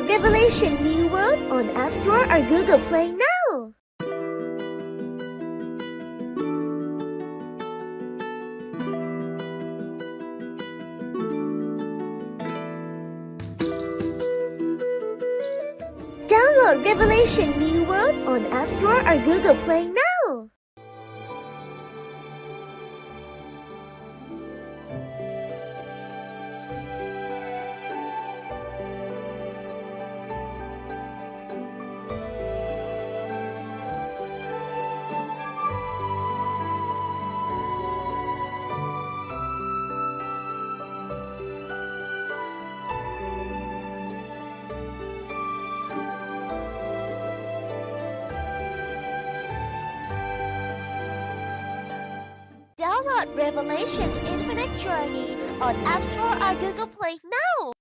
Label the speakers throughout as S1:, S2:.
S1: Revelation New World on App Store or Google Play now! Download Revelation New World on App Store or Google Play now! Download Revelation Infinite Journey on App Store or Google Play now!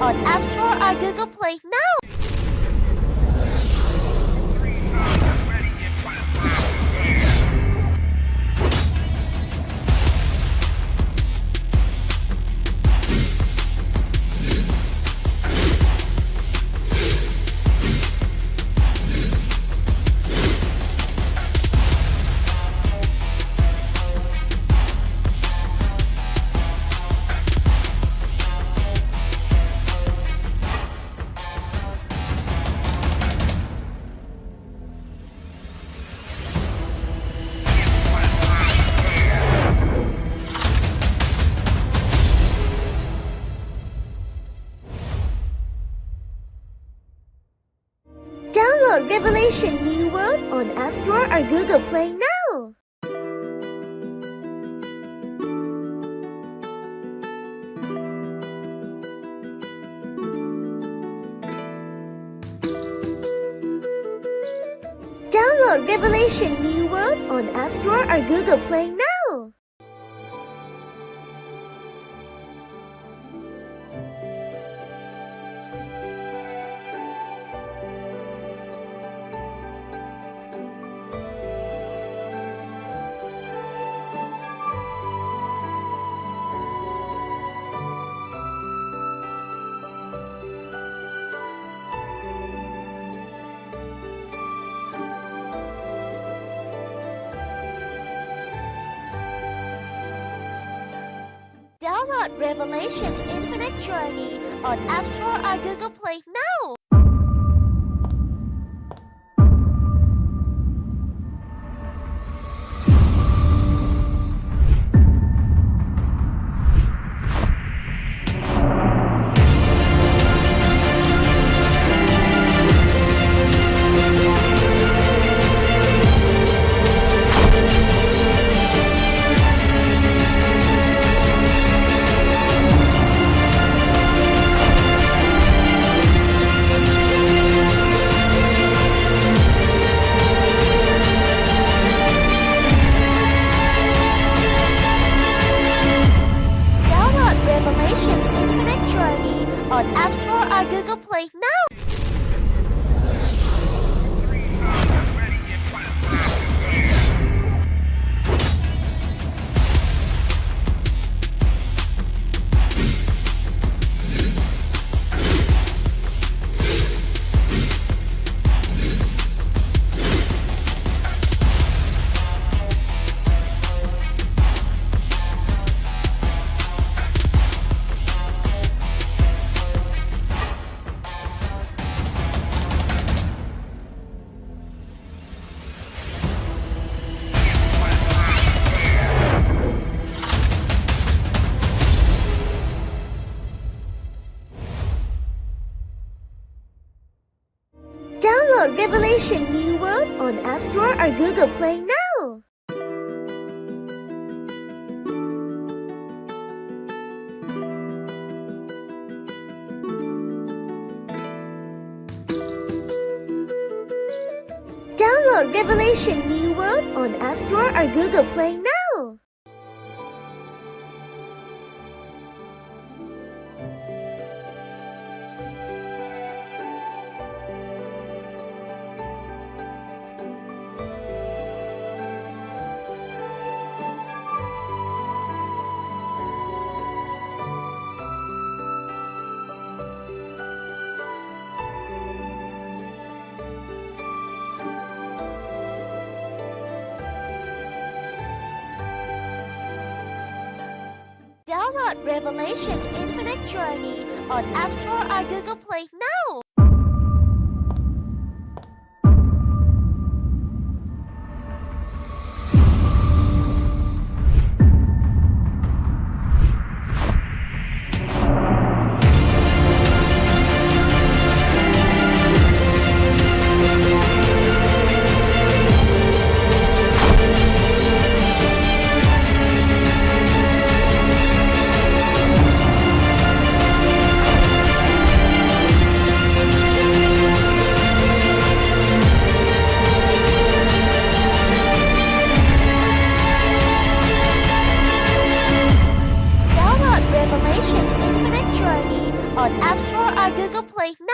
S1: On App Store or Google Play now! Download Revelation New World on App Store or Google Play now! Download Revelation New World on App Store or Google Play now! Download Revelation Infinite Journey on App Store or Google Play now! On App Store or Google Play now! Download Revelation New World on App Store or Google Play now. Download Revelation New World on App Store or Google Play now. Download Revelation Infinite Journey on App Store or Google Play now. Revelation Infinite Journey on App Store or Google Play now.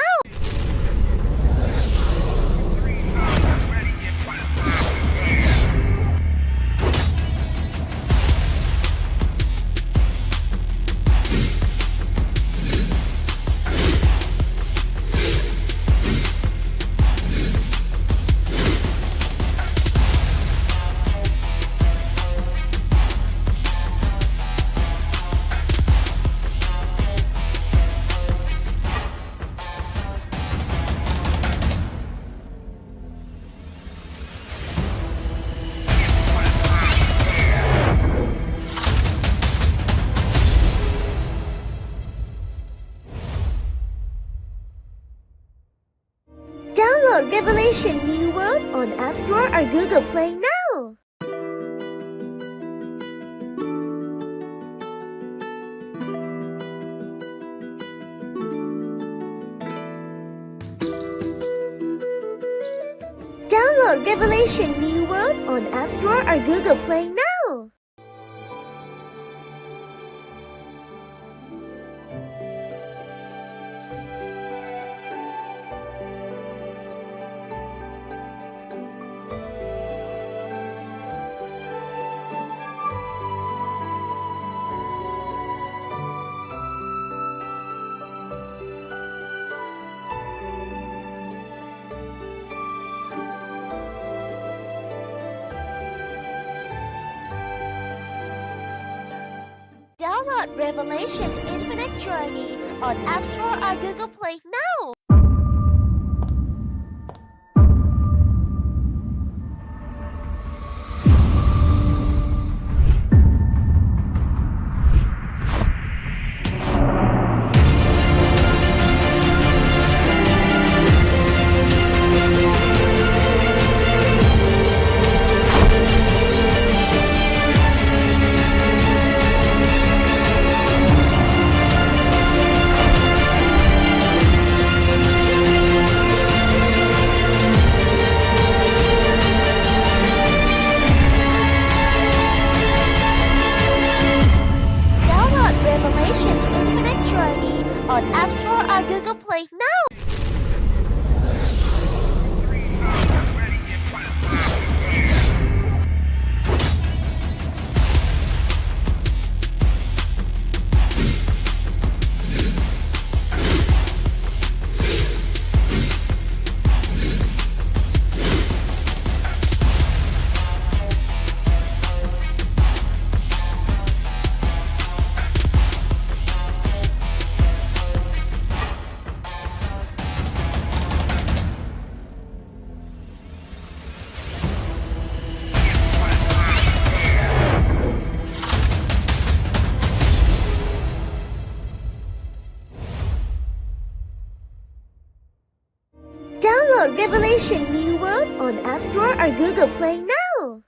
S1: Download Revelation New World on App Store or Google Play now. Download Revelation New World on App Store or Google Play now. Download Revelation Infinite Journey on App Store or Google Play now. Download Revelation New World on App Store or Google Play now.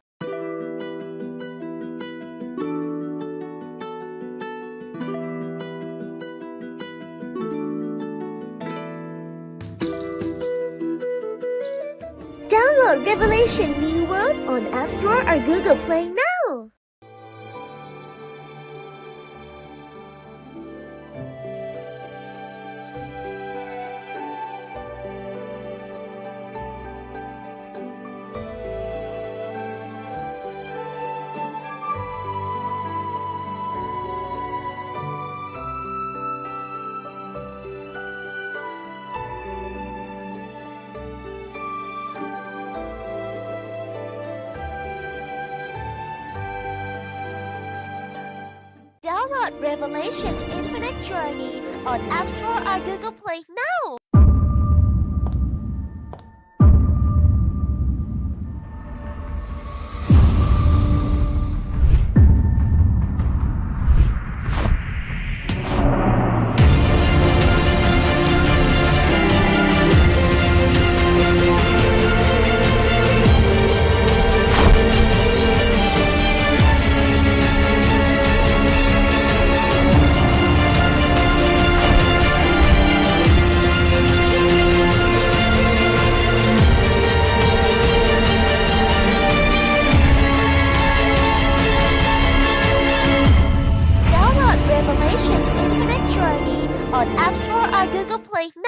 S1: Download Revelation New World on App Store or Google Play now. Download Revelation Infinite Journey on App Store or Google Play now. On App Store or Google Play now.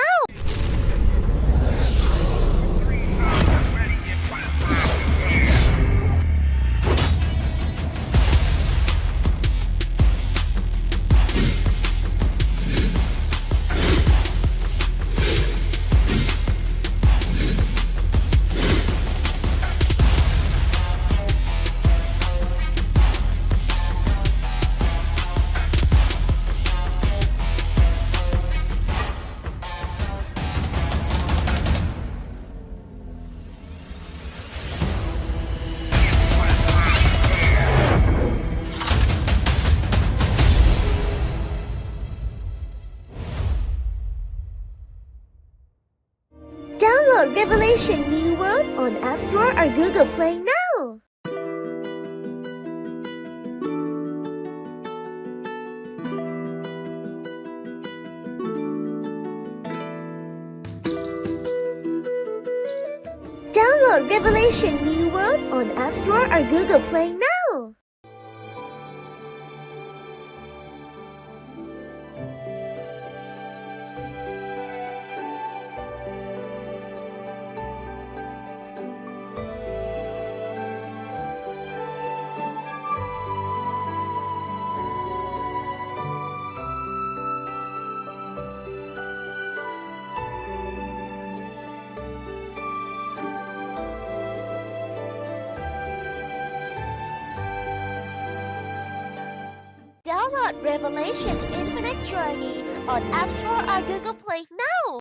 S1: Download Revelation New World on App Store or Google Play now. Download Revelation New World on App Store or Google Play now. Download Revelation Infinite Journey on App Store or Google Play now.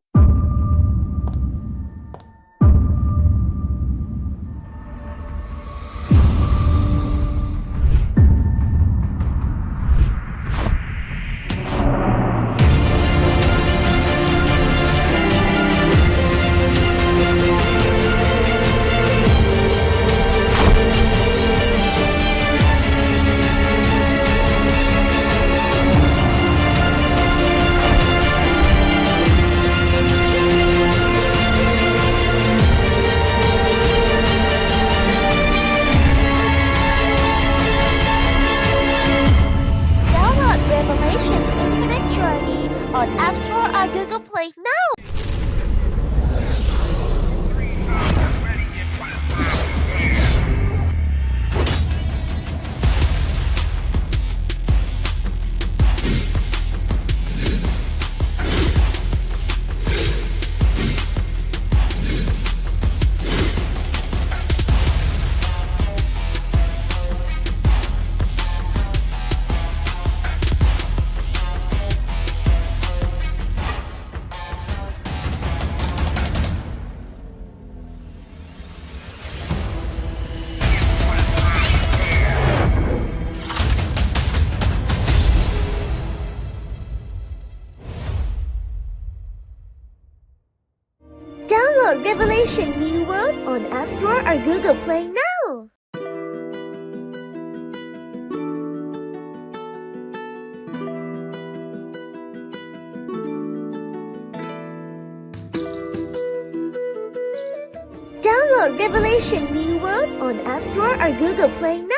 S1: Download Revelation New World on App Store or Google Play now. Download Revelation New World on App Store or Google Play now.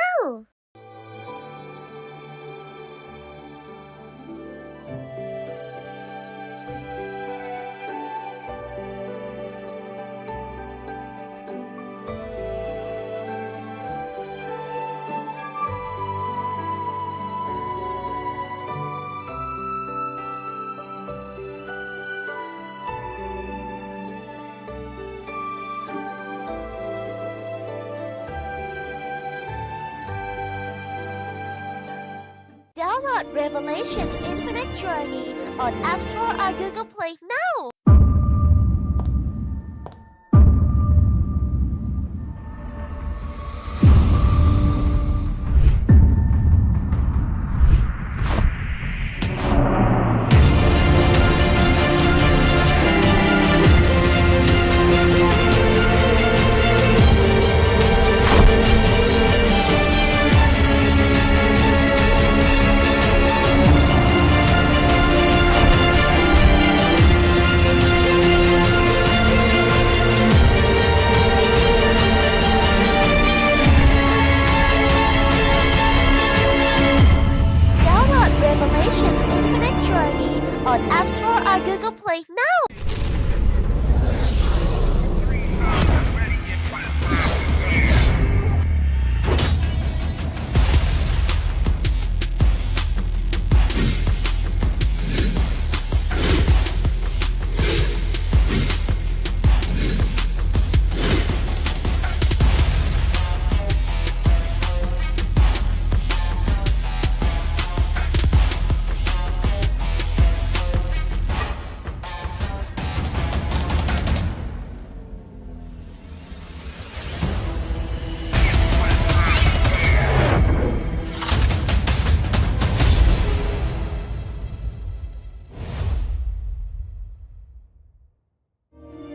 S1: Download Revelation Infinite Journey on App Store or Google Play now. On App Store or Google Play now.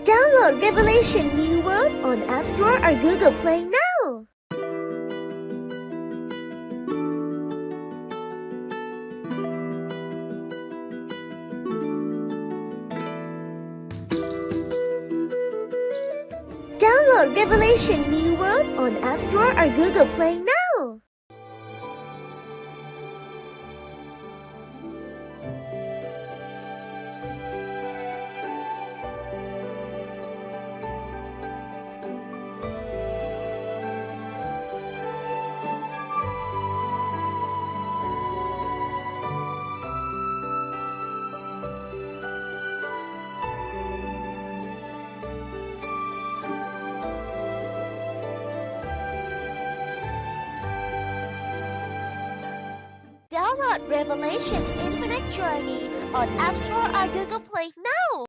S1: Download Revelation New World on App Store or Google Play now. Download Revelation New World on App Store or Google Play now. Download Revelation Infinite Journey on App Store or Google Play now.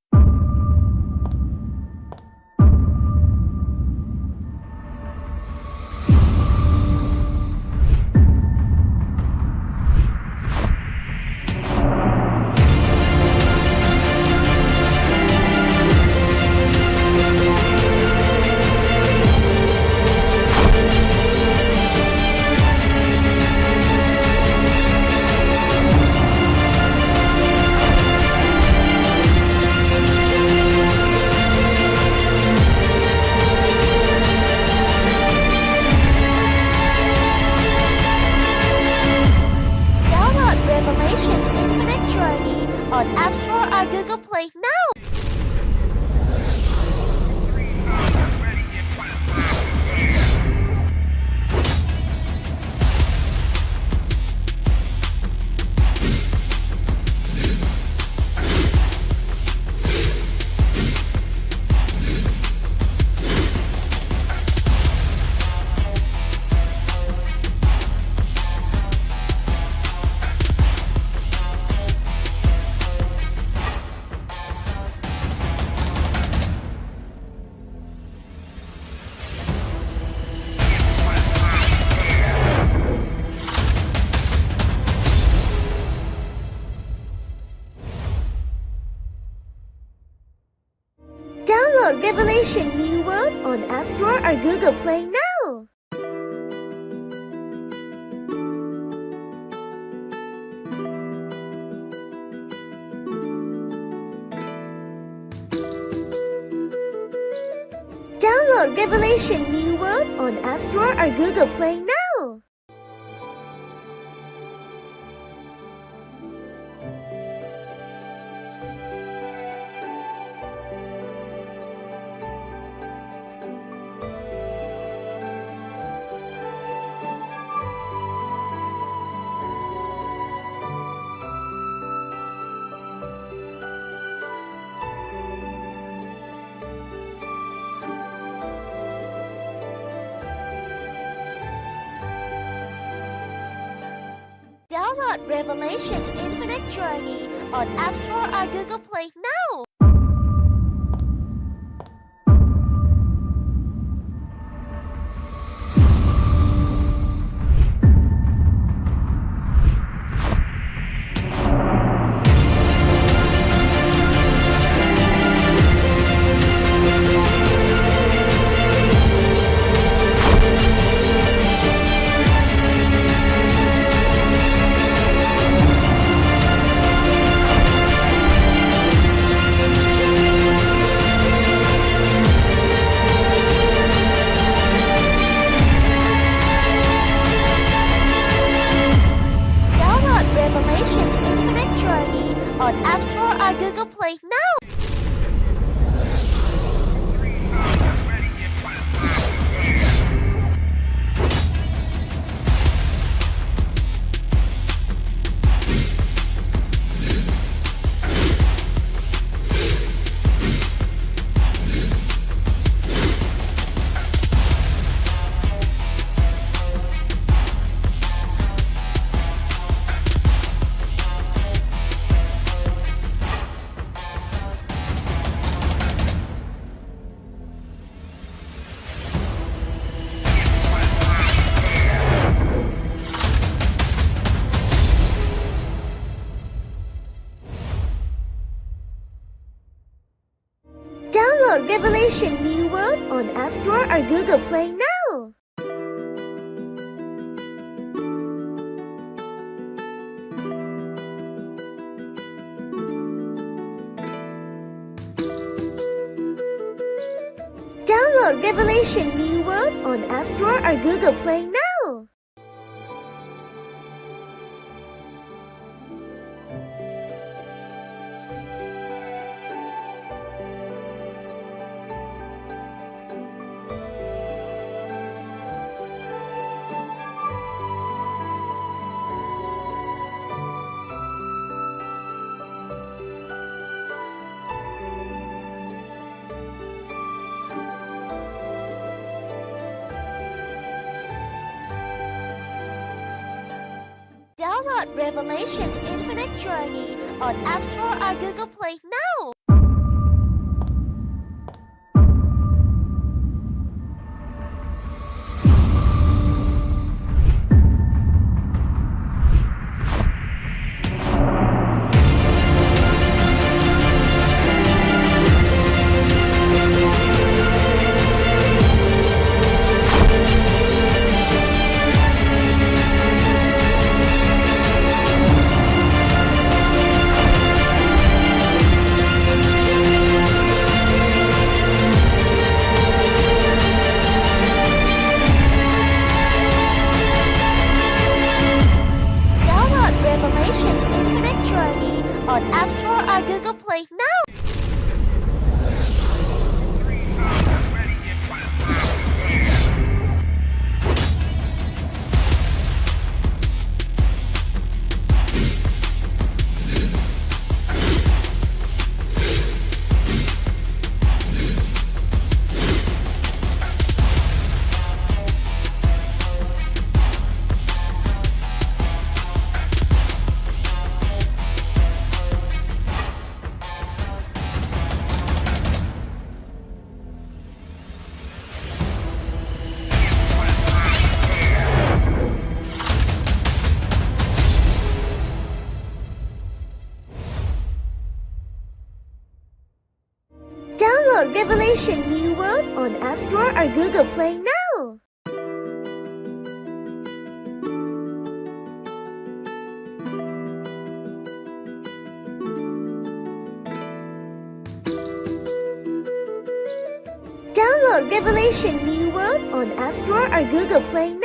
S1: Download Revelation New World on App Store or Google Play now. Download Revelation New World on App Store or Google Play now. Download Revelation Infinite Journey on App Store or Google Play now. Revelation Infinite Journey on App Store or Google Play now. Download Revelation New World on App Store or Google Play now. Download Revelation New World on App Store or Google Play now. Download Revelation Infinite Journey on App Store or Google Play now. Download Revelation New World on App Store or Google Play now. Download Revelation New World on App Store or Google Play now.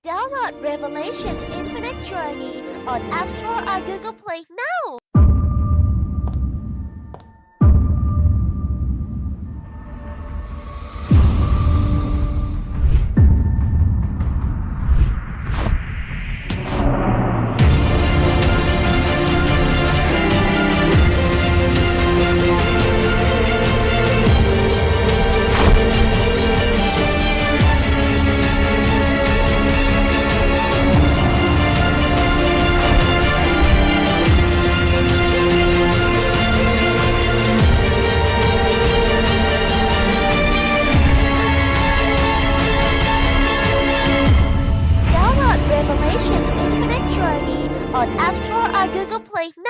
S1: Download Revelation Infinite Journey on App Store or Google Play now. On App Store or Google Play now.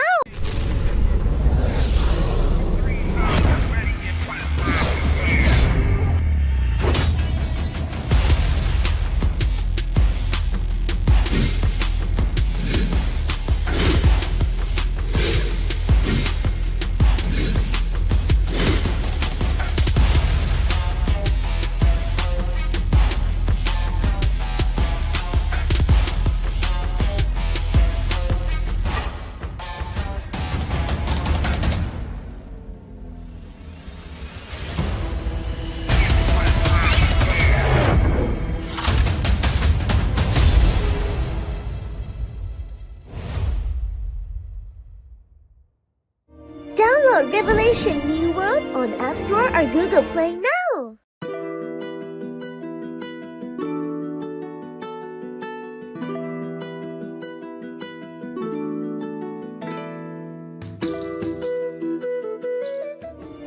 S1: Download Revelation New World on App Store or Google Play now.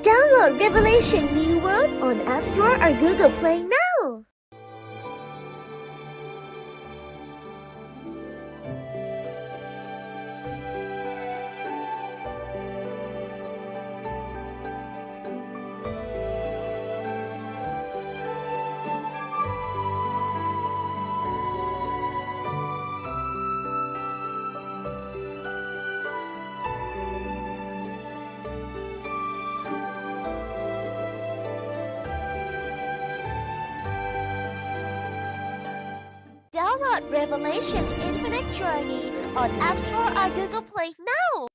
S1: Download Revelation New World on App Store or Google Play now. Download Revelation Infinite Journey on App Store or Google Play now.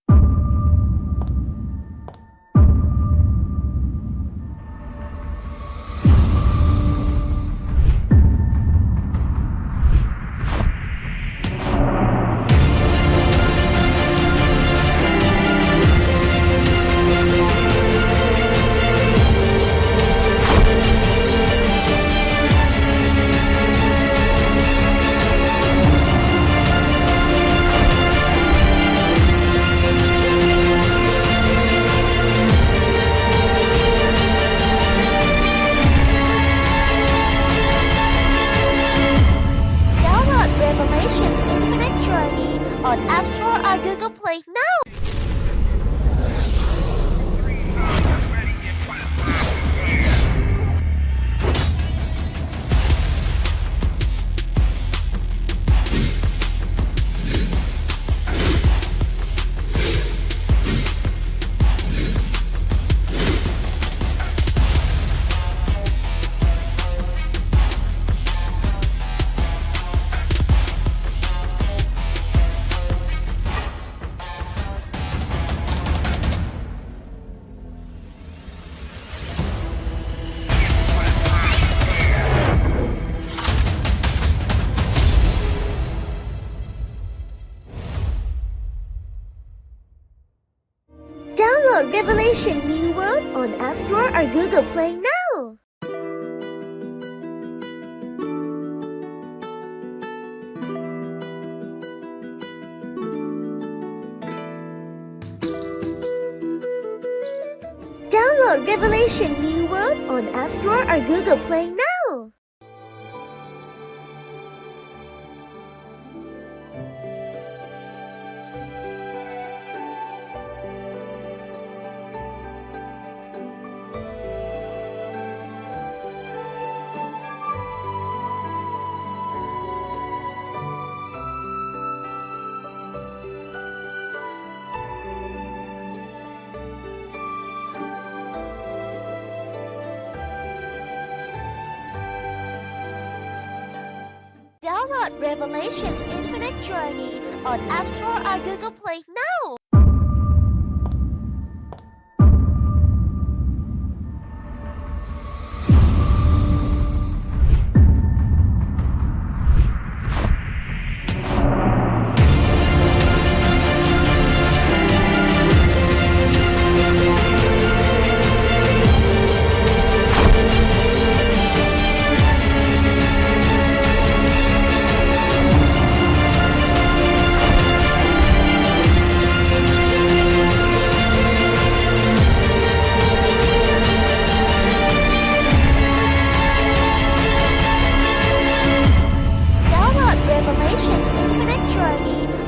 S1: Download Revelation New World on App Store or Google Play now. Download Revelation New World on App Store or Google Play now. Download Revelation Infinite Journey on App Store or Google Play now.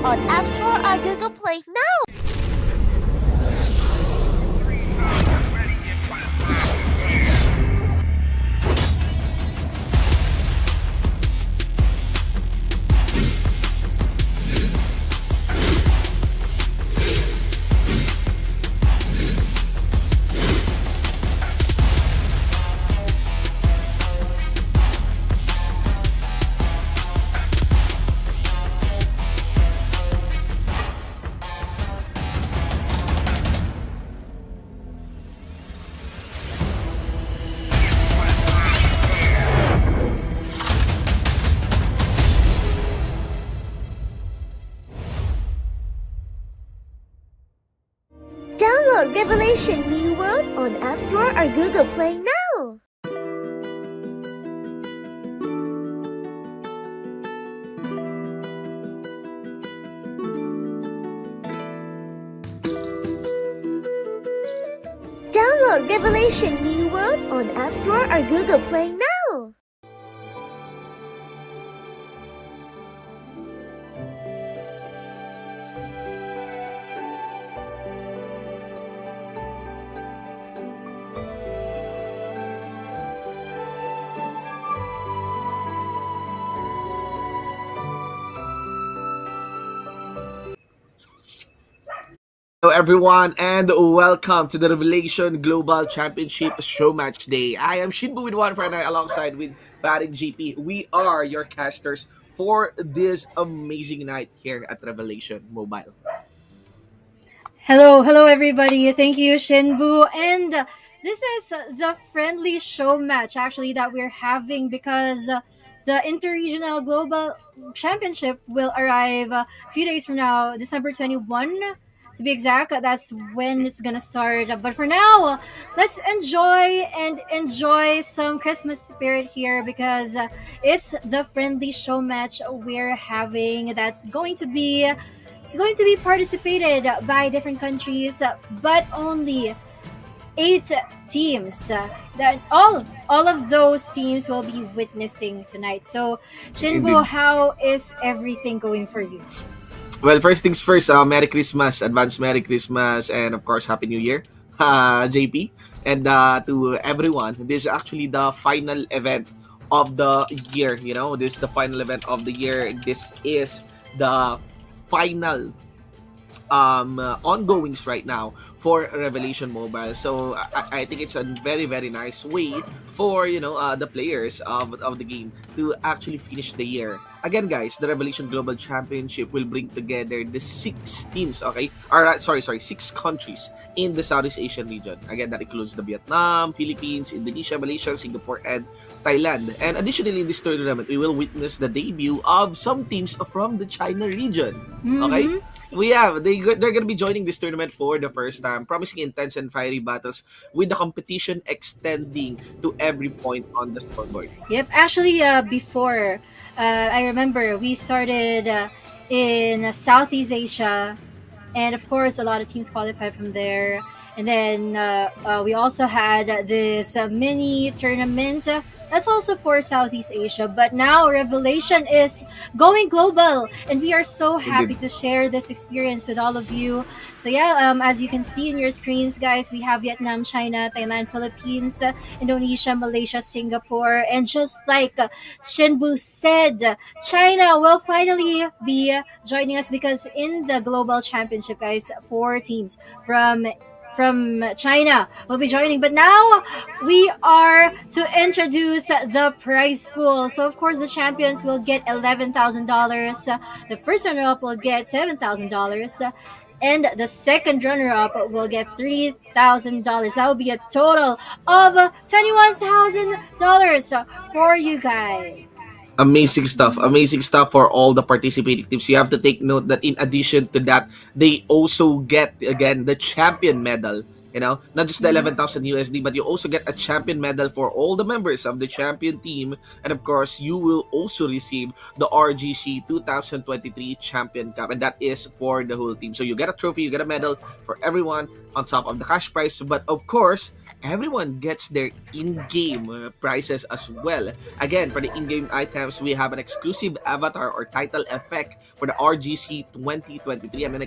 S1: On App Store or Google Play now. Download Revelation New World on App Store or Google Play now. Download Revelation New World on App Store or Google Play now.
S2: Hello everyone and welcome to the Revelation Global Championship Show Match Day. I am Shinbu with one friend alongside with Batting GP. We are your casters for this amazing night here at Revelation Mobile.
S3: Hello everybody. Thank you, Shinbu. And this is the friendly show match actually that we're having because the Interregional Global Championship will arrive a few days from now, December 21. To be exact, that's when it's gonna start. But for now, let's enjoy some Christmas spirit here because it's the friendly show match we're having. It's going to be participated by different countries, but only 8 teams. That all of those teams will be witnessing tonight. So, Shinbo, how is everything going for you?
S2: Well, first things first, Merry Christmas, advance Merry Christmas, and of course, Happy New Year, JP. And to everyone, this is actually the final event of the year. You know, this is the final event of the year. This is the final ongoings right now for Revelation Mobile. So I think it's a very, very nice way for the players of the game to actually finish the year again, guys, the Revelation Global Championship will bring together the 6 teams, okay? Or, sorry, 6 countries in the Southeast Asian region. Again, that includes the Vietnam, Philippines, Indonesia, Malaysia, Singapore, and Thailand. And additionally, in this tournament, we will witness the debut of some teams from the China region. Okay?
S3: Mm-hmm.
S2: They're gonna be joining this tournament for the first time, promising intense and fiery battles with the competition extending to every point on the scoreboard.
S3: Yep. Actually, before, I remember we started in Southeast Asia, and of course, a lot of teams qualified from there. And then we also had this mini tournament. That's also for Southeast Asia. But now Revelation is going global, and we are so happy
S2: Indeed.
S3: to share this experience with all of you. So yeah, as you can see in your screens, guys, we have Vietnam, China, Thailand, Philippines, Indonesia, Malaysia, Singapore, and just like Shinbu said, China will finally be joining us because in the global championship, guys, 4 teams from China will be joining. But now we are to introduce the prize pool. So of course the champions will get $11,000. The first runner-up will get $7,000. And the second runner-up will get $3,000. That will be a total of $21,000 for you guys.
S2: Amazing stuff for all the participating teams. You have to take note that in addition to that, they also get again the champion medal. You know, not just the 11,000 USD, but you also get a champion medal for all the members of the champion team. And of course, you will also receive the RGC 2023 Champion Cup, and that is for the whole team. So you get a trophy, you get a medal for everyone on top of the cash prize. But of course, everyone gets their in-game prizes as well. Again, for the in-game items, we have an exclusive avatar or title effect for the RGC 2023 and an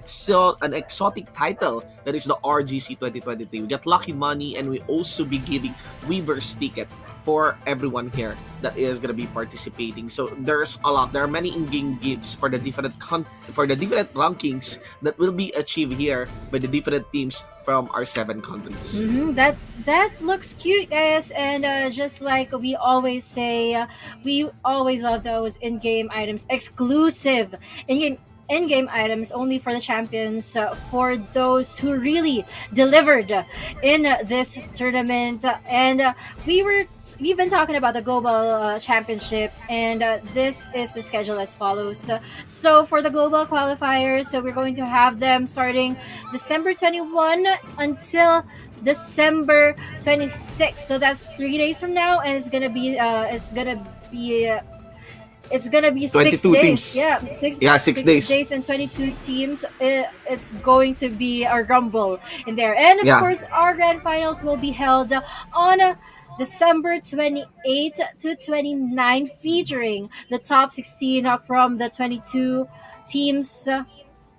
S2: exotic title that is the RGC 2023. We get lucky money, and we also be giving Weaver's ticket for everyone here that is gonna be participating. So there's a lot. There are many in-game gifts for the different rankings that will be achieved here by the different teams from our 7 countries.
S3: That looks cute, guys. And just like we always say, we always love those in-game items, exclusive in-game items only for the champions, for those who really delivered in this tournament. And we've been talking about the global championship, and this is the schedule as follows. So for the global qualifiers, so we're going to have them starting December 21 until December 26th. So that's 3 days from now, and it's gonna be 6
S2: 22
S3: days.
S2: teams.
S3: Yeah,
S2: 6 days.
S3: days and 22 teams. It's going to be a rumble in there. And of
S2: Yeah.
S3: course, our grand finals will be held on December 28 to 29, featuring the top 16 from the 22 teams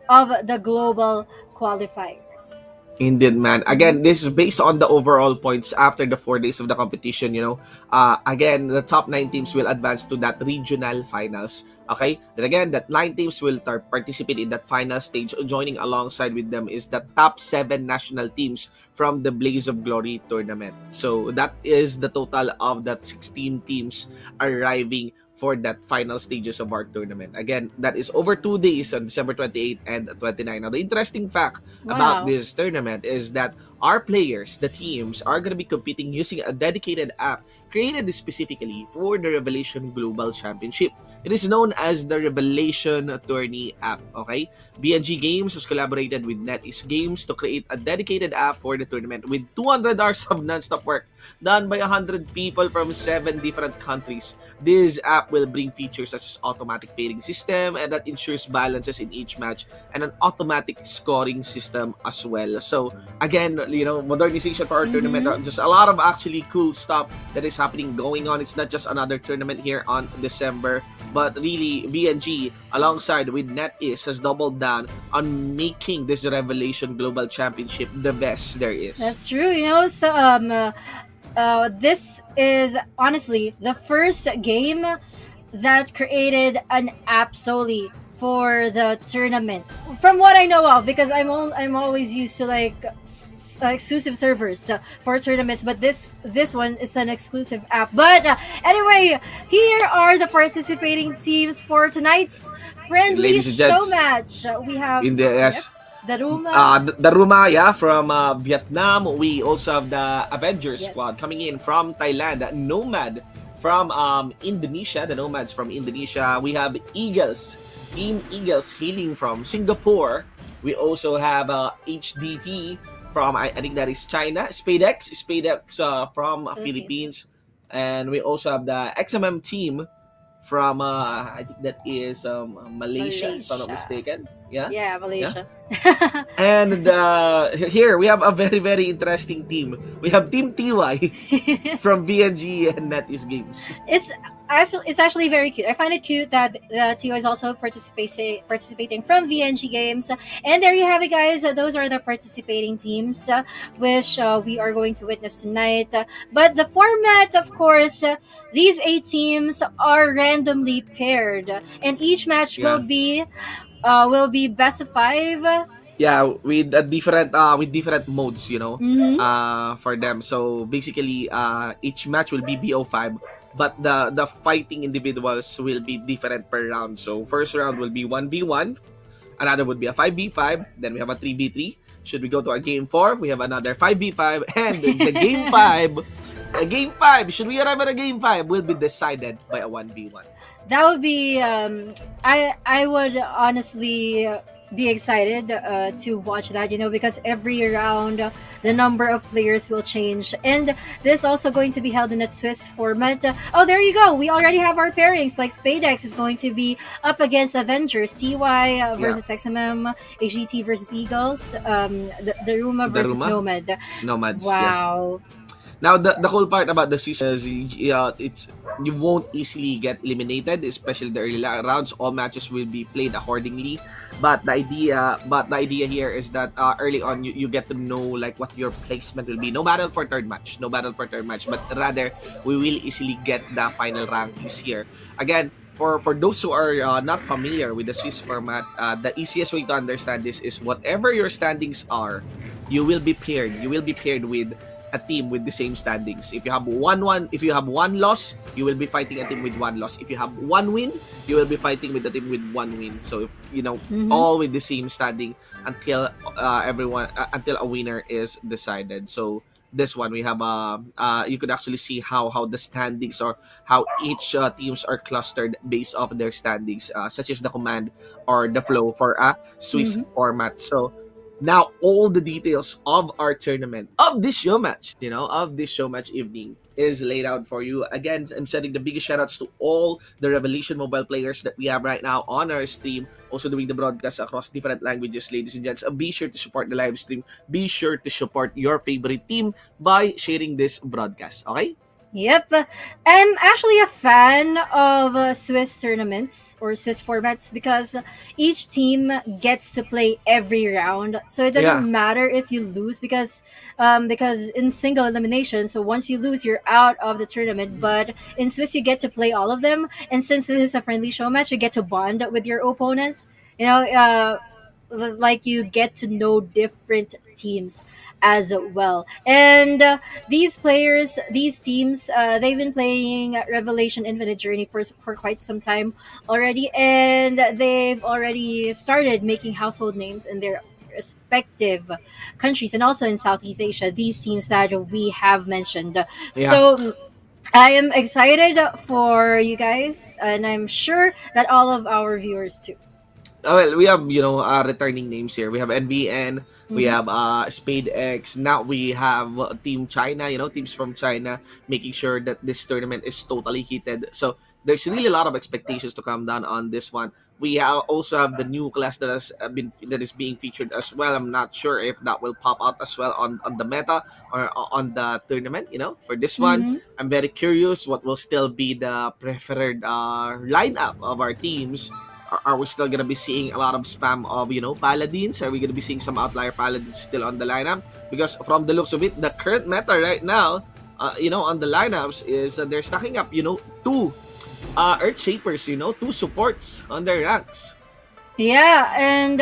S3: of the global qualifiers.
S2: Indeed, man. Again, this is based on the overall points after the 4 days of the competition. Again, the top 9 teams will advance to that regional finals. Okay, then again, that 9 teams will participate in that final stage. Joining alongside with them is the top 7 national teams from the Blaze of Glory tournament. So that is the total of that 16 teams arriving for that final stages of our tournament. Again, that is over 2 days on December 28 and 29. Now, the interesting fact about this tournament is that our players, the teams, are going to be competing using a dedicated app created specifically for the Revelation Global Championship. It is known as the Revelation Tourney app, okay? VNGxNE has collaborated with NetEase Games to create a dedicated app for the tournament with 200 hours of non-stop work done by 100 people from 7 different countries. This app will bring features such as automatic pairing system and that ensures balances in each match and an automatic scoring system as well. So again, modernization for our tournament, just a lot of actually cool stuff that is happening going on. It's not just another tournament here on December, but really VNG alongside with NetEase has doubled down on making this Revelation Global Championship the best there is.
S3: That's true. So this is honestly the first game that created an app solely for the tournament, from what I know of, because I'm always used to like exclusive servers for tournaments, but this one is an exclusive app. But anyway, here are the participating teams for tonight's friendly
S2: Ladies and
S3: show
S2: gents,
S3: match. We have
S2: in the
S3: yep,
S2: yes,
S3: DaRuMa.
S2: DaRuMa, yeah, from Vietnam. We also have the Avengers
S3: Yes.
S2: squad coming in from Thailand. Nomad from Indonesia. The Nomads from Indonesia. We have Eagles, Team Eagles hailing from Singapore. We also have HDT from I think that is China. SpadeX from Philippines, and we also have the XMM team from I think that is Malaysia, if I'm not
S3: Malaysia.
S2: mistaken. Yeah.
S3: Yeah, Malaysia.
S2: And here we have a very very interesting team. We have Team TY from VNGxNE games.
S3: It's actually very cute. I find it cute that the TO is also participating from VNG Games. And there you have it, guys. Those are the participating teams, which we are going to witness tonight. But the format, of course, these 8 teams are randomly paired, and each match
S2: Yeah.
S3: will be best of 5.
S2: Yeah, with different modes, for them. So basically, each match will be BO5, but the fighting individuals will be different per round. So first round will be 1v1, another would be a 5v5, then we have a 3v3. Should we go to a game 4, we have another 5v5, and the game 5, should we arrive at a game 5, will be decided by a 1v1.
S3: That would be I would honestly be excited to watch that, because every round the number of players will change, and this also going to be held in a Swiss format. Oh, there you go, we already have our pairings. Like SpadeX is going to be up against Avengers, CY versus XMM, HGT versus Eagles, the DaRuMa versus
S2: DaRuMa? Nomads. Yeah.
S3: Wow.
S2: Now, the whole part about the season is you won't easily get eliminated, especially the early rounds. All matches will be played accordingly. But the idea here is that early on you get to know like what your placement will be. No battle for third match, but rather we will easily get the final rankings here. Again, for those who are not familiar with the Swiss format, the easiest way to understand this is whatever your standings are, you will be paired. You will be paired with a team with the same standings. If you have one loss, you will be fighting a team with 1 loss. If you have 1 win, you will be fighting with a team with 1 win. So all with the same standing until until a winner is decided. So this one we have you could actually see how the standings or how each teams are clustered based off their standings, such as the command or the flow for a Swiss format. So now all the details of our tournament, of this show match evening is laid out for you. Again, I'm sending the biggest shoutouts to all the Revelation mobile players that we have right now on our stream, also doing the broadcast across different languages, ladies and gents. Be sure to support the live stream. Be sure to support your favorite team by sharing this broadcast, okay?
S3: Yep. I'm actually a fan of Swiss tournaments or Swiss formats because each team gets to play every round. So it doesn't matter if you lose because in single elimination, so once you lose, you're out of the tournament. But in Swiss, you get to play all of them. And since this is a friendly show match, you get to bond with your opponents. Like you get to know different teams as well. And these teams, they've been playing Revelation Infinite Journey for quite some time already, and they've already started making household names in their respective countries and also in Southeast Asia, these teams that we have mentioned. So I am excited for you guys, and I'm sure that all of our viewers too.
S2: Well, we have returning names here. We have NVN, we have SpadeX. Now we have Team China, teams from China, making sure that this tournament is totally heated. So there's really a lot of expectations to come down on this one. We also have the new class that is being featured as well. I'm not sure if that will pop out as well on the meta or on the tournament. For this one, I'm very curious what will still be the preferred lineup of our teams. Are we still gonna be seeing a lot of spam of paladins? Are we gonna be seeing some outlier paladins still on the lineup? Because from the looks of it, the current meta right now, on the lineups is they're stacking up 2 Earth Shapers, 2 supports on their ranks.
S3: Yeah, and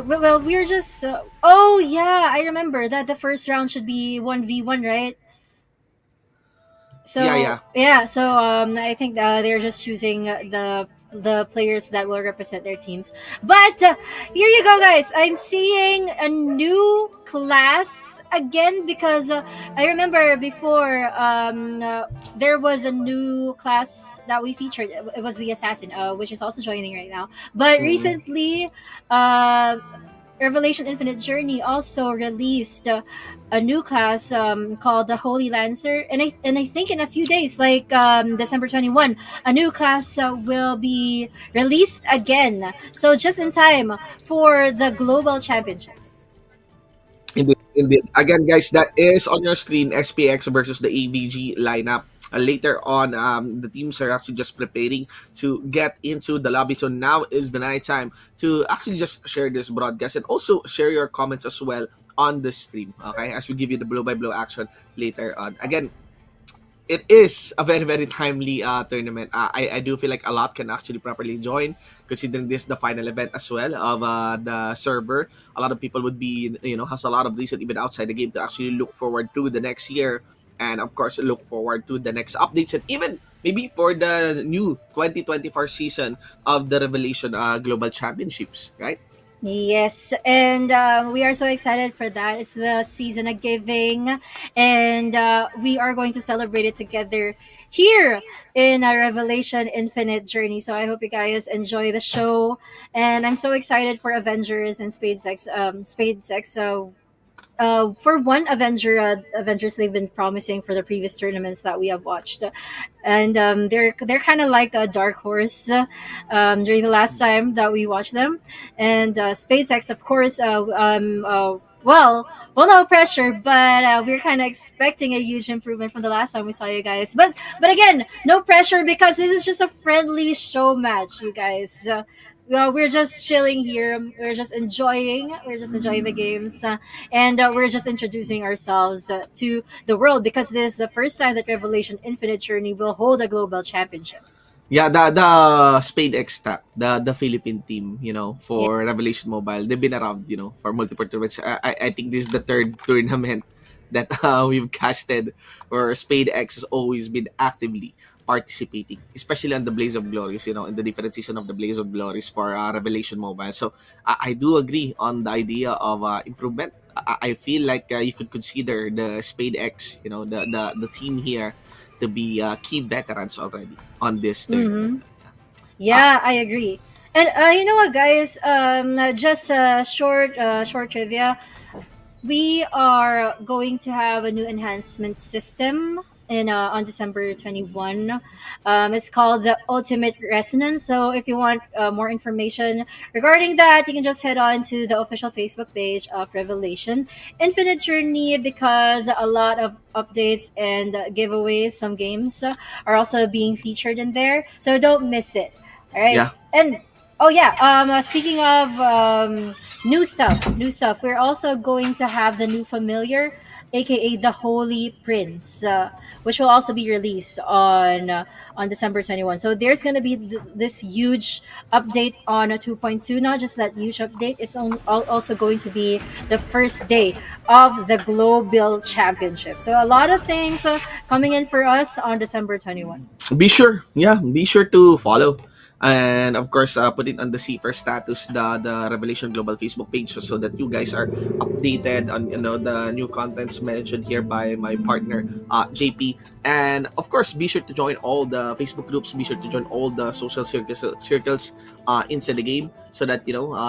S3: well, we're just. Oh yeah, I remember that the first round should be 1v1, right?
S2: Yeah,
S3: So
S2: yeah.
S3: yeah, so I think they're just choosing the players that will represent their teams. But here you go, guys. I'm seeing a new class again because I remember before there was a new class that we featured. It was the assassin, which is also joining right now. But
S2: Mm.
S3: recently, uh, Revelation Infinite Journey also released a new class called the Holy Lancer, and I think in a few days, like December 21, a new class will be released again. So just in time for the global championships.
S2: Indeed, indeed. Again, guys, that is on your screen SPX versus the AVG lineup. Later on, the teams are actually just preparing to get into the lobby. So now is the night time to actually just share this broadcast and also share your comments as well on the stream. Okay, as we give you the blow by blow action later on. Again, it is a very very timely tournament. I do feel like a lot can actually properly join, considering this the final event as well of the server. A lot of people would be, has a lot of reason even outside the game to actually look forward to the next year, and of course look forward to the next updates, and even maybe for the new 2024 season of the Revelation Global Championships, right?
S3: Yes, and we are so excited for that. It's the season of giving, and we are going to celebrate it together here in a Revelation Infinite Journey. So I hope you guys enjoy the show, and I'm so excited for Avengers and SpadeX. SpadeX. So for one Avengers they've been promising for the previous tournaments that we have watched, and they're kind of like a dark horse during the last time that we watched them, and SpaceX, of course. Well, no pressure, but we're kind of expecting a huge improvement from the last time we saw you guys. But again, no pressure because this is just a friendly show match, you guys. Well, we're just chilling here. We're just enjoying. We're just enjoying the games, and we're just introducing ourselves to the world because this is the first time that Revelation Infinite Journey will hold a global championship.
S2: Yeah, the SpadeX stack, the Philippine team,
S3: Yeah.
S2: for Revelation Mobile, they've been around, for multiple tournaments. I think this is the third tournament that we've casted, where SpadeX has always been actively participating, especially on the Blaze of Glories, in the different season of the Blaze of Glories for Revelation Mobile. So I do agree on the idea of improvement. I feel like you could consider the SpadeX, the team here to be key veterans already on this tournament.
S3: Mm-hmm.
S2: Uh,
S3: Yeah, I agree. And you know what, guys? Just a short trivia. We are going to have a new enhancement system in on December 21. It's called the Ultimate Resonance. So if you want more information regarding that, you can just head on to the official Facebook page of Revelation Infinite Journey because a lot of updates and giveaways, some games are also being featured in there. So don't miss it. All right.
S2: yeah,
S3: And oh yeah, speaking of new stuff. We're also going to have the new familiar, aka the Holy Prince, which will also be released on December 21. So there's going to be this huge update on a 2.2. Not just that huge update; it's also going to be the first day of the Global Championship. So a lot of things coming in for us on December 21.
S2: be sure to follow, and of course put it on the C first status, the Revelation Global Facebook page, so that you guys are updated on the new contents mentioned here by my partner JP. And of course, be sure to join all the Facebook groups, be sure to join all the social circles inside the game, so that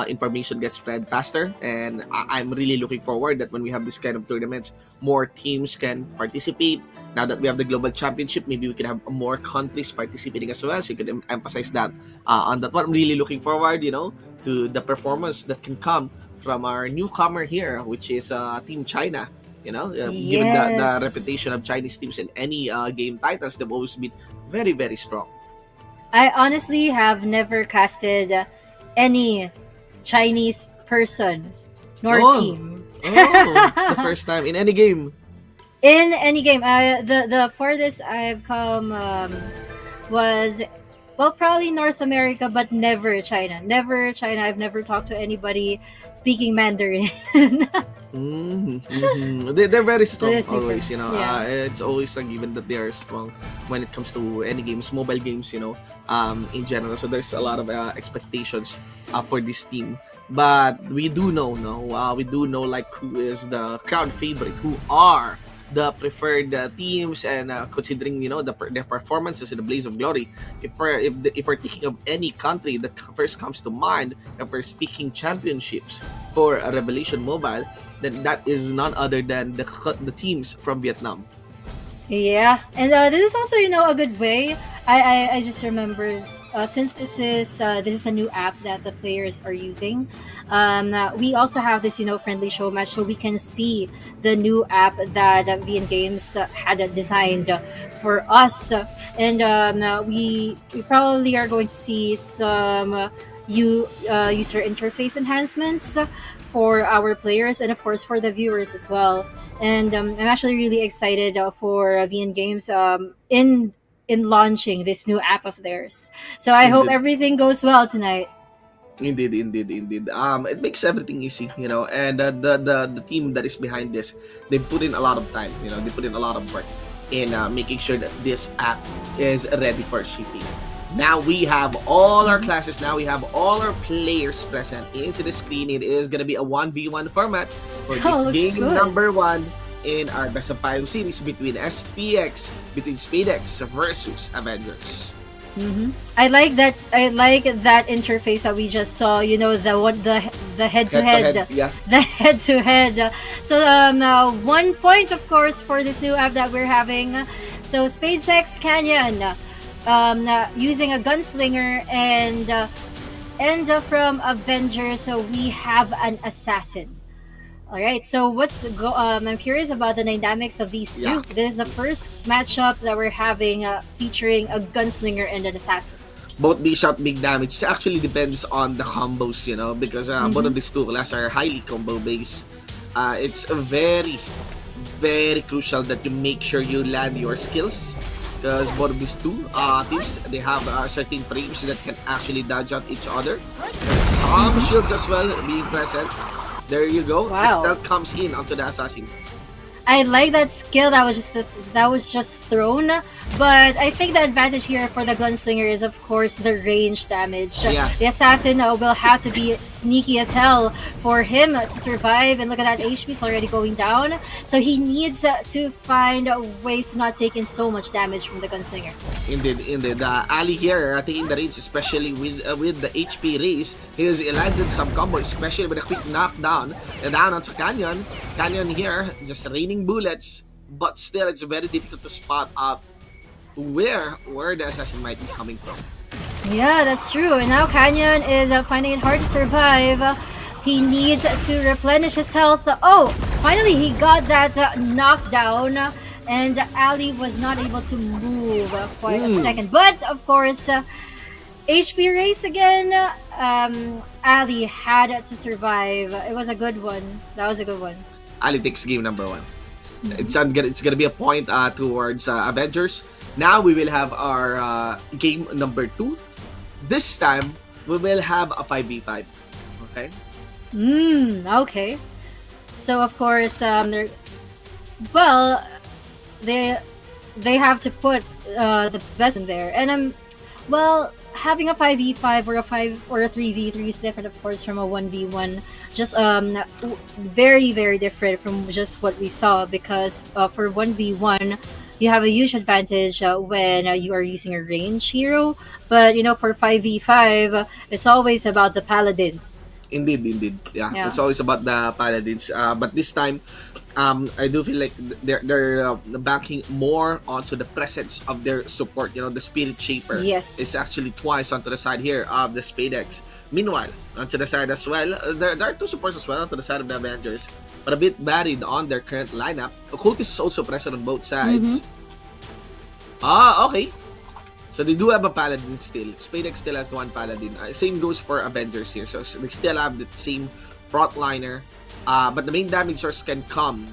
S2: information gets spread faster. And I'm really looking forward that when we have this kind of tournaments, more teams can participate. Now that we have the global championship, maybe we can have more countries participating as well, so you can emphasize that on that one. I'm really looking forward, to the performance that can come from our newcomer here, which is Team China. Given the
S3: Yes.
S2: reputation of Chinese teams in any game titles, they've always been very, very strong.
S3: I honestly have never casted any Chinese person nor
S2: Oh,
S3: team.
S2: it's the first time in any game.
S3: In any game. The farthest I've come was well, probably North America, but never China. Never China. I've never talked to anybody speaking Mandarin.
S2: They're very
S3: So
S2: strong
S3: that's different.
S2: always, you know.
S3: Yeah.
S2: It's always a given that they are strong when it comes to any games, mobile games, you know, in general. So there's a lot of expectations for this team. But we do know, no, we do know like who is the crowd favorite, who are the preferred teams, and considering their performances in the Blaze of Glory, if we're thinking of any country that first comes to mind, if we're speaking championships for a Revelation Mobile, then that is none other than the teams from Vietnam.
S3: Yeah, and this is also a good way. I just remembered, since this is a new app that the players are using. We also have this friendly show match, so we can see the new app that VN Games had designed for us, and we probably are going to see some user interface enhancements for our players, and of course for the viewers as well. And I'm actually really excited for VN Games in launching this new app of theirs. So I hope
S2: Indeed.
S3: everything goes well tonight.
S2: Indeed. It makes everything easy, and the team that is behind this, they put in a lot of time, they put in a lot of work in making sure that this app is ready for shipping. Now we have all our classes, now we have all our players present into the screen. It is going to be a 1v1 format for this
S3: Oh, looks
S2: game
S3: good.
S2: number 1 in our best of 5 series between SpadeX versus Avengers.
S3: I like that. I like that interface that we just saw. The head to head,
S2: Yeah.
S3: the head to head. So 1 point, of course, for this new app that we're having. So SpadeX Canyon, using a gunslinger, and from Avengers, so we have an assassin. All right, so I'm curious about the dynamics of these two.
S2: Yeah.
S3: This is the first matchup that we're having, featuring a gunslinger and an assassin.
S2: Both they shot big damage. It actually depends on the combos, because both of these two classes are highly combo based. It's very, very crucial that you make sure you land your skills, because both of these two teams, they have certain frames that can actually dodge out each other. Some shields as well being present. There you go.
S3: Wow.
S2: The stealth comes in onto the assassin.
S3: I like that skill that was just thrown, but I think the advantage here for the gunslinger is, of course, the range damage.
S2: Yeah.
S3: The assassin will have to be sneaky as hell for him to survive, and look at that, HP is already going down, so he needs to find ways to not take in so much damage from the gunslinger.
S2: Indeed. Ali here taking the reins, especially with the HP raise. He has landed some combos, especially with a quick knockdown down onto Canyon. Canyon here just raining bullets, but still it's very difficult to spot out where the assassin might be coming from.
S3: Yeah, that's true. And now Canyon is finding it hard to survive. He needs to replenish his health. Oh, finally he got that knockdown, and Ali was not able to move quite a second. But of course, HP race again. Ali had to survive. It was a good one. That was a good one.
S2: Ali takes game number 1. It's gonna be a point towards Avengers. Now we will have our game number 2. This time we will have a 5v5. Okay.
S3: Okay. So of course, well, they have to put the best in there, and having a 5v5 or a 3v3 is different, of course, from a 1v1. Just very, very different from just what we saw, because for 1v1 you have a huge advantage when you are using a range hero, but for 5v5 it's always about the paladins.
S2: Indeed. Yeah. It's always about the paladins. But this time, I do feel like they're backing more onto the presence of their support. The Spirit Shaper.
S3: Yes.
S2: Is actually twice onto the side here of the SpadeX. Meanwhile, onto the side as well, there are 2 supports as well onto the side of the Avengers, but a bit varied on their current lineup. Ocultist is also present on both sides. Okay. So they do have a paladin still. SpadeX still has 1 paladin. Same goes for Avengers here. So they still have the same frontliner. But the main damage source can come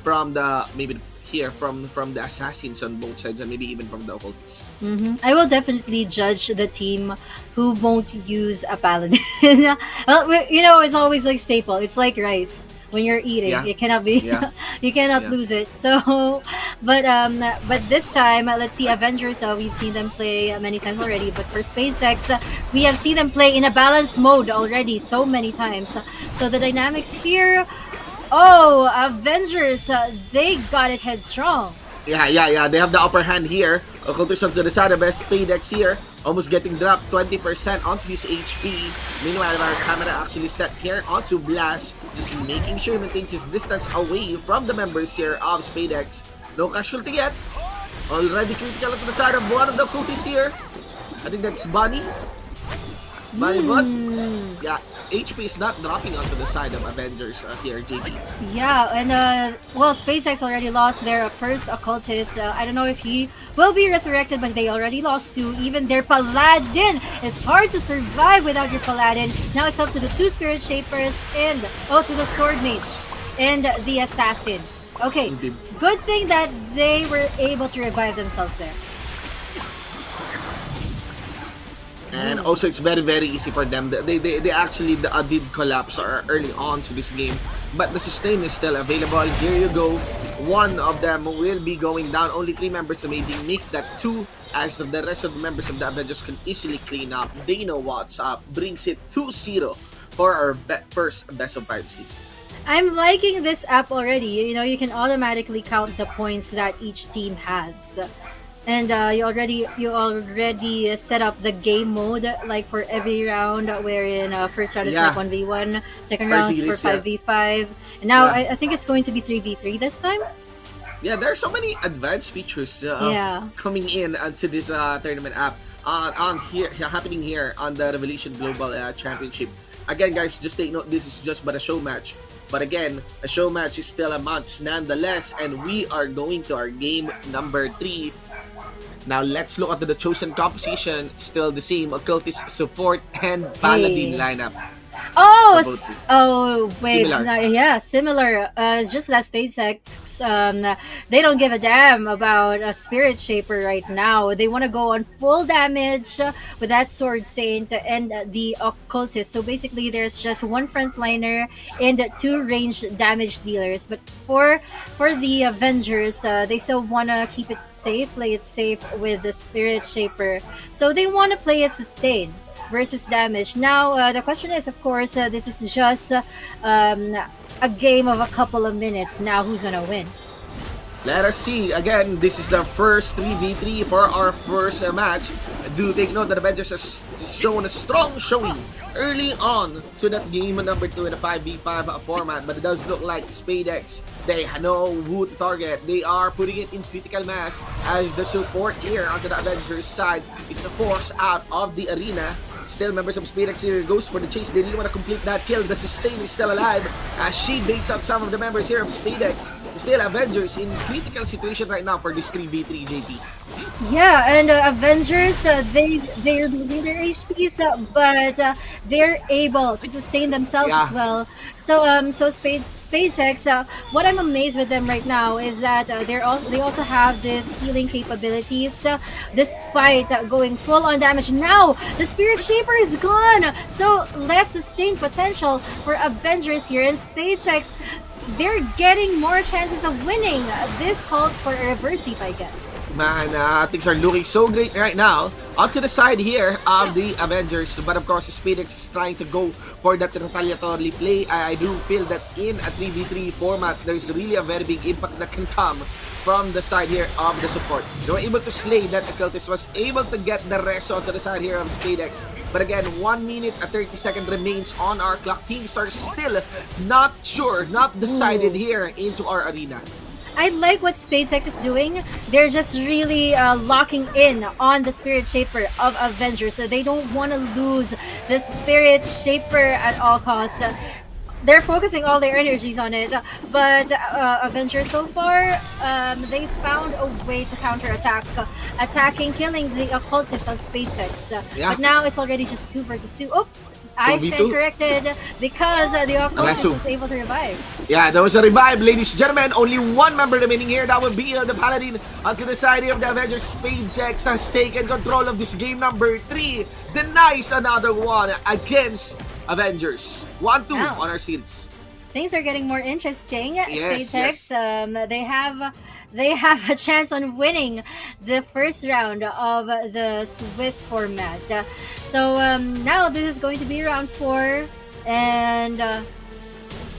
S2: from maybe the here from the assassins on both sides and maybe even from the occultists.
S3: I will definitely judge the team who won't use a paladin. Well, it's always like staple. It's like rice. When you're eating,
S2: Yeah.
S3: it cannot be,
S2: Yeah.
S3: you cannot
S2: Yeah.
S3: lose it. So, but this time, let's see, Avengers. We've seen them play many times already. But for SpadeX, we have seen them play in a balanced mode already so many times. So the dynamics here. Oh, Avengers! They got it headstrong.
S2: Yeah. They have the upper hand here. Occultist onto the side of SpadeX here. Almost getting dropped 20% onto his HP. Meanwhile, our camera actually set here onto Blast. Just making sure he maintains his distance away from the members here of SpadeX. No casualty yet. Already critical to the side of one of the occultists here. I think that's Bunny. Bunny Bot. Yeah, HP is not dropping onto the side of Avengers here, JP.
S3: Yeah, and well, SpaceX already lost their first occultist. I don't know if he will be resurrected, but they already lost to even their paladin. It's hard to survive without your paladin. Now it's up to the two spirit shapers and to the sword mage and the assassin. Okay,
S2: Indeed.
S3: good thing that they were able to revive themselves there.
S2: And also, it's very, very easy for them. They actually did collapse early on to this game. But the sustain is still available. Here you go. One of them will be going down. Only 3 members maybe make that 2. As the rest of the members of the Avengers can easily clean up. They know what's up. Brings it 2-0 for our first best of 5 seeds.
S3: I'm liking this app already. You can automatically count the points that each team has. And you already set up the game mode like for every round, wherein first round is like 1v1, second round is for 5v5, and now I think it's going to be 3v3 this time.
S2: Yeah, there are so many advanced features coming in to this tournament app happening here on the Revolution Global Championship. Again, guys, just take note, this is just but a show match. But again, a show match is still a match nonetheless, and we are going to our game number 3. Now, let's look at the chosen composition. Still the same, Occultist, Support, and Paladin lineup.
S3: Wait.
S2: Similar.
S3: Similar. It's just that SpadeX, they don't give a damn about a Spirit Shaper right now. They want to go on full damage with that Sword Saint and the Occultist. So basically, there's just one frontliner and 2 ranged damage dealers. But for the Avengers, they still want to keep it safe, play it safe with the Spirit Shaper. So they want to play it sustain versus damage. Now, the question is, of course, this is just a game of a couple of minutes. Now, who's gonna win?
S2: Let us see. Again, this is the first 3v3 for our first match. Do take note that Avengers has shown a strong showing early on to that game number 2 in a 5v5 format, but it does look like SpadeX, they know who to target. They are putting it in critical mass as the support here onto the Avengers side is forced out of the arena. Still, members of SpadeX here goes for the chase. They really want to complete that kill. The sustain is still alive as she baits out some of the members here of SpadeX. Still, Avengers in critical situation right now for this 3v3, JP.
S3: Yeah, and Avengers, they're losing their HPs, but they're able to sustain themselves as well. So SpadeX, what I'm amazed with them right now is that they also have this healing capabilities, despite going full on damage. Now the Spirit Shaper is gone, so less sustained potential for Avengers here, and SpadeX, they're getting more chances of winning. This calls for a reverse sweep, I guess.
S2: Man, things are looking so great right now. Onto the side here of the Avengers, but of course SpadeX is trying to go for that retaliatory play. I do feel that in a 3v3 format, there's really a very big impact that can come from the side here of the support. They were able to slay that Occultist, was able to get the rest onto the side here of SpadeX. But again, 1 minute and 30 seconds remains on our clock. Things are still not sure, not decided here into our arena.
S3: I like what SpadeX is doing. They're just really locking in on the Spirit Shaper of Avengers. So they don't want to lose the Spirit Shaper at all costs. they're focusing all their energies on it. But Avengers so far, they found a way to counterattack, attacking, killing the occultist of SpadeX.
S2: Yeah.
S3: But now it's already just 2 versus 2. Oops, I
S2: 2v2.
S3: stand corrected because the occultist
S2: Alasu.
S3: was able to revive.
S2: Yeah, there was a revive, ladies and gentlemen. Only one member remaining here. That would be the Paladin. Onto the side here of the Avengers, SpadeX has taken control of this game number 3. Denies another one against Avengers. 1-2
S3: Wow.
S2: on our series.
S3: Things are getting more interesting.
S2: Yes,
S3: SpadeX, they have a chance on winning the first round of the Swiss format. So now this is going to be round 4, and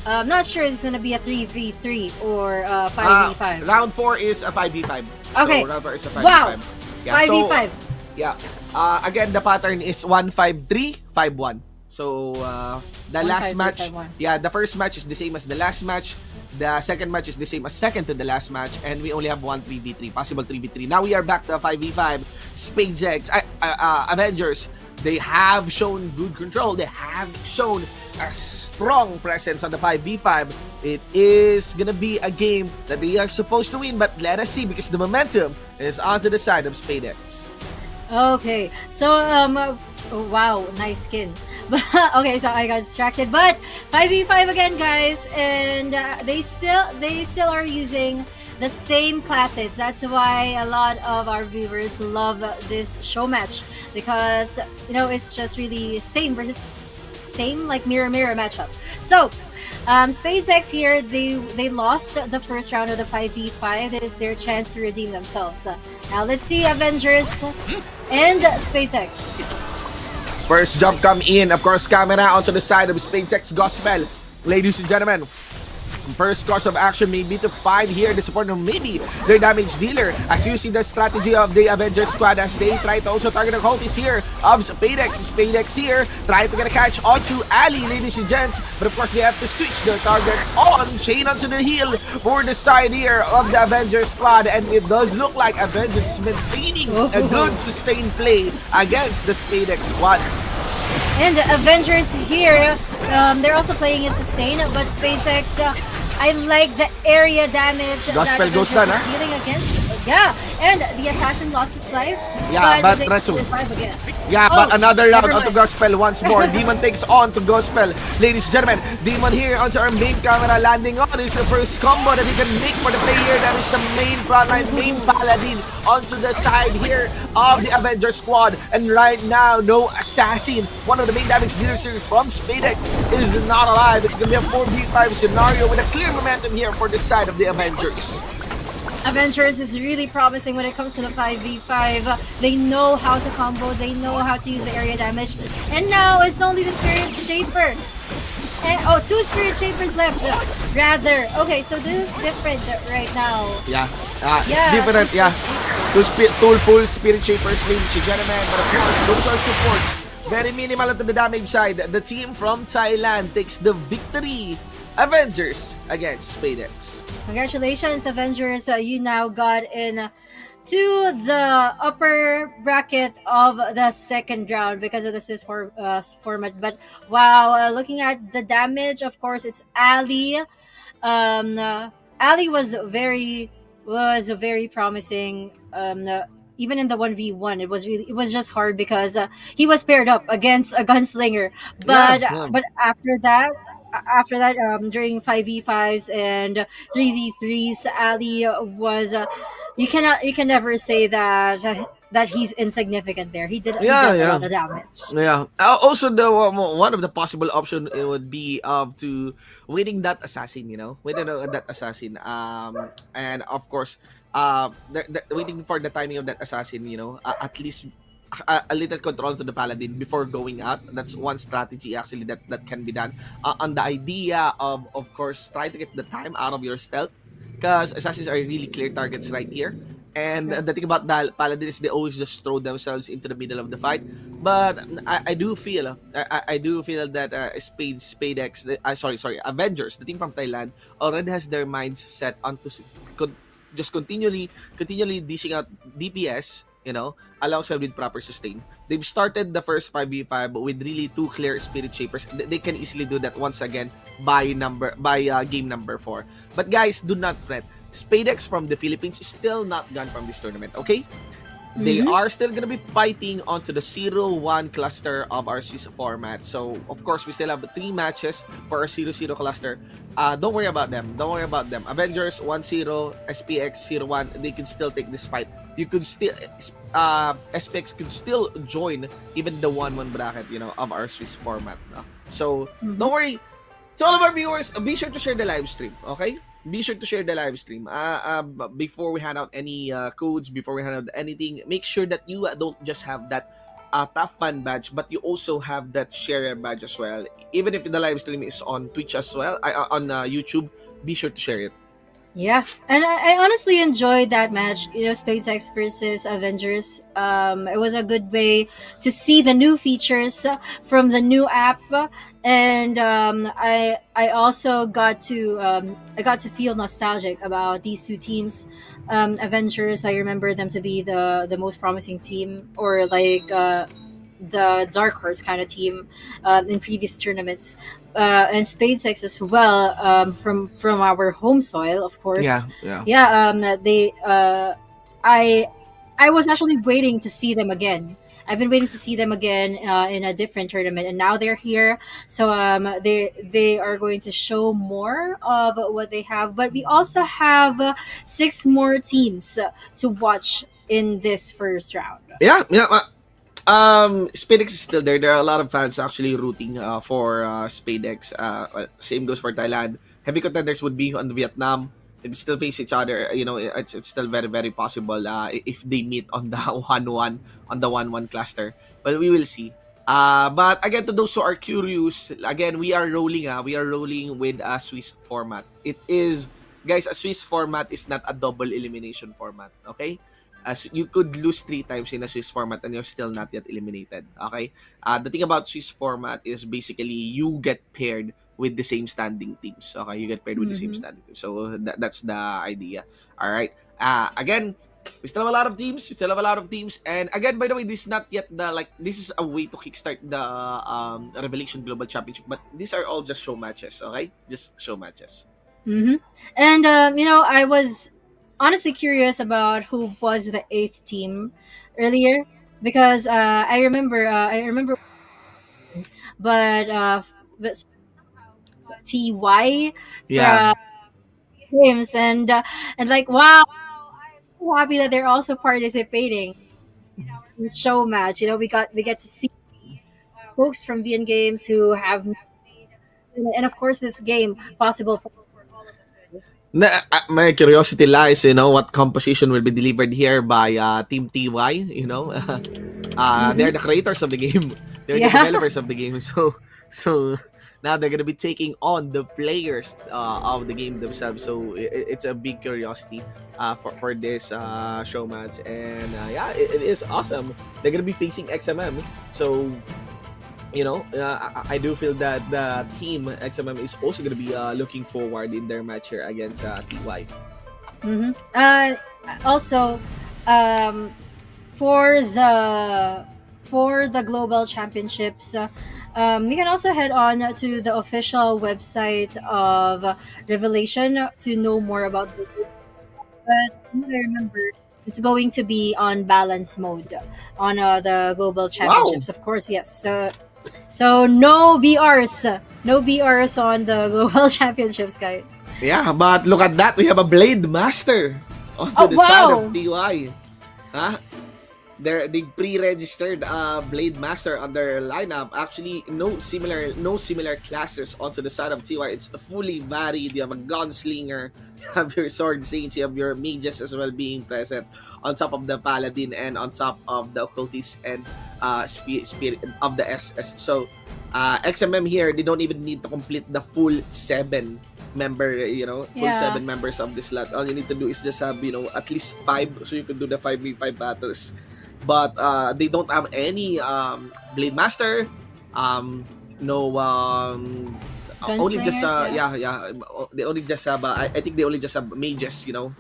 S3: I'm not sure it's going to be a 3v3 or 5v5.
S2: Round 4 is a 5v5.
S3: Okay.
S2: So round 4 is a 5v5.
S3: Wow.
S2: Yeah,
S3: 5v5.
S2: Yeah. Again, the pattern is 1-5-3, 5-1. So, the
S3: 1,
S2: last
S3: 5, 3,
S2: match,
S3: 5, 1.
S2: yeah, the first match is the same as the last match. The second match is the same as second to the last match. And we only have 1 3v3, possible 3v3. Now we are back to 5v5. SpadeX, Avengers, they have shown good control. They have shown a strong presence on the 5v5. It is gonna be a game that they are supposed to win, but let us see because the momentum is onto the side of SpadeX.
S3: Okay, so wow, nice skin. Okay, so I got distracted, but 5v5 again, guys, and they still are using the same classes. That's why a lot of our viewers love this show match, because it's just really same versus same, like mirror matchup. So SpadeX here, they lost the first round of the 5v5. This is their chance to redeem themselves. Now let's see Avengers and SpadeX.
S2: First jump come in, of course, camera onto the side of SpadeX Gospel. Ladies and gentlemen, first course of action may be to find here the support of maybe their damage dealer, as you see the strategy of the Avengers squad as they try to also target the cultists here of SpadeX. SpadeX here try to get a catch onto Ali, ladies and gents, but of course they have to switch their targets on Shane onto the heel for the side here of the Avengers squad, and it does look like Avengers is maintaining a good sustained play against the SpadeX squad.
S3: And Avengers here, they're also playing it sustain, but SpadeX, I like the area damage
S2: Gospel
S3: that
S2: goes
S3: Avengers
S2: down,
S3: is dealing against. Yeah, and the assassin lost his life.
S2: Yeah, but
S3: they
S2: Resu.
S3: revive again.
S2: Yeah, but another round
S3: never
S2: onto
S3: mind.
S2: Gospel once more. Demon takes on to Gospel. Ladies and gentlemen, Demon here onto our main camera, landing on is the first combo that he can make for the player. That is the main frontline, main Paladin onto the side here of the Avengers squad. And right now, no assassin. One of the main damage dealers here from SpadeX is not alive. It's going to be a 4v5 scenario with a clear momentum here for the side of the Avengers.
S3: Avengers is really promising when it comes to the 5v5. They know how to combo, they know how to use the area damage. And now it's only the Spirit Shaper. And 2 Spirit Shapers left. Rather. Okay, so this is different right now.
S2: Yeah, it's
S3: Yeah,
S2: different, yeah. Two full Spirit Shapers, ladies and gentlemen. But of course, those are supports. Very minimal to the damage side. The team from Thailand takes the victory. Avengers against SpadeX.
S3: Congratulations, Avengers. You now got in to the upper bracket of the second round because of the Swiss format. But wow, looking at the damage, of course, it's Ali. Ali was very promising. Even in the 1v1, it was just hard because he was paired up against a gunslinger. But but after that, during 5v5s and 3v3s, Ali was you can never say that he's insignificant there. He did a lot of damage.
S2: Yeah. Also, the one of the possible option it would be to waiting that assassin, waiting that assassin. And of course, waiting for the timing of that assassin, at least a little control to the Paladin before going out. That's one strategy actually that can be done. On the idea of course, try to get the time out of your stealth, because assassins are really clear targets right here. And the thing about the Paladin is they always just throw themselves into the middle of the fight. But I do feel that SpadeX, sorry, Avengers, the team from Thailand, already has their minds set onto just continually dishing out DPS, alongside with proper sustain. They've started the first 5v5 with really two clear spirit shapers. They can easily do that once again by game number 4. But guys, do not fret. SpadeX from the Philippines is still not gone from this tournament, okay? They
S3: Mm-hmm.
S2: are still gonna be fighting onto the 0-1 cluster of our Swiss format. So, of course, we still have 3 matches for our 0-0 cluster. Don't worry about them. Don't worry about them. Avengers 1-0, SPX 0-1, they can still take this fight. You could still, SPX could still join even the 1-1 bracket, of our Swiss format. No? So, don't worry. To all of our viewers, be sure to share the live stream, okay? Be sure to share the live stream. Before we hand out any codes, before we hand out anything, make sure that you don't just have that top fan badge, but you also have that share badge as well. Even if the live stream is on Twitch as well, on YouTube, be sure to share it.
S3: Yeah, and I honestly enjoyed that match. SpadeX versus Avengers. It was a good way to see the new features from the new app, and I also got to feel nostalgic about these two teams. Avengers, I remember them to be the most promising team, or like the dark horse kind of team in previous tournaments, and SpadeX as well, from our home soil, of
S2: Yeah,
S3: course.
S2: yeah.
S3: Yeah, they I was actually waiting to see them again. I've been waiting to see them again in a different tournament, and now they're here. So they are going to show more of what they have. But we also have 6 more teams to watch in this first round.
S2: Yeah, yeah. SpadeX is still there. There are a lot of fans actually rooting for SpadeX. Same goes for Thailand. Heavy contenders would be on Vietnam. They still face each other. It's still very, very possible if they meet on the 1-1, on the 1-1 cluster. But we will see. But again, to those who are curious, again, we are rolling. We are rolling with a Swiss format. It is, guys, a Swiss format is not a double elimination format. Okay. As you could lose 3 times in a Swiss format and you're still not yet eliminated. Okay? The thing about Swiss format is basically you get paired with the same standing teams. Okay? You get paired with the same
S3: Mm-hmm.
S2: standing teams. So that's the idea. All right. Again, we still have a lot of teams. We still have a lot of teams. And again, by the way, this is not yet this is a way to kickstart the Revelation Global Championship. But these are all just show matches. Okay? Just show matches.
S3: Mm-hmm. And I was honestly curious about who was the 8th team earlier, because I remember, but but TY
S2: Yeah.
S3: from games, and like, wow, I'm so happy that they're also participating in the show match. We get to see folks from VN Games who have, and of course this game possible for all of us.
S2: My curiosity lies, what composition will be delivered here by Team TY, they're
S3: Mm-hmm.
S2: the creators of the game. They're the
S3: Yeah.
S2: developers of the game. So now they're gonna be taking on the players of the game themselves. So it's a big curiosity for this show match, and yeah, it is awesome. They're gonna be facing XMM. So I do feel that the team XMM is also going to be looking forward in their match here against TY.
S3: Mm-hmm. Also, um, for the global championships, we can also head on to the official website of Revelation to know more about the group. But from what I remember, it's going to be on balance mode on the global
S2: Wow!
S3: championships, of course. Yes. So no BRs on the global championships, guys.
S2: Yeah, but look at that. We have a Blade Master onto
S3: Oh
S2: the side of
S3: wow!
S2: TY. Huh? They pre-registered Blade Master on their lineup. Actually, no similar classes onto the side of TY. It's fully varied. You have a gunslinger, you have your sword saints, you have your mages as well being present on top of the paladin and on top of the occultist and spirit of the SS. So XMM here, they don't even need to complete the full 7 full
S3: Yeah.
S2: 7 members of this lot. All you need to do is just have at least 5, so you can do the 5v5 battles. But they don't have any Blade Master, no only just
S3: Gunslingers, yeah.
S2: they only just have I think they only just have mages, and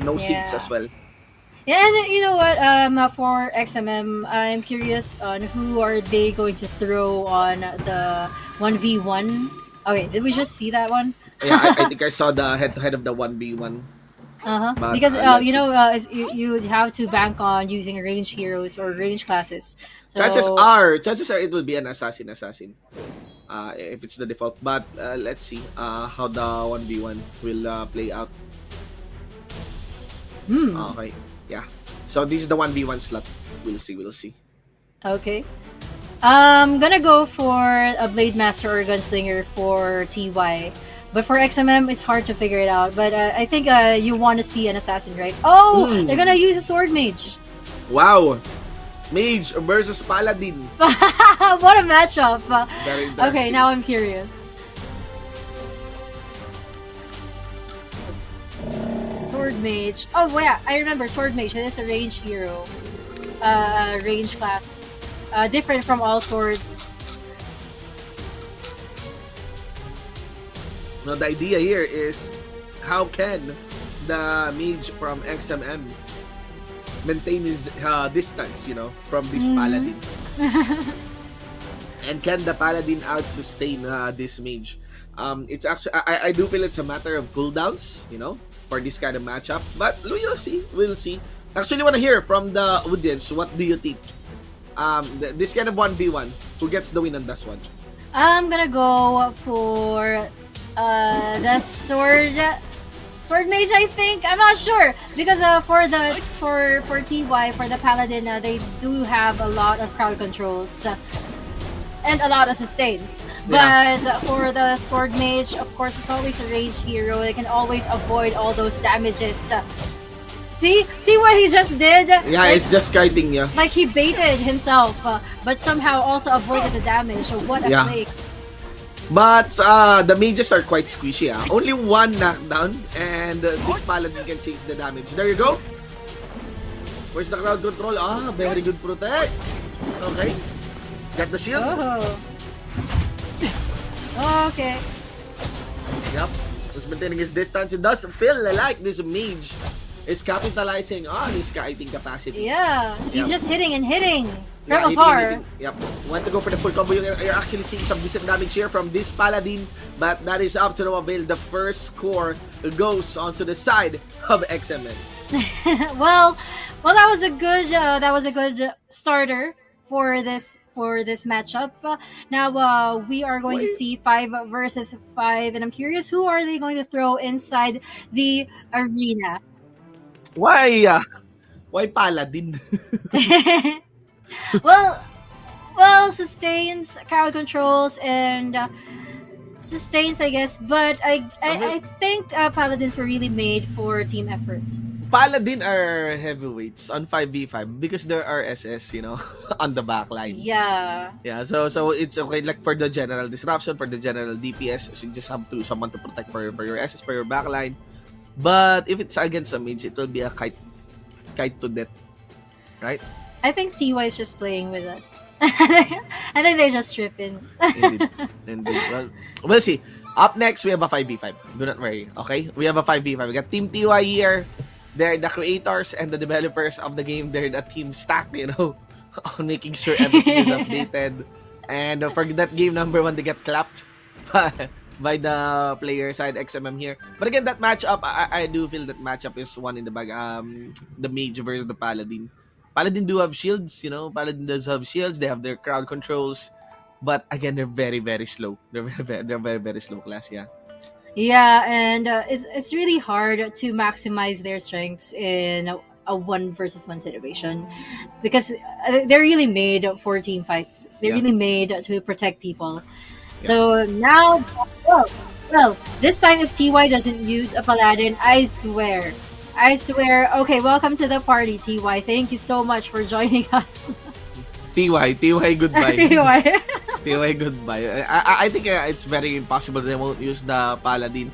S2: no seats
S3: Yeah.
S2: as well.
S3: Yeah, and you know what? For XMM, I'm curious on who are they going to throw on the 1v1. Okay, did we just see that one?
S2: Yeah, I think I saw the head-to-head of the 1v1,
S3: Uh-huh.
S2: but
S3: Because
S2: let's see.
S3: you would have to bank on using range heroes or range classes.
S2: Chances
S3: So,
S2: are, chances are it will be an assassin. If it's the default. But let's see how the 1v1 will play out.
S3: hmm.
S2: Okay, yeah. So this is the 1v1 slot. We'll see.
S3: Okay. I'm gonna go for a Blade Master or Gunslinger for TY. But for XMM, it's hard to figure it out. But I think you want to see an assassin, right? Oh, they're gonna use a sword mage.
S2: Wow, Mage versus Paladin.
S3: What a matchup!
S2: Very
S3: Okay,
S2: interesting.
S3: now I'm curious. Sword mage. Oh, well, yeah, I remember sword mage. It is a range hero, range class, different from all swords.
S2: Now the idea here is how can the mage from XMM maintain his distance, from this Paladin, and can the Paladin out sustain this mage? It's actually I do feel it's a matter of cooldowns, for this kind of matchup. But we'll see. We'll see. Actually, want to hear from the audience. What do you think? This kind of 1v1, who gets the win on this one?
S3: I'm gonna go for the sword mage. I think I'm not sure because for TY for the paladin they do have a lot of crowd controls and a lot of sustains.
S2: Yeah.
S3: But for the sword mage, of course, it's always a range hero. They can always avoid all those damages. See what he just did?
S2: Yeah, it's just kiting, yeah.
S3: Like he baited himself, but somehow also avoided the damage. So what a
S2: Yeah.
S3: play!
S2: But the mages are quite squishy. Only one knockdown, and this paladin can change the damage. There you go. Where's the crowd control? Very good protect. Okay. Got the shield.
S3: Oh. Okay.
S2: Yep. He's maintaining his distance. It does feel like this mage is capitalizing on his kiting capacity.
S3: Yeah, he's
S2: Yep.
S3: just hitting and hitting
S2: Yeah,
S3: from
S2: hitting,
S3: afar.
S2: hitting. Yep. Want to go for the full combo. You're actually seeing some decent damage here from this paladin, but that is up to no avail. The first score goes onto the side of XMN.
S3: well, that was a good starter for this matchup. Now we are going to see 5 versus 5, and I'm curious who are they going to throw inside the arena.
S2: Why paladin?
S3: well, sustains, crowd controls, and sustains, I guess. But I think paladins were really made for team efforts.
S2: Paladin are heavyweights on 5v5 because there are SS, on the back line.
S3: Yeah.
S2: Yeah, so it's okay like for the general disruption, for the general DPS, so you just have someone to protect for your SS, for your backline. But if it's against a mage, it will be a kite to death, right?
S3: I think TY is just playing with us. I think they just strip in.
S2: Indeed. Well, we'll see. Up next, we have a 5v5. Do not worry, okay? We have a 5v5. We got Team TY here. They're the creators and the developers of the game. They're the team stack, on making sure everything is updated. And for that game number 1, they get clapped by the player side XMM here. But again, that matchup, I do feel that matchup is one in the bag. The mage versus the paladin. Paladin do have shields, Paladin does have shields. They have their crowd controls. But again, they're very, very slow. They're very, very slow class, yeah.
S3: Yeah, and it's really hard to maximize their strengths in a 1 versus 1 situation because they're really made for team fights. They're
S2: Yeah.
S3: really made to protect people. So now, well, this time if TY doesn't use a paladin, I swear. Okay, welcome to the party, TY. Thank you so much for joining us.
S2: TY, goodbye.
S3: TY.
S2: TY, goodbye. I think it's very impossible they won't use the paladin.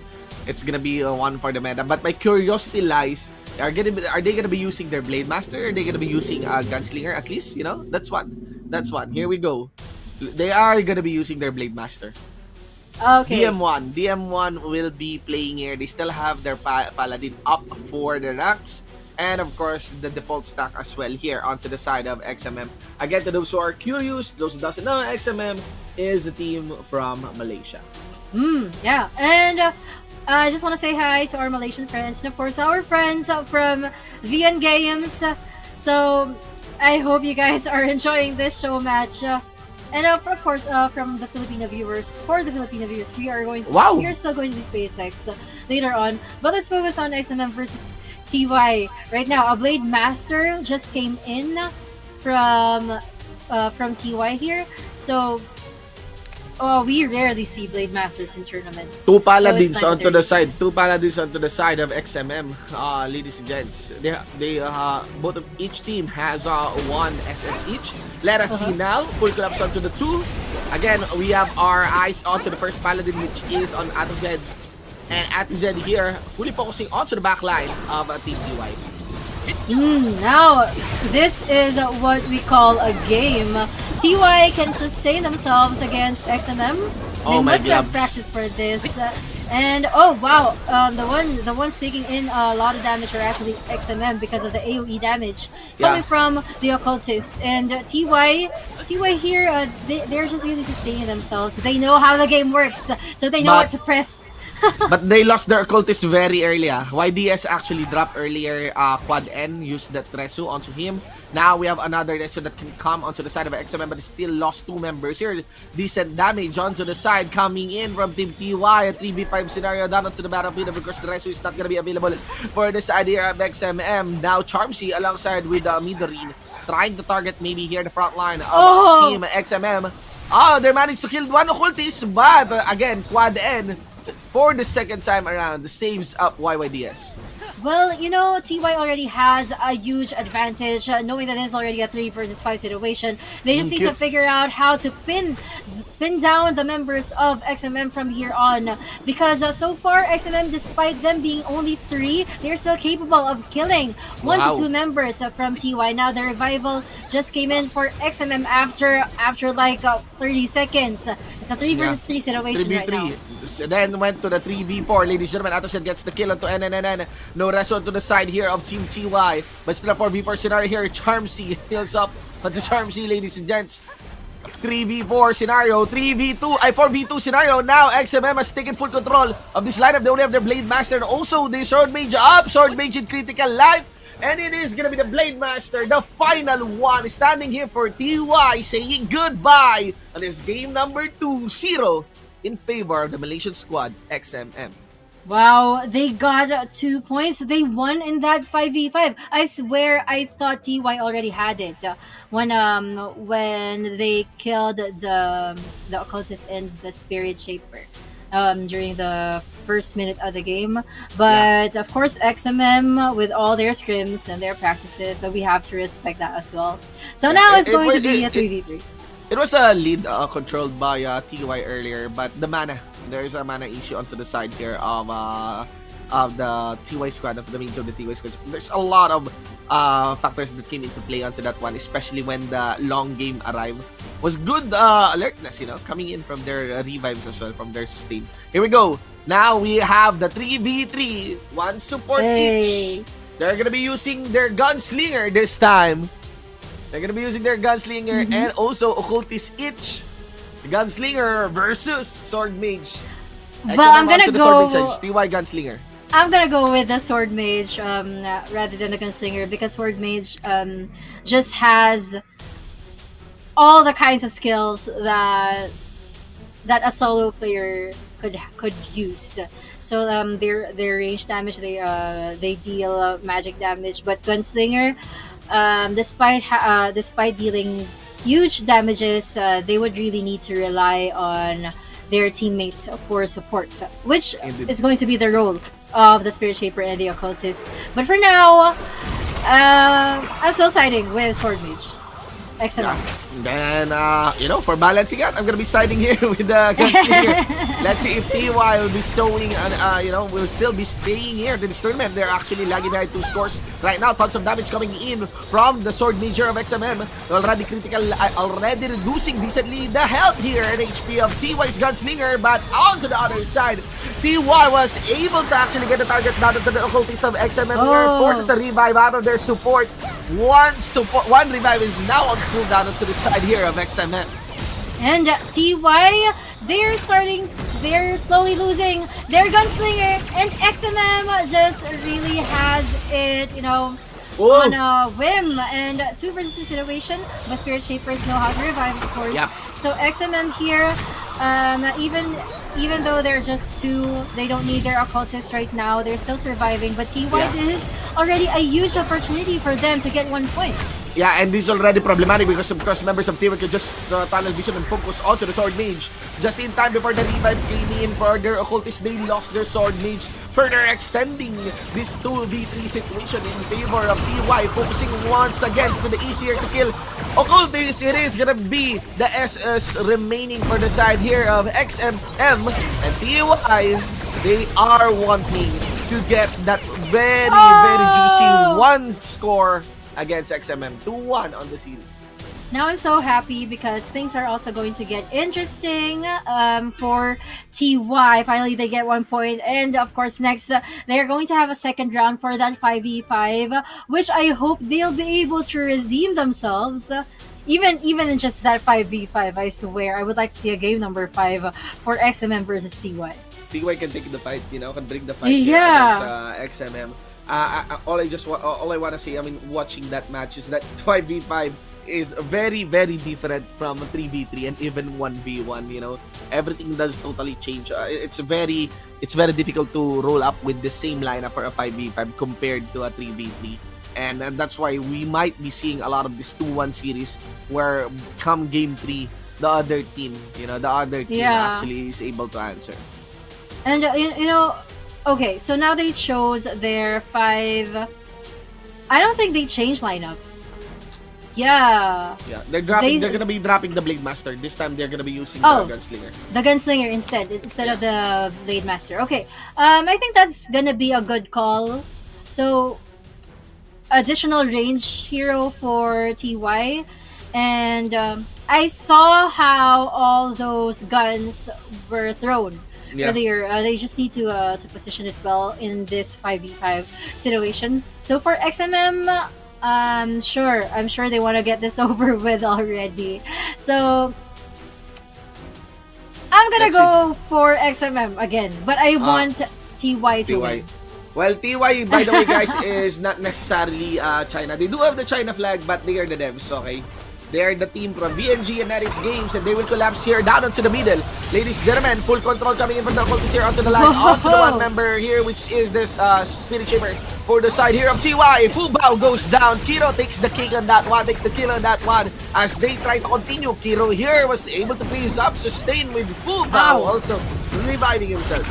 S2: It's gonna be one for the meta. But my curiosity lies: are they gonna be using their blade master? Are they gonna be using a gunslinger at least? That's one. Here we go. They are gonna be using their blade master.
S3: Okay.
S2: DM1 will be playing here. They still have their paladin up for the ranks, and of course the default stack as well here onto the side of XMM. Again, to those who are curious, those who doesn't know, XMM is a team from Malaysia.
S3: Yeah, and I just want to say hi to our Malaysian friends and of course our friends from VNGxNE. So I hope you guys are enjoying this show match. And of course, from the Filipino viewers, for the Filipino viewers, we are still going to see SpadeX later on. But let's focus on XMM versus TY right now. A Blade Master just came in from TY here, so we rarely see Blade Masters in tournaments.
S2: Two Paladins
S3: so
S2: onto the side. Two Paladins onto the side of XMM, ladies and gents. They both of each team has one SS each. Let us see now. Full collapse onto the two. Again, we have our eyes onto the first Paladin, which is on Atuzed. And Atuzed here, fully focusing onto the back line of Team TY.
S3: Now, this is what we call a game. TY can sustain themselves against XMM. They must have practiced for this. And oh wow, the ones taking in a lot of damage are actually XMM because of the AoE damage coming from the occultists. And TY here, they're just really sustaining themselves. They know how the game works, so they know what to press.
S2: But they lost their occultist very early. YDS actually dropped earlier. Quad N used that Resu onto him. Now we have another Resu that can come onto the side of XMM, but still lost two members here. Decent damage onto the side coming in from Team TY. A 3v5 scenario down onto the battlefield. Of course, the Resu is not going to be available for the side here of XMM. Now Charmsy alongside with Midorine trying to target maybe here the front line of Team XMM. They managed to kill one occultist, but again, Quad N for the second time around saves up YYDS.
S3: Well, you know, TY already has a huge advantage, knowing that it's already a 3 versus 5 situation. They just need to figure out how to pin down the members of XMM from here on. Because so far, XMM, despite them being only 3, they're still capable of killing 1 to 2 members from TY. Now, the revival just came in for XMM after like 30 seconds. It's a 3 versus 3 situation right now.
S2: Then went to the 3v4. Ladies and gentlemen, Atuzed gets the kill onto NNN. No Resu to the side here of Team TY. But still a 4v4 scenario here. Charmsy heals up onto Charmsy, ladies and gents. 3v4 scenario, 4v2 scenario. Now XMM has taken full control of this lineup. They only have their Blade Master and also the Sword Mage up. Sword Mage in critical life. And it is gonna be the Blade Master, the final one, standing here for TY, saying goodbye on this game number 2-0 in favor of the Malaysian squad, XMM.
S3: Wow, they got 2 points. They won in that 5v5. I swear I thought TY already had it when they killed the occultist and the spirit shaper during the first minute of the game. But of course, XMM with all their scrims and their practices, so we have to respect that as well. So now it's going to be a 3v3.
S2: It was a lead controlled by TY earlier, but the mana, there is a mana issue onto the side here of the TY squad, of the main of the TY squad. There's a lot of factors that came into play onto that one, especially when the long game arrived. Was good alertness, coming in from their revives as well, from their sustain. Here we go. Now we have the 3v3, one support each. They're gonna be using their gunslinger this time. They're gonna be using their gunslinger and also occultist each. Gunslinger versus sword mage.
S3: Well, I'm gonna go.
S2: TY gunslinger.
S3: I'm gonna go with the sword mage rather than the gunslinger, because sword mage just has all the kinds of skills that a solo player could use. So their range damage, they deal magic damage, but gunslinger, despite dealing huge damages, they would really need to rely on their teammates for support, which is going to be the role of the Spirit Shaper and the Occultist. But for now, I'm still siding with Sword Mage. XMM.
S2: Then, for balancing out, I'm gonna be siding here with the gunslinger. Let's see if TY will be showing, will still be staying here to this tournament. They're actually lagging behind 2 scores right now. Tons of damage coming in from the Sword Major of XMM. Already critical, already reducing decently the health here and HP of TY's gunslinger. But on to the other side, TY was able to actually get the target down to the occultist of XMM here. Forces a revive out of their support. One revive is now on cooldown to the side here of XMM.
S3: And TY, they're slowly losing their gunslinger, and XMM just really has it, on a whim. And 2 versus 2 situation, but Spirit Shapers know how to revive, of course.
S2: Yep.
S3: So XMM here, even though they're just 2, they don't need their occultists right now. They're still surviving, but TY, this is already a huge opportunity for them to get 1 point.
S2: Yeah, and this is already problematic because members of TY could just tunnel vision and focus onto the Sword Mage. Just in time before the revive came in for their occultists, they lost their Sword Mage, further extending this 2v3 situation in favor of TY, focusing once again to the easier to kill occultists. It is gonna be the SS remaining for the side here of XMM, and TY, they are wanting to get that very juicy 1 score against XMM, 2-1 on the series.
S3: Now I'm so happy because things are also going to get interesting for TY. Finally, they get 1 point. And of course, next, they're going to have a second round for that 5v5, which I hope they'll be able to redeem themselves. Even in just that 5v5, I swear, I would like to see a game number 5 for XMM versus TY.
S2: TY can take the fight, can bring the fight against XMM. All I want to say, watching that match is that 5v5 is very, very different from 3v3 and even 1v1, Everything does totally change. It's very difficult to roll up with the same lineup for a 5v5 compared to a 3v3. And that's why we might be seeing a lot of this 2-1 series where come game 3, the other team, actually is able to answer.
S3: And, okay, so now they chose their 5. I don't think they changed lineups. Yeah.
S2: Yeah, they're gonna be dropping the Blade Master. This time they're gonna be using the Gunslinger.
S3: The Gunslinger instead of the Blade Master. Okay. I think that's gonna be a good call. So additional range hero for TY. And I saw how all those guns were thrown. Earlier, they just need to position it well in this 5v5 situation. So for XMM, I'm sure they want to get this over with already. So I'm gonna go for XMM again, but I want TY to win.
S2: Well, TY, by the way, guys, is not necessarily China. They do have the China flag, but they are the devs, okay? They are the team from VNGxNE Games, and they will collapse here down onto the middle. Ladies and gentlemen, full control coming in from the occultist here onto the line, onto the 1 member here, which is this Spirit Shaper for the side here of TY. Full bow goes down. Kiro takes the kick on that one, takes the kill on that one. As they try to continue, Kiro here was able to freeze up, sustain with full bow, also reviving himself.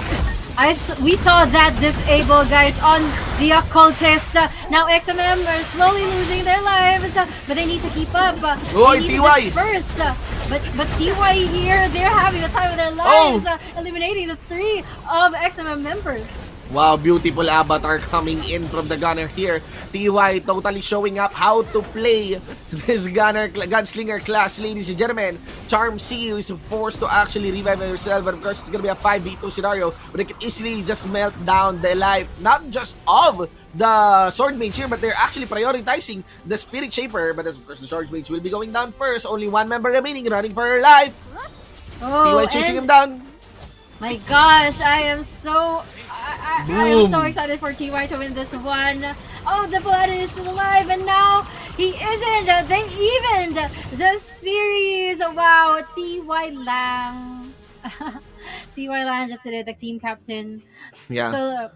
S3: We saw that disable, guys, on the occultist. Now XMM are slowly losing their lives, but they need to keep up. They need to disperse. But TY here, they're having the time of their lives, eliminating the 3 of XMM members.
S2: Wow, beautiful avatar coming in from the gunner here. TY totally showing up how to play this gunslinger class, ladies and gentlemen. Charm C is forced to actually revive herself, but of course it's gonna be a 5v2 scenario, but they can easily just melt down the life, not just of the Sword Mage here, but they're actually prioritizing the Spirit Shaper. But of course the Sword Mage will be going down first. Only 1 member remaining, running for her life. TY chasing him down.
S3: My gosh, I am so excited for TY to win this one. Oh, the blood is still alive, and now he isn't. They evened the series. Wow, TY Lang. TY Lang just did it, the team captain.
S2: Yeah.
S3: So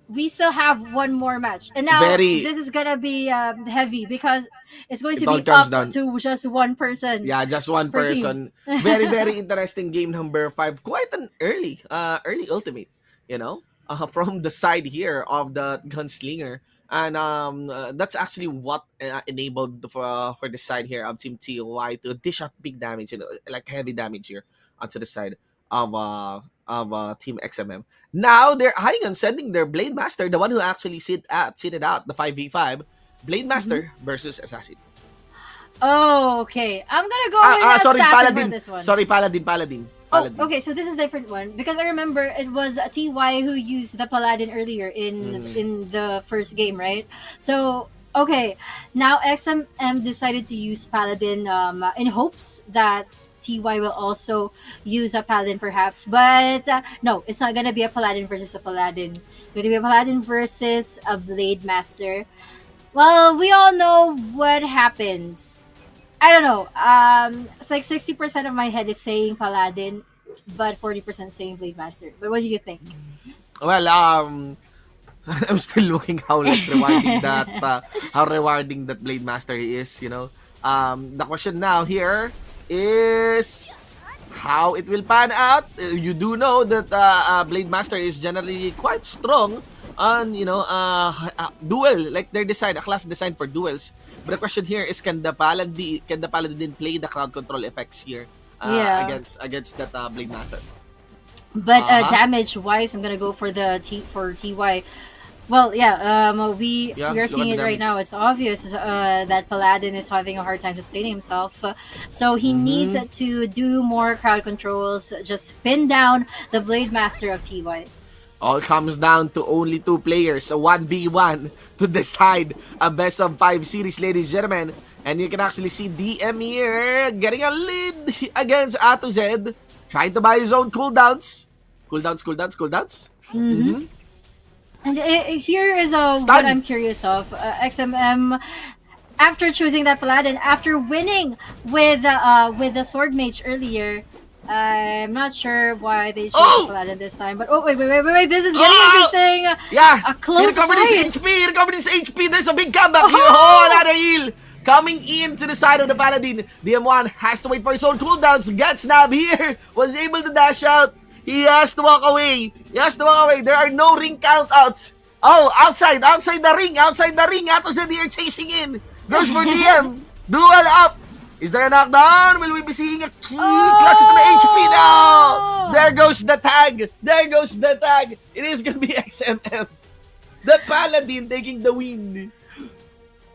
S3: we still have 1 more match, and now this is gonna be heavy because it's going to be up to just 1 person.
S2: Yeah, just 1 person. Very, very interesting game number 5. Quite an early ultimate, from the side here of the Gunslinger. And that's actually what enabled for the side here of Team TY to dish out big damage, like heavy damage here onto the side of Team XMM. Now they're eyeing on sending their Blade Master, the one who actually seated out the 5v5 Blade
S3: Mhm.
S2: Master versus Assassin.
S3: Oh, okay. I'm gonna go with
S2: Sorry,
S3: Assassin for
S2: Paladin.
S3: this one.
S2: Sorry, Paladin.
S3: Oh, okay. So this is a different one because I remember it was TY who used the Paladin earlier
S2: Mhm.
S3: in the first game, right? So okay, now XMM decided to use Paladin in hopes that TY will also use a Paladin perhaps, but no, it's not gonna be a Paladin versus a Paladin. It's gonna be a Paladin versus a Blade Master. Well, we all know what happens. I don't know. It's like 60% of my head is saying Paladin, but 40% saying Blade Master. But what do you think?
S2: Well, I'm still looking how rewarding that Blade Master is. The question now here is how it will pan out. You do know that Blade Master is generally quite strong on duel, like they're designed a class designed for duels. But the question here is, can the Paladin play the crowd control effects here
S3: Yeah.
S2: against that Blade Master?
S3: But
S2: Uh-huh.
S3: damage wise, I'm gonna go for the TY. Well, yeah.
S2: Yeah,
S3: We are
S2: look
S3: seeing
S2: at the
S3: it right
S2: damage.
S3: now. It's obvious that Paladin is having a hard time sustaining himself, so he needs
S2: Mm-hmm.
S3: to do more crowd controls. Just pin down the Blade Master of TY.
S2: All comes down to only two players, a 1v1 to decide a best of 5 series, ladies and gentlemen. And you can actually see DM here getting a lead against A to Z, trying to buy his own cooldowns. Cooldowns.
S3: Mm-hmm.
S2: Mm-hmm.
S3: And here is what
S2: Stun!
S3: I'm curious of. XMM, after choosing that Paladin, after winning with the Sword Mage earlier, I'm not sure why they chose the
S2: Oh!
S3: Paladin this time. But oh wait, this is getting
S2: Oh!
S3: interesting.
S2: Yeah!
S3: A
S2: He
S3: close
S2: recovered his
S3: fight.
S2: HP! He recovered his HP! There's a big comeback here! Oh!
S3: Oh!
S2: Another heal! Coming in to the side of the Paladin. DM1 has to wait for his own cooldowns. Gatsnab here was able to dash out. He has to walk away. There are no ring countouts. Oh, outside the ring. Atos and here chasing in. Goes for DM. Duel up. Is there a knockdown? Will we be seeing a key clutch into the HP now?
S3: Oh!
S2: There goes the tag. It is gonna be XMM. The Paladin taking the win.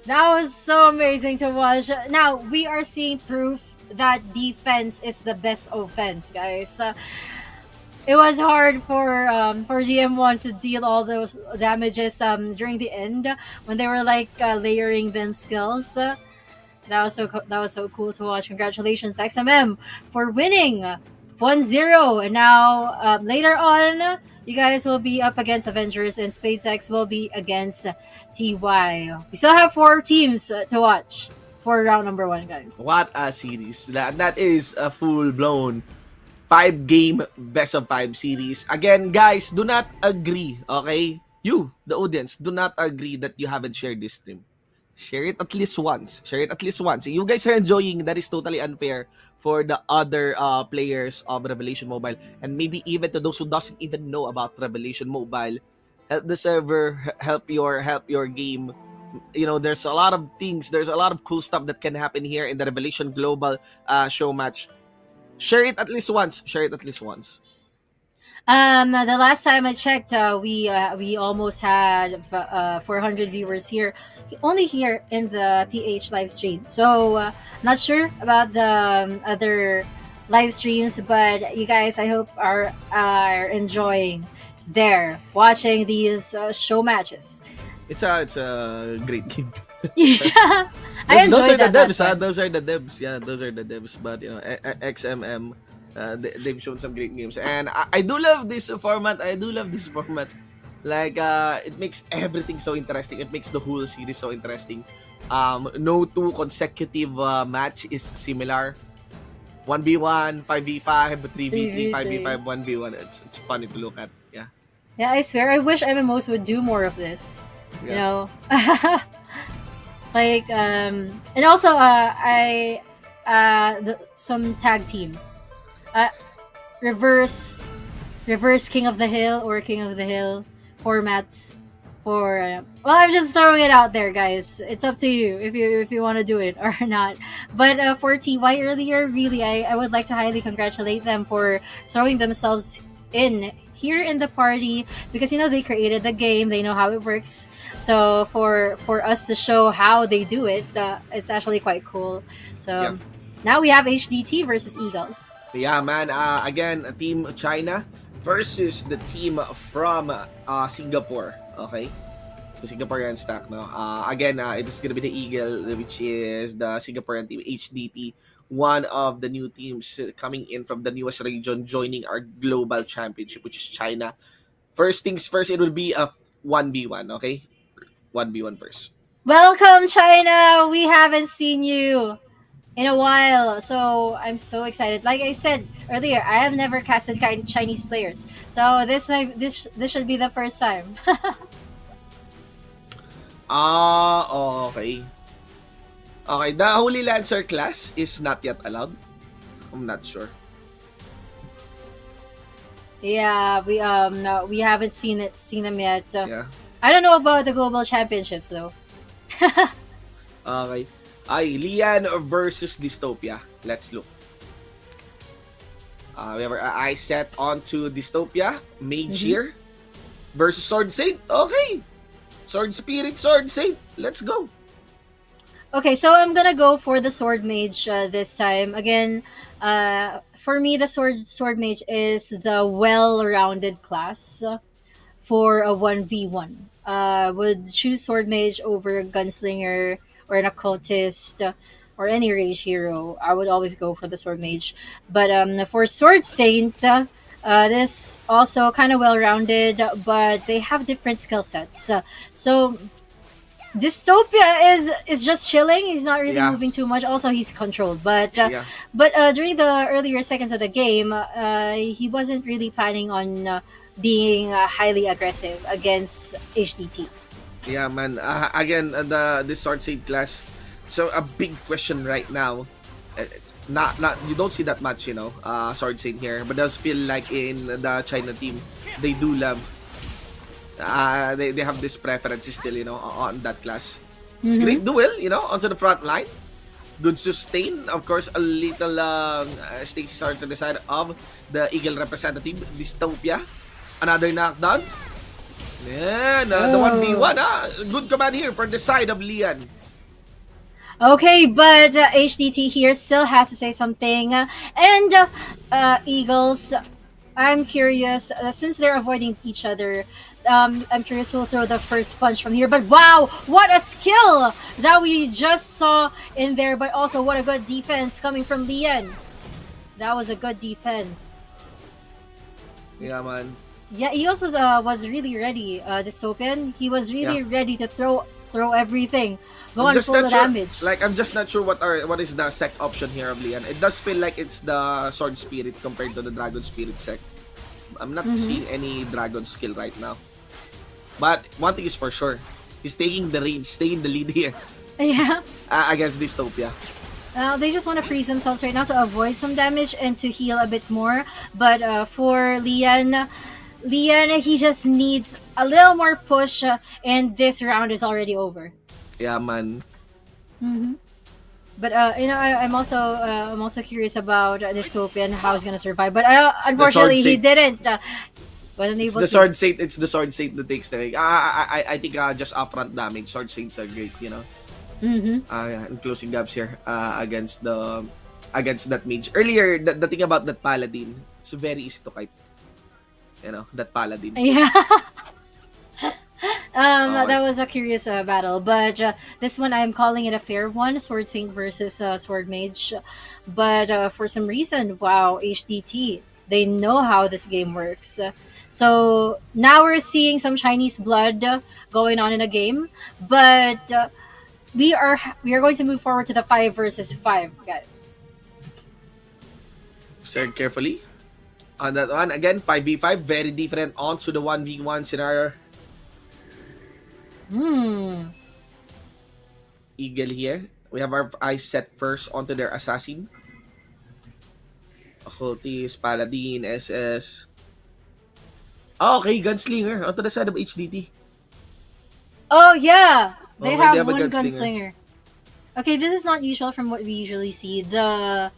S3: That was so amazing to watch. Now we are seeing proof that defense is the best offense, guys. It was hard for DM1 to deal all those damages during the end when they were like layering them skills. That was so cool to watch. Congratulations XMM for winning 1-0. And now later on you guys will be up against Avengers and SpadeX will be against TY. We still have 4 teams to watch for round number 1, guys.
S2: What a series. That is a full-blown 5-game best of 5 series. Again, guys, do not agree, okay? You, the audience, do not agree that you haven't shared this stream. Share it at least once. You guys are enjoying, that is totally unfair for the other players of Revelation Mobile, and maybe even to those who doesn't even know about Revelation Mobile. Help the server, help your game. There's a lot of things, there's a lot of cool stuff that can happen here in the Revelation Global show match. Share it at least once.
S3: The last time I checked, we almost had 400 viewers here, only here in the PH live stream. So not sure about the other live streams, but you guys, I hope are enjoying there watching these show matches.
S2: It's a great game.
S3: Yeah, I
S2: Those are
S3: enjoyed
S2: the
S3: that
S2: devs,
S3: last time.
S2: those are the devs. Yeah, those are the devs. But XMM, they've shown some great games, and I do love this format. Like it makes everything so interesting. It makes the whole series so interesting. No two consecutive match is similar. 1v1, 5v5, 3v3, 5v5, 1v1. It's funny to look at. Yeah.
S3: Yeah, I swear, I wish MMOs would do more of this. You
S2: Yeah.
S3: know, like and also some tag teams, reverse King of the Hill or King of the Hill formats. Well, I'm just throwing it out there, guys. It's up to you if you want to do it or not. But for TY earlier, really, I would like to highly congratulate them for throwing themselves in here in the party, because they created the game, they know how it works. So for us to show how they do it, it's actually quite cool.
S2: Yeah.
S3: So now we have HDT versus Eagles.
S2: Yeah, man. Again, Team China versus the team from Singapore. Okay? So Singaporean stack, no? Again, it is gonna be the Eagle, which is the Singaporean team, HDT. One of the new teams coming in from the newest region, joining our global championship, which is China. First things first, it will be a 1v1, okay? 1v1 first.
S3: Welcome, China. We haven't seen you in a while, so I'm so excited. Like I said earlier, I have never casted Chinese players, so this should be the first time.
S2: Okay. Okay, the Holy Lancer class is not yet allowed. I'm not sure.
S3: Yeah, no, we haven't seen them yet.
S2: Yeah.
S3: I don't know about the global championships though.
S2: Okay. Ay, Lian versus Dystopia. Let's look. We have our eyes set onto Dystopia. Mage here. Versus Sword Saint. Okay. Sword Spirit, Sword Saint. Let's go.
S3: Okay, so I'm gonna go for the Sword Mage this time. Again, for me, the Sword Mage is the well-rounded class for a 1v1. Would choose Sword Mage over Gunslinger or an Occultist or any Rage Hero. I would always go for the Sword Mage. But for Sword Saint, this also kind of well-rounded, but they have different skill sets. So Dystopia is just chilling. He's not really moving too much. Also, he's controlled. But during the earlier seconds of the game, he wasn't really planning on being highly aggressive against HDT.
S2: Yeah, man. Again, the Sword Saint class. So a big question right now. Not you don't see that much, Sword Saint here, but does feel like in the China team they do love. They have this preference still, on that class. It's great duel, onto the front line. Good sustain. Of course, a little stakes are to the side of the Eagle representative, Dystopia. Another knockdown. Yeah, the 1v1. Good command here for the side of Lian.
S3: Okay, but HDT here still has to say something. And Eagles, I'm curious, since they're avoiding each other, I'm curious who'll throw the first punch from here. But wow, what a skill that we just saw in there. But also, what a good defense coming from Lian. That was a good defense.
S2: Yeah, man.
S3: Yeah, Eos was really ready, Dystopian. He was really ready to throw everything. Go on, full the damage.
S2: Like, I'm just not sure what is the sec option here of Lian. It does feel like it's the Sword Spirit compared to the Dragon Spirit sec. I'm not seeing any Dragon skill right now. But one thing is for sure, he's taking the reins, staying the lead here.
S3: Yeah.
S2: Against Dystopia.
S3: They just want to freeze themselves right now to avoid some damage and to heal a bit more. But for Lian, he just needs a little more push, and this round is already over.
S2: Yeah, man.
S3: But I'm also curious about Dystopian, how he's gonna survive. But unfortunately, he didn't. Wasn't able.
S2: It's the Sword Saint that takes the. I think just upfront damage. Sword Saints are great, and closing gaps here against that mage. Earlier, the thing about that paladin, it's very easy to kite. That paladin.
S3: Yeah. That was a curious battle, but this one I'm calling it a fair one. Sword Saint versus Sword Mage. But for some reason, wow, HDT, they know how this game works. So now we're seeing some Chinese blood going on in a game, but we are going to move forward to the 5 versus 5, guys.
S2: Observe carefully on that one. Again, 5v5, very different onto the 1v1 scenario. Eagle here. We have our eyes set first onto their assassin. Occultist, Paladin, SS. Okay, Gunslinger onto the side of HDT.
S3: Oh yeah, they
S2: Okay, they
S3: have
S2: have a
S3: one
S2: gunslinger.
S3: gunslinger. Okay, this is not usual from what we usually see. The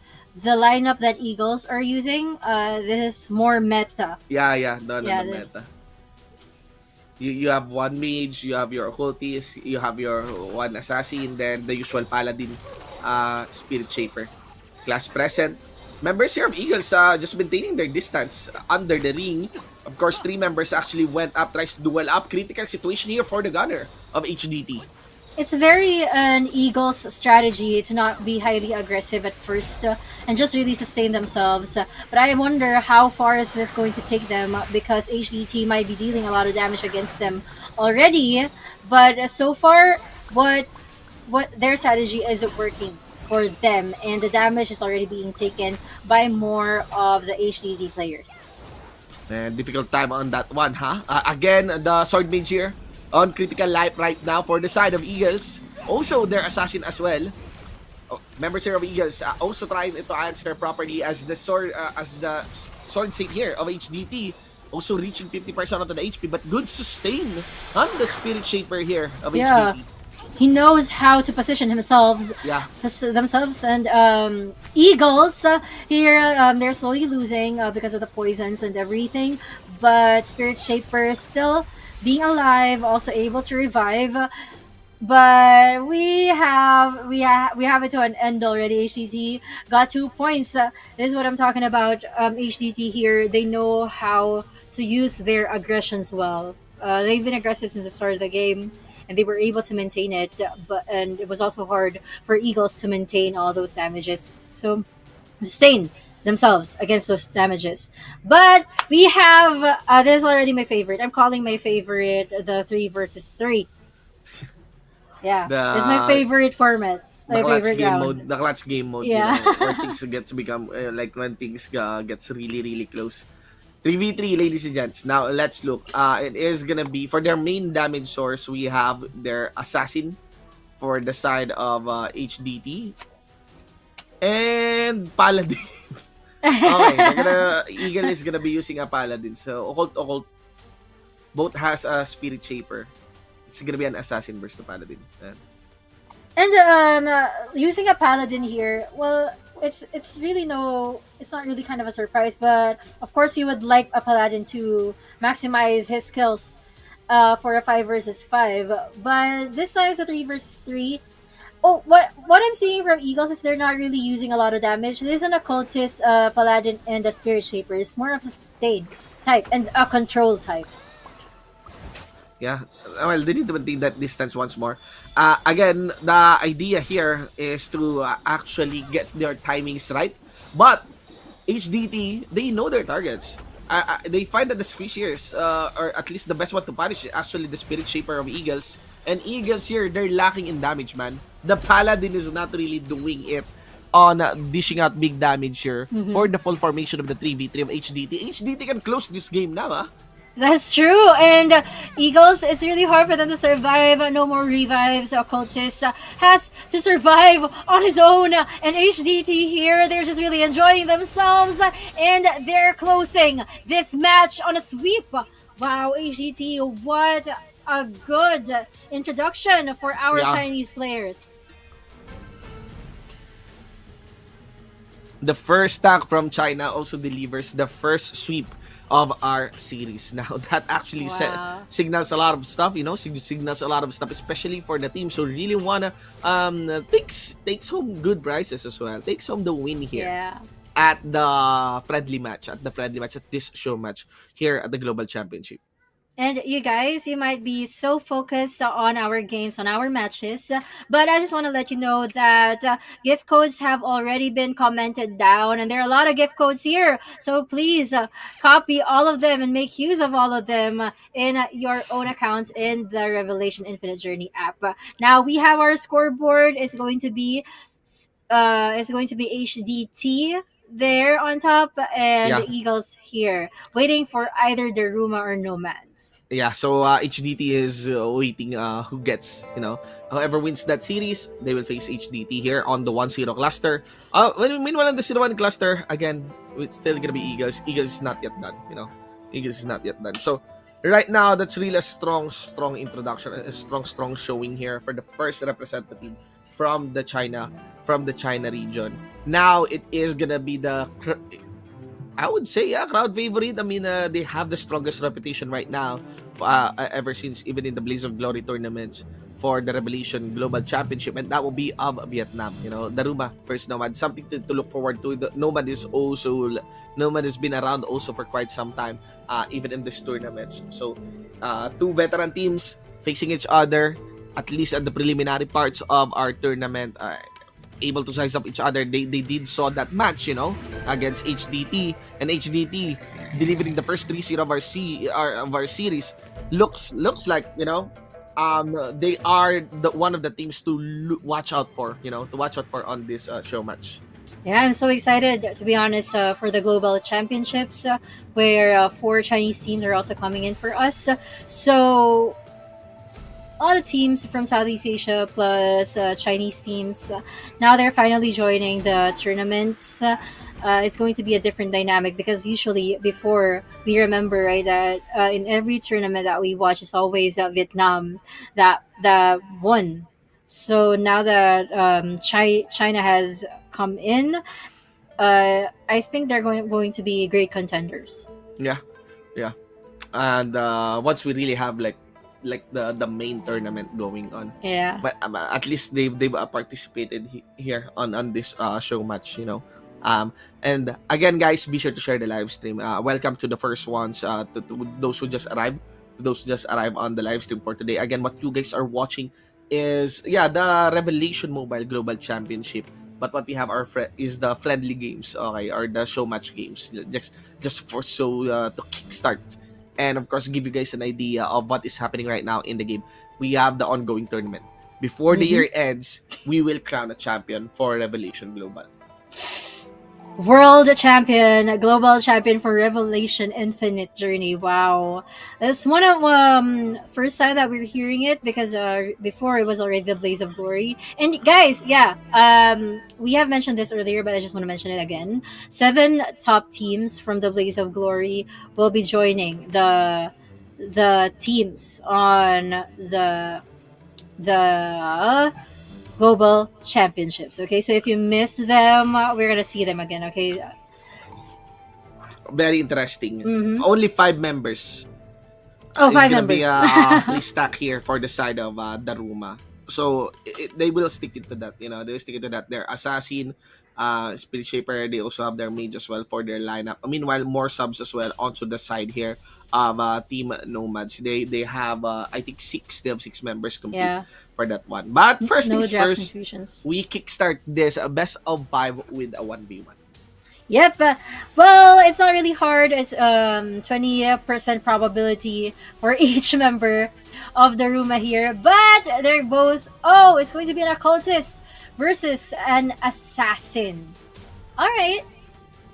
S3: lineup that Eagles are using, this is more meta.
S2: Yeah, yeah, the
S3: Yeah, this.
S2: meta. You have one mage, you have your occultist, you have your one assassin, then the usual paladin, spirit shaper. Class present. Members here of Eagles just maintaining their distance under the ring. Of course, three members actually went up, tries to duel up. Critical situation here for the gunner of HDT.
S3: It's very an Eagles strategy to not be highly aggressive at first and just really sustain themselves. But I wonder how far is this going to take them because HDT might be dealing a lot of damage against them already. But so far, what their strategy isn't working for them, and the damage is already being taken by more of the HDT players.
S2: And difficult time on that one, huh? Again, the sword mage here on critical life right now for the side of Eagles. Also, their assassin as well. Oh, members here of Eagles also trying to answer properly as the sword state here of HDT. Also reaching 50% of the HP, but good sustain on the spirit shaper here of
S3: Yeah.
S2: HDT.
S3: He knows how to position
S2: Yeah.
S3: themselves, and Eagles here they're slowly losing because of the poisons and everything, but Spirit Shaper is still being alive, also able to revive. But we have it to an end already. HDT got 2 points. This is what I'm talking about. HDT here, they know how to use their aggressions well. They've been aggressive since the start of the game, and they were able to maintain it. And it was also hard for Eagles to maintain all those damages. So sustain themselves against those damages. But we have this is already my favorite. I'm calling my favorite the 3 versus 3. Yeah, it's my
S2: The
S3: favorite format.
S2: the
S3: My
S2: clutch
S3: favorite
S2: game
S3: round.
S2: mode, the clutch game mode,
S3: Yeah.
S2: where things gets become like when things gets really really close. 3v3, ladies and gents. Now let's look. It is gonna be for their main damage source. We have their assassin for the side of HDT and paladin. Okay, they're gonna Eagle is gonna be using a paladin. So occult both has a spirit shaper. It's gonna be an assassin versus the paladin.
S3: And using a paladin here, well, it's really it's not really kind of a surprise, but of course you would like a paladin to maximize his skills for a 5 versus 5. But this time it's a 3 versus 3. Oh, what I'm seeing from Eagles is they're not really using a lot of damage. There's an occultist, paladin, and a spirit shaper. It's more of a sustain type and a control type.
S2: Yeah, well, they need to maintain that distance once more. Again, the idea here is to actually get their timings right. But HDT, they know their targets. They find that the squishiers, or at least the best one to punish, is actually the Spirit Shaper of Eagles. And Eagles here, they're lacking in damage, man. The Paladin is not really doing it on dishing out big damage here for the full formation of the 3v3 of HDT. HDT can close this game now, huh?
S3: That's true. And Eagles, it's really hard for them to survive. No more revives. Occultist has to survive on his own. And HDT here, they're just really enjoying themselves. And they're closing this match on a sweep. Wow, HDT, what a good introduction for our
S2: Yeah.
S3: Chinese players.
S2: The first stack from China also delivers the first sweep of our series. Now that actually
S3: Wow.
S2: signals a lot of stuff, signals a lot of stuff, especially for the teams who really wanna takes home good prizes as well. Takes home the win here
S3: Yeah.
S2: at the friendly match, at this show match here at the Global Championship.
S3: And you guys, you might be so focused on our games, on our matches, but I just want to let you know that gift codes have already been commented down, and there are a lot of gift codes here. So please copy all of them and make use of all of them in your own accounts in the Revelation Infinite Journey app. Now we have our scoreboard. It's going to be HDT there on top, and
S2: Yeah.
S3: the Eagles here, waiting for either DaRuMa or Nomads.
S2: Yeah, so HDT is waiting who gets, whoever wins that series, they will face HDT here on the 1-0 cluster. Meanwhile, on the 0-1 cluster, again, it's still gonna be Eagles. Eagles is not yet done, Eagles is not yet done. So, right now, that's really a strong introduction, a strong showing here for the first representative from the China region. Now it is gonna be I would say, yeah, crowd favorite. I mean, they have the strongest reputation right now, ever since even in the Blaze of Glory tournaments for the Revelation Global Championship, and that will be of Vietnam. You know, DaRuMa versus Nomad, something to look forward to. Nomad has been around also for quite some time, even in these tournaments. So, two veteran teams facing each other, at least at the preliminary parts of our tournament. Able to size up each other. They did saw that match, against HDT, and HDT delivering the first 3-0 of our series looks like, they are one of the teams to watch out for, on this show match.
S3: Yeah, I'm so excited, to be honest, for the global championships, where 4 Chinese teams are also coming in for us. So a lot of teams from Southeast Asia plus Chinese teams, now they're finally joining the tournaments. It's going to be a different dynamic, because usually before, we remember, right, that in every tournament that we watch, it's always Vietnam that won. So now that China has come in, I think they're going to be great contenders.
S2: Yeah, yeah. And once we really have like the main tournament going on,
S3: Yeah.
S2: but at least they've participated here on this show match, and again, guys, be sure to share the live stream. Welcome to the first ones, to those who just arrived, on the live stream for today. Again, what you guys are watching is, the Revelation Mobile Global Championship, but what we have is the friendly games, okay, or the show match games, just for to kickstart, and of course give you guys an idea of what is happening right now in the game. We have the ongoing tournament. Before the year ends, we will crown a champion for Revelation Global.
S3: World champion, global champion for Revelation Infinite Journey. Wow, it's one of first time that we're hearing it, because before it was already the Blaze of Glory. And guys, we have mentioned this earlier, but I just want to mention it again. 7 top teams from the Blaze of Glory will be joining the teams on the global championships. Okay, so if you missed them, we're gonna see them again. Okay.
S2: Very interesting.
S3: Mhm.
S2: Only 5 members.
S3: Oh,
S2: is
S3: 5
S2: gonna
S3: members.
S2: be play stack here for the side of DaRuMa. So they will stick into that. They will stick into that. Their assassin, Spirit Shaper, they also have their mage as well for their lineup. Meanwhile, more subs as well onto the side here of Team Nomads. They have I think 6. They have 6 members complete.
S3: Yeah.
S2: For that one. But first
S3: No
S2: things
S3: draft
S2: first,
S3: confusions.
S2: we kickstart this best of 5 with a 1v1.
S3: Yep. Well, it's not really hard. It's 20% probability for each member of the DaRuMa here, but they're both. Oh, it's going to be an occultist versus an assassin. All right.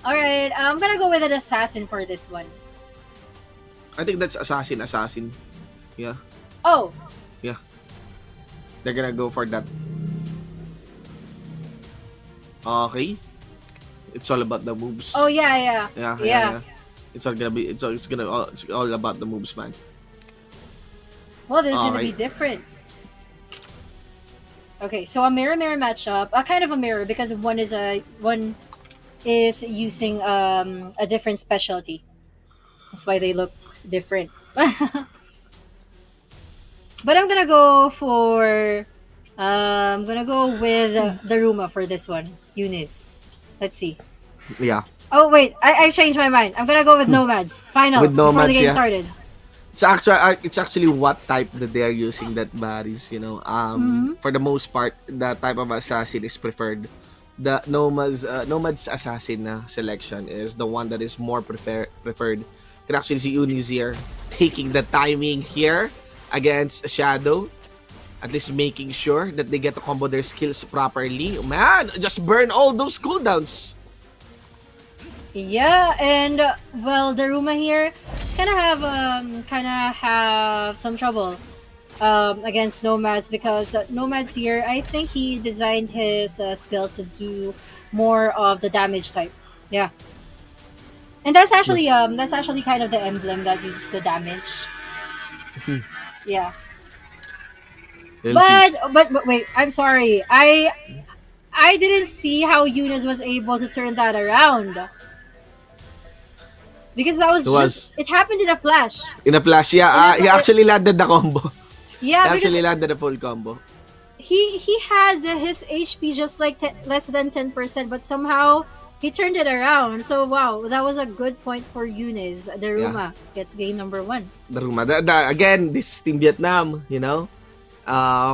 S3: I'm gonna go with an assassin for this one.
S2: I think that's assassin. Yeah.
S3: Oh.
S2: Yeah. They're gonna go for that. Okay. It's all about the moves.
S3: Oh yeah.
S2: Yeah. It's all all about the moves, man.
S3: Well, this is gonna be different. Okay, so a mirror matchup, a kind of a mirror, because one is using a different specialty. That's why they look different. But I'm gonna go with DaRuMa for this one. Eunice. Let's see.
S2: Yeah.
S3: Oh wait, I changed my mind. I'm gonna go with Nomads. Final.
S2: With Nomads,
S3: before the game
S2: yeah.
S3: started.
S2: It's actually what type that they are using that varies, For the most part, the type of assassin is preferred. The Nomad's assassin selection is the one that is more preferred. You can actually see Eunice here taking the timing here against Shadow. At least making sure that they get to combo their skills properly. Man, just burn all those cooldowns.
S3: Yeah, and well, DaRuMa here is kind of have some trouble against Nomads, because Nomads here, I think he designed his skills to do more of the damage type. Yeah, and that's actually kind of the emblem that uses the damage. Yeah.
S2: We'll see.
S3: But wait, I'm sorry. I didn't see how Eunice was able to turn that around because that
S2: It
S3: was just
S2: was
S3: it happened in a flash.
S2: in a flash. Yeah,
S3: In a
S2: he
S3: fla-
S2: actually landed the combo. He
S3: yeah, because
S2: actually landed the full combo.
S3: he had his HP just like less than 10%, but somehow he turned it around. So wow, that was a good point for Eunice.
S2: Yeah,
S3: DaRuMa gets game number 1.
S2: DaRuMa. Again, this is Team Vietnam, you know.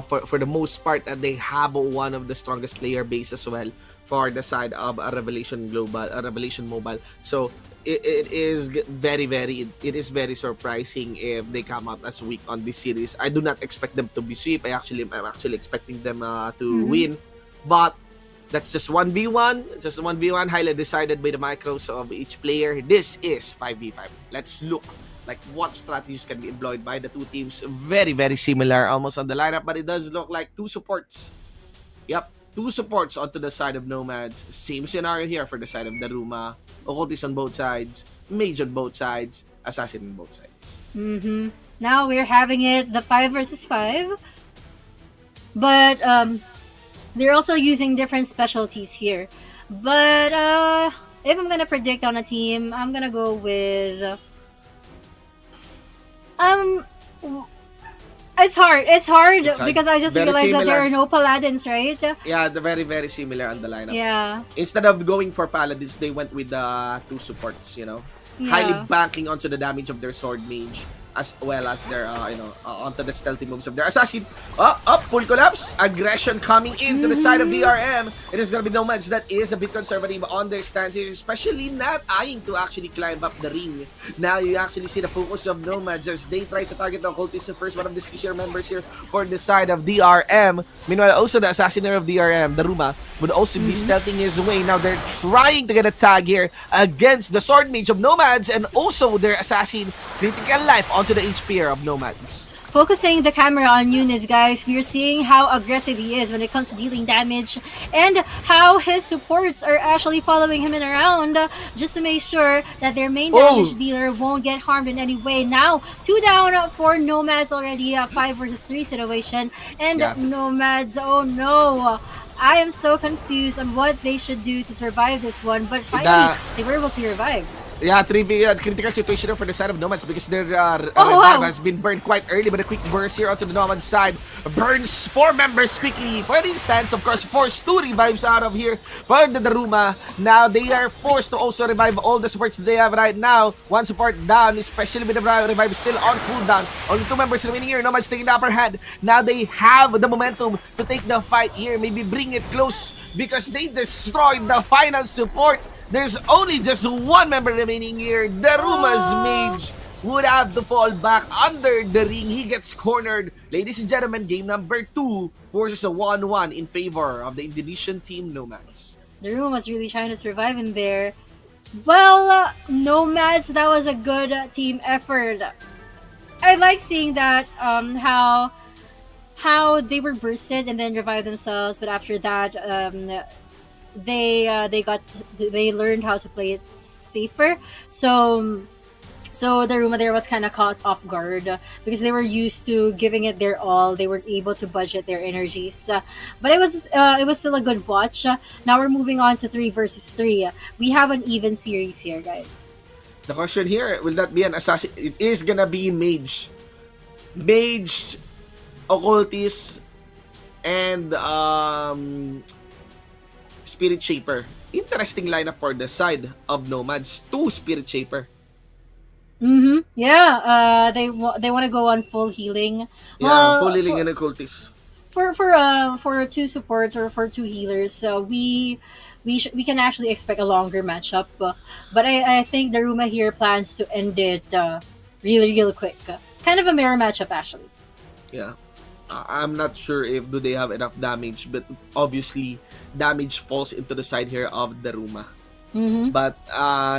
S2: For the most part, they have one of the strongest player base as well for the side of a Revelation Global, a Revelation Mobile. So it is it is very surprising if they come out as weak on this series. I do not expect them to be sweep. I'm actually expecting them to
S3: Mm-hmm.
S2: win, but that's just 1v1, just 1v1, highly decided by the micros of each player. This is 5v5. Let's look like what strategies can be employed by the two teams. Very similar almost on the lineup, but it does look like two supports. Yep, two supports onto the side of Nomads. Same scenario here for the side of DaRuMa. Occultist on both sides, Mage on both sides, Assassin on both sides.
S3: Mm-hmm. Now we're having it the 5 versus 5, but they're also using different specialties here. But if I'm gonna predict on a team, I'm gonna go with um. It's hard. It's hard
S2: It's hard.
S3: because I just
S2: Very
S3: realized that there
S2: similar.
S3: are no paladins, right?
S2: Yeah, they're very similar on the lineup.
S3: Yeah.
S2: Instead of going for paladins, they went with the two supports, you know. Highly
S3: Yeah.
S2: banking onto the damage of their sword mage as well as their onto the stealthy moves of their assassin. Up, full collapse, aggression coming into the side of DRM. It is gonna be Nomads that is a bit conservative on their stances, especially not eyeing to actually climb up the ring. Now you actually see the focus of Nomads as they try to target the occultist first, one of the skillshare members here for the side of DRM. Meanwhile, also the assassiner of DRM, DaRuMa, would also be stealthing his way. Now they're trying to get a tag here against the sword mage of Nomads and also their assassin. Critical life onto the HP of Nomads.
S3: Focusing the camera on Eunice, guys, we're seeing how aggressive he is when it comes to dealing damage and how his supports are actually following him around just to make sure that their main damage dealer won't get harmed in any way. Now, 2 down for Nomads already, a 5 versus 3 situation. And Nomads, oh no. I am so confused on what they should do to survive this one, but finally, they were able to survive.
S2: Yeah, critical situation for the side of Nomads because their revive has been burned quite early, but a quick burst here onto the Nomads side burns 4 members quickly. For instance, of course, forced 2 revives out of here for the DaRuMa. Now they are forced to also revive all the supports they have right now. 1 support down, especially with the revive still on cooldown. Only 2 members remaining here. Nomads taking the upper hand. Now they have the momentum to take the fight here, maybe bring it close because they destroyed the final support. There's only just 1 member remaining here. DaRuMa's mage would have to fall back under the ring. He gets cornered. Ladies and gentlemen, game number 2 forces a 1-1 in favor of the Indonesian team Nomads.
S3: DaRuMa was really trying to survive in there. Well, Nomads, that was a good team effort. I like seeing that how they were bursted and then revived themselves, but after that they learned how to play it safer. So DaRuMa there was kind of caught off guard because they were used to giving it their all. They weren't able to budget their energies, but it was still a good watch. Now we're moving on to 3 versus 3. We have an even series here, guys.
S2: The question here, will that be an assassin? It is gonna be mage, occultist, and Spirit Shaper. Interesting lineup for the side of Nomads. 2 Spirit Shaper.
S3: Yeah. They want to go on full healing.
S2: Yeah,
S3: well,
S2: full healing and occultist.
S3: For 2 supports or for 2 healers, so we can actually expect a longer matchup. But I think DaRuMa here plans to end it really quick. Kind of a mirror matchup actually.
S2: Yeah. I'm not sure if do they have enough damage, but obviously damage falls into the side here of DaRuMa. But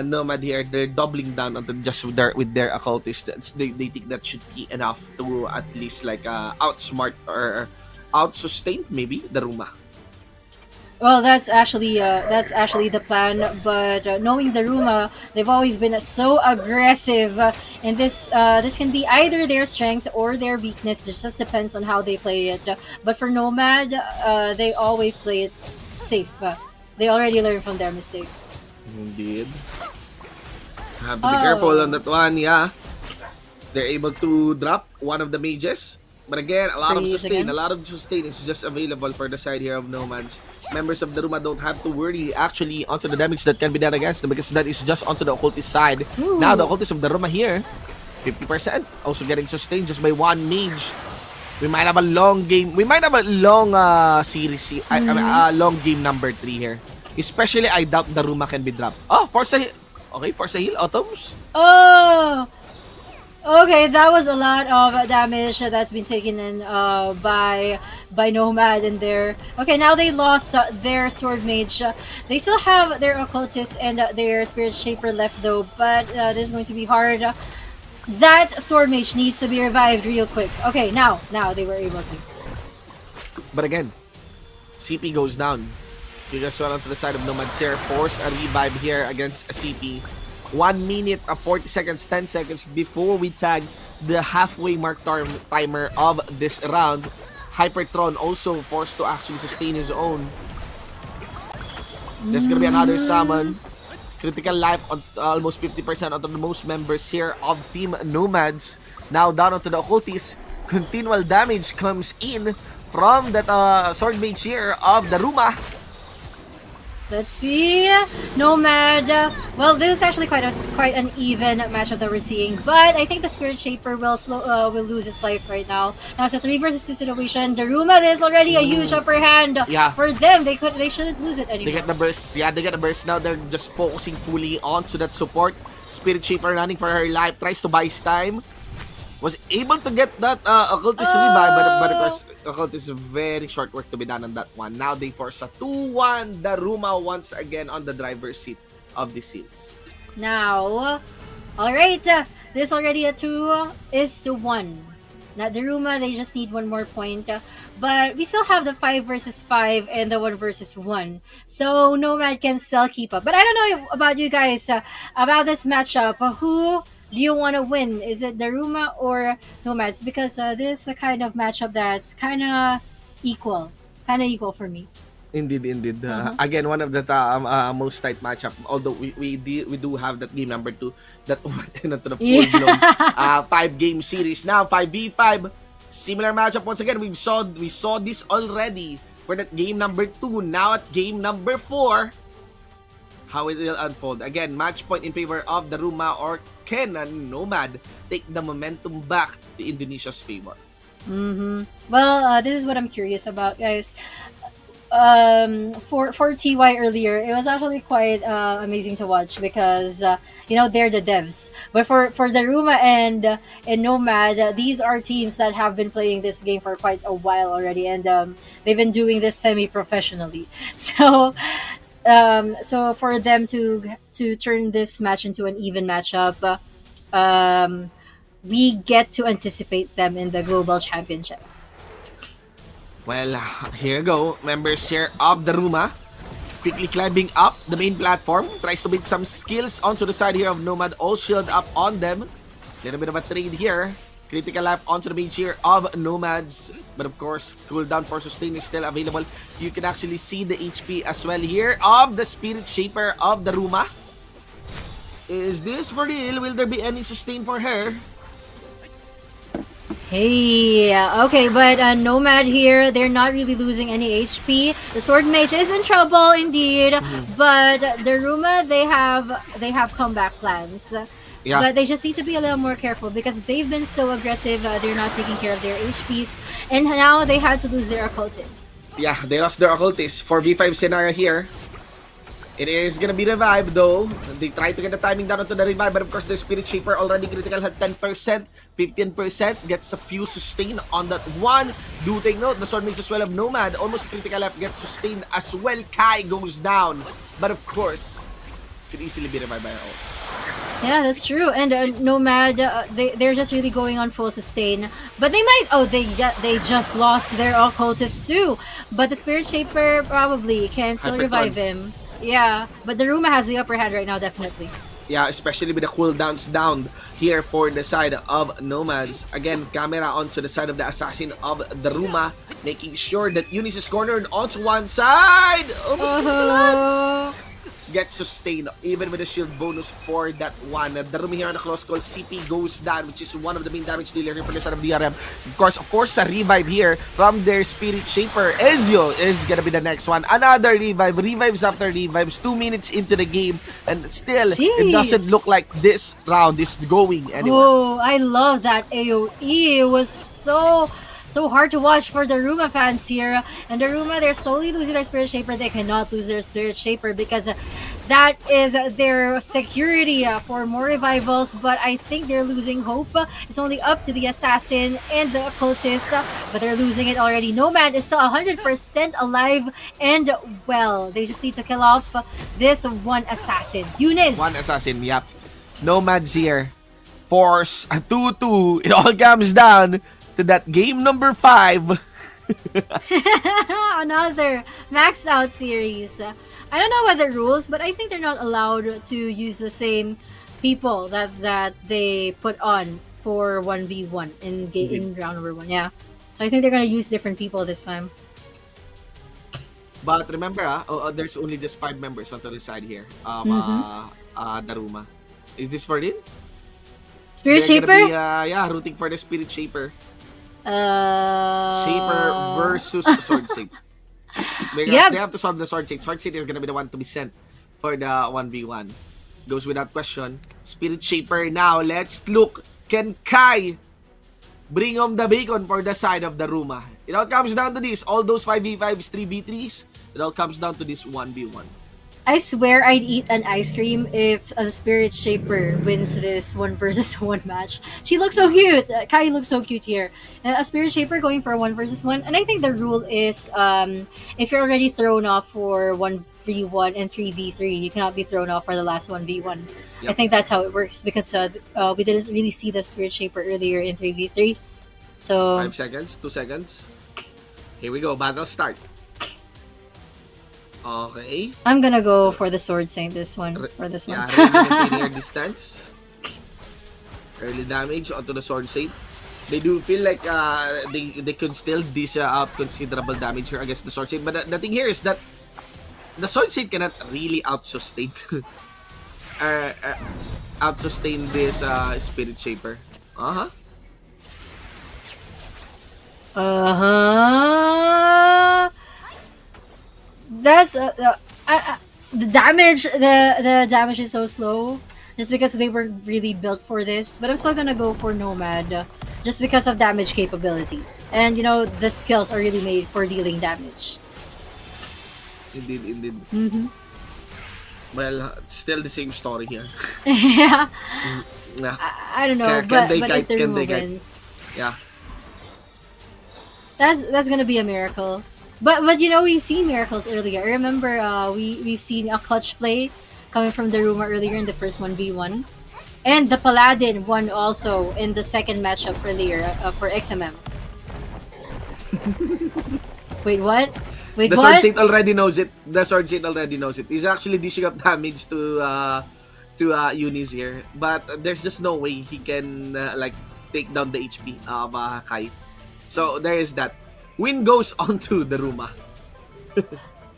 S2: Nomad here, they're doubling down onto just with their occultist. They think that should be enough to at least like outsmart or outsustain maybe DaRuMa.
S3: Well, that's actually the plan. But knowing DaRuMa, they've always been so aggressive, and this can be either their strength or their weakness. It just depends on how they play it. But for Nomad, they always play it safe. They already learn from their mistakes.
S2: Indeed. Have to be careful on
S3: Oh,
S2: that one, yeah. They're able to drop one of the mages. But again,
S3: freeze
S2: a
S3: again.
S2: lot of sustain is just available for the side here of Nomads. Members of the Ruma don't have to worry actually onto the damage that can be done against them because that is just onto the occultist side. Now the
S3: Ooh.
S2: occultist of the Ruma here, 50%, also getting sustained just by one mage. We might have a long game. We might have a long series.
S3: Mm-hmm.
S2: Long game number 3 here. Especially, I doubt the Ruma can be dropped. Oh, Forza Heal. Okay, Forza Heal, Autumns.
S3: Oh. Okay, that was a lot of damage that's been taken in by Nomad in there. Okay, now they lost their sword mage. They still have their occultist and their spirit shaper left though, but this is going to be hard. That sword mage needs to be revived real quick. Okay, now they were able to.
S2: But again, CP goes down. Because well onto the side of Nomads here. Force a revive here against a CP. 1 minute of 40 seconds, 10 seconds before we tag the halfway mark timer of this round. Hypertron also forced to actually sustain his own. There's gonna be another
S3: Mm,
S2: summon. Critical life on almost 50% of the most members here of Team Nomads. Now down onto the occultist. Continual damage comes in from that sword mage here of DaRuMa.
S3: let's see. Nomad. Well, this is actually quite an even matchup that we're seeing, but I think the Spirit Shaper will lose his life right now. Now it's a 3 versus 2 situation. DaRuMa, there's already a huge upper hand
S2: Yeah,
S3: for them. They shouldn't lose it
S2: they get
S3: anymore.
S2: the burst. Yeah, they get the burst. Now they're just focusing fully onto that support. Spirit Shaper running for her life. Tries to buy his time. Was able to get that occultist revive, but of
S3: Oh.
S2: course, occultist is very short work to be done on that one. Now they force a 2-1. DaRuMa once again on the driver's seat of the series.
S3: Now, all right. This already a 2-1. Not the Ruma, they just need one more point. But we still have the 5 versus 5 and the 1 versus 1. So Nomad can still keep up. But I don't know about you guys, about this matchup. Who do you want to win? Is it the Ruma or Nomads? Because this is a kind of matchup that's equal. Kind of equal for me.
S2: Indeed, indeed.
S3: Uh-huh.
S2: Again, one of the most tight matchup. Although we do have that game number 2 that went into the full blown
S3: Yeah.
S2: 5-game series. Now 5v5, similar matchup once again. We saw this already for that game number 2. Now at game number 4, how it will unfold. Again, match point in favor of the Ruma, or can a Nomad take the momentum back to Indonesia's favor?
S3: Mm-hmm. Well, this is what I'm curious about, guys. For TY earlier, it was actually quite amazing to watch because they're the devs. But for the Ruma and Nomad, these are teams that have been playing this game for quite a while already, and they've been doing this semi-professionally. So for them to turn this match into an even matchup, um, we get to anticipate them in the global championships.
S2: Well, here you go. Members here of the Ruma quickly climbing up the main platform. Tries to beat some skills onto the side here of Nomad. All shield up on them. Little bit of a trade here. Critical life onto the mage here of Nomads. But of course, cooldown for sustain is still available. You can actually see the HP as well here of the Spirit Shaper of the Ruma. Is this for real? Will there be any sustain for her?
S3: Hey, okay, but Nomad here, they're not really losing any HP. The Sword Mage is in trouble indeed, but the Ruma, they have comeback plans.
S2: Yeah.
S3: But they just need to be a little more careful because they've been so aggressive. They're not taking care of their HPs, and now they had to lose their occultists.
S2: Yeah, they lost their occultist for V5 scenario here. It is gonna be revived though. They try to get the timing down onto the revive, but of course the Spirit Shaper already critical at 10%, 15%, gets a few sustain on that one. Do take note, the Sword Mage as well of Nomad, almost critical left, gets sustained as well. Kai goes down, but of course, could easily be revived by her own.
S3: Yeah, that's true. And Nomad, they're just really going on full sustain. But they might. Oh, they just lost their occultist too. But the Spirit Shaper probably can still
S2: Hypercon.
S3: revive him. Yeah, but the DaRuMa has the upper hand right now, definitely.
S2: Yeah, especially with the cooldowns down here for the side of Nomads. Again, camera onto the side of the assassin of DaRuMa, making sure that Eunice is cornered onto one side. Almost get sustained even with the shield bonus for that one. DaRuMa here on the close call, CP goes down, which is one of the main damage dealer here for the side of DRM. Of course, a revive here from their Spirit Shaper. Ezio is gonna be the next one. Another revive, revives after revives, 2 minutes into the game, and still, it doesn't look like this round is going anywhere.
S3: Oh, I love that AoE. It was so hard to watch for the DaRuMa fans here. And the DaRuMa, they're slowly losing their Spirit Shaper. They cannot lose their Spirit Shaper because that is their security for more revivals. But I think they're losing hope. It's only up to the Assassin and the Occultist, but they're losing it already. Nomad is still 100% alive and well. They just need to kill off this one Assassin. Eunice!
S2: One Assassin, yep. Nomads here. Force a 2-2. It all comes down to that game number 5.
S3: Another maxed out series. I don't know what the rules, but I think they're not allowed to use the same people that they put on for 1v1 in round number 1. Yeah. So I think they're gonna use different people this time.
S2: But remember, there's only just 5 members onto the side here. DaRuMa. Is this for it?
S3: Spirit
S2: They're
S3: Shaper?
S2: gonna be, rooting for the Spirit Shaper. Shaper versus Sword Saint. Because they have to solve the Sword Saint. Sword Saint is gonna be the one to be sent for the 1v1. Goes without question. Spirit Shaper now. Let's look. Can Kai bring home the bacon for the side of DaRuMa? It all comes down to this. All those 5v5s, 3v3s, it all comes down to this 1v1.
S3: I swear I'd eat an ice cream if a Spirit Shaper wins this 1 versus 1 match. She looks so cute. Kai looks so cute here. A Spirit Shaper going for a 1 versus 1. And I think the rule is if you're already thrown off for 1v1 and 3v3, you cannot be thrown off for the last 1v1. Yep. I think that's how it works because we didn't really see the Spirit Shaper earlier in 3v3. So
S2: 5 seconds, 2 seconds. Here we go. Battle start. Okay.
S3: I'm gonna go for the Sword Saint this one.
S2: Yeah, really linear distance. Early damage onto the Sword Saint. They do feel like they could still dish out considerable damage here against the Sword Saint. But the thing here is that the Sword Saint cannot really out-sustain this Spirit Shaper.
S3: That's the damage. The damage is so slow, just because they were really built for this. But I'm still gonna go for Nomad, just because of damage capabilities, and the skills are really made for dealing damage.
S2: Indeed.
S3: Mm-hmm.
S2: Well, still the same story here.
S3: Yeah.
S2: Nah.
S3: I don't know, but if the DaRuMa wins,
S2: yeah,
S3: that's gonna be a miracle. But we've seen miracles earlier. I remember we've seen a clutch play coming from the DaRuMa earlier in the first 1v1, and the Paladin won also in the second matchup earlier for XMM. Wait, what? Wait,
S2: the
S3: what?
S2: Sword Saint already knows it. The Sword Saint already knows it. He's actually dishing up damage to Eunice here, but there's just no way he can take down the HP of Kai. So there is that. Win goes on to DaRuMa.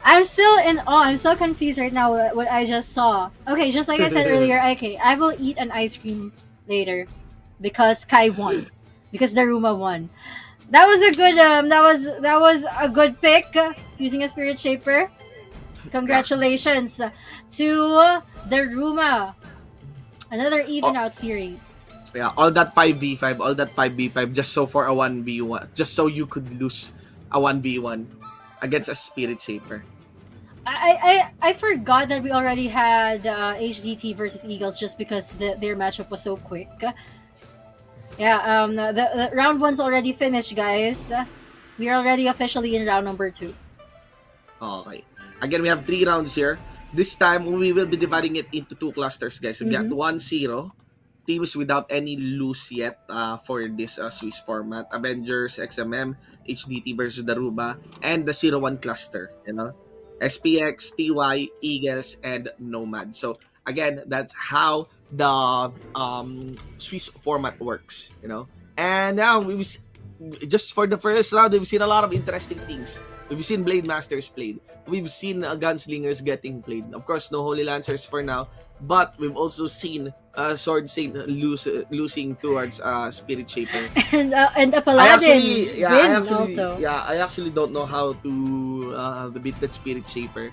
S3: I'm still in awe. I'm so confused right now with what I just saw. Okay, just like I said earlier, okay, I will eat an ice cream later because Kai won. Because DaRuMa won. That was a good that was a good pick using a Spirit Shaper. Congratulations to DaRuMa. Another even out series.
S2: Yeah, all that 5v5, just so for a 1v1, just so you could lose a 1v1 against a Spirit Shaper.
S3: I forgot that we already had HDT versus Eagles just because their matchup was so quick. Yeah, the round 1's already finished, guys. We are already officially in round number 2.
S2: Okay. Again, we have 3 rounds here. This time, we will be dividing it into two clusters, guys. We've got
S3: Mhm.
S2: 1-0 teams without any lose yet for this Swiss format. Avengers, XMM, HDT versus DaRuMa, and the 0-1 cluster, you know. SPX, TY, Eagles, and Nomads. So, again, that's how the Swiss format works, you know. And now, just for the first round, we've seen a lot of interesting things. We've seen Blade Masters played. We've seen Gunslingers getting played. Of course, no Holy Lancers for now. But we've also seen Sword Saint losing towards Spirit Shaper.
S3: And a
S2: I
S3: paladin also.
S2: I actually don't know how to beat that Spirit Shaper,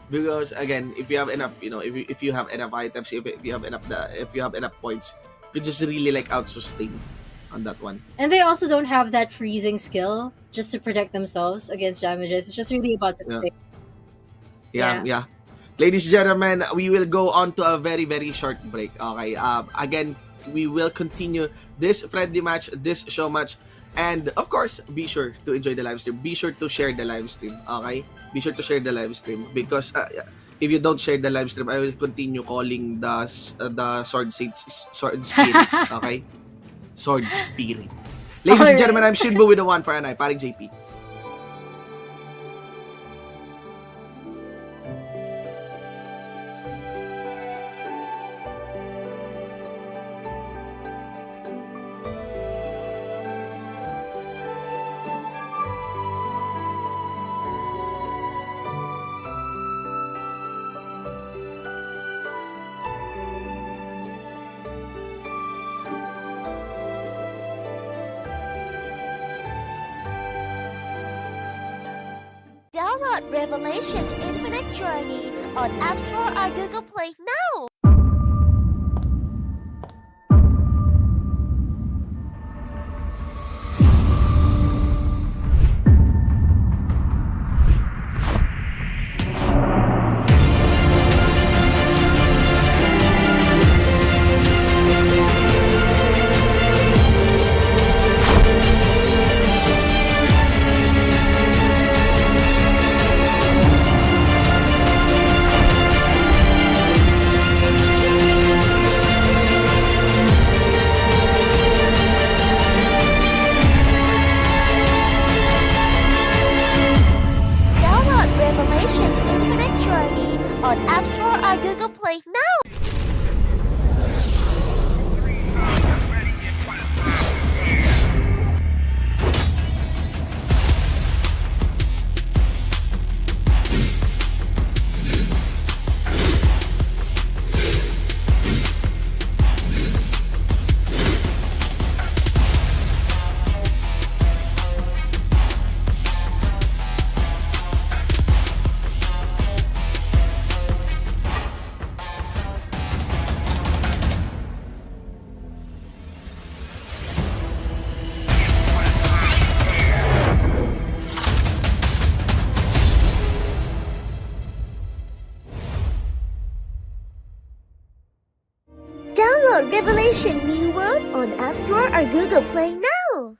S2: because again, if you have enough, you know, if you have enough items, if you have enough points, you just really like out sustain on that one.
S3: And they also don't have that freezing skill just to protect themselves against damages. It's just really about sustain.
S2: Yeah. Ladies and gentlemen, we will go on to a very, very short break. Okay. Again, we will continue this friendly match, this show match, and of course, be sure to enjoy the live stream. Be sure to share the live stream. Okay. Be sure to share the live stream, because if you don't share the live stream, I will continue calling the Sword Saints Sword Spirit. Okay. Sword Spirit. Ladies and gentlemen, I'm Shinbu with the 1 for an eye. Paring JP.
S1: Download Revelation Infinite Journey on App Store or Google Play now. On App Store or Google Play now. Download Revelation New World on App Store or Google Play now.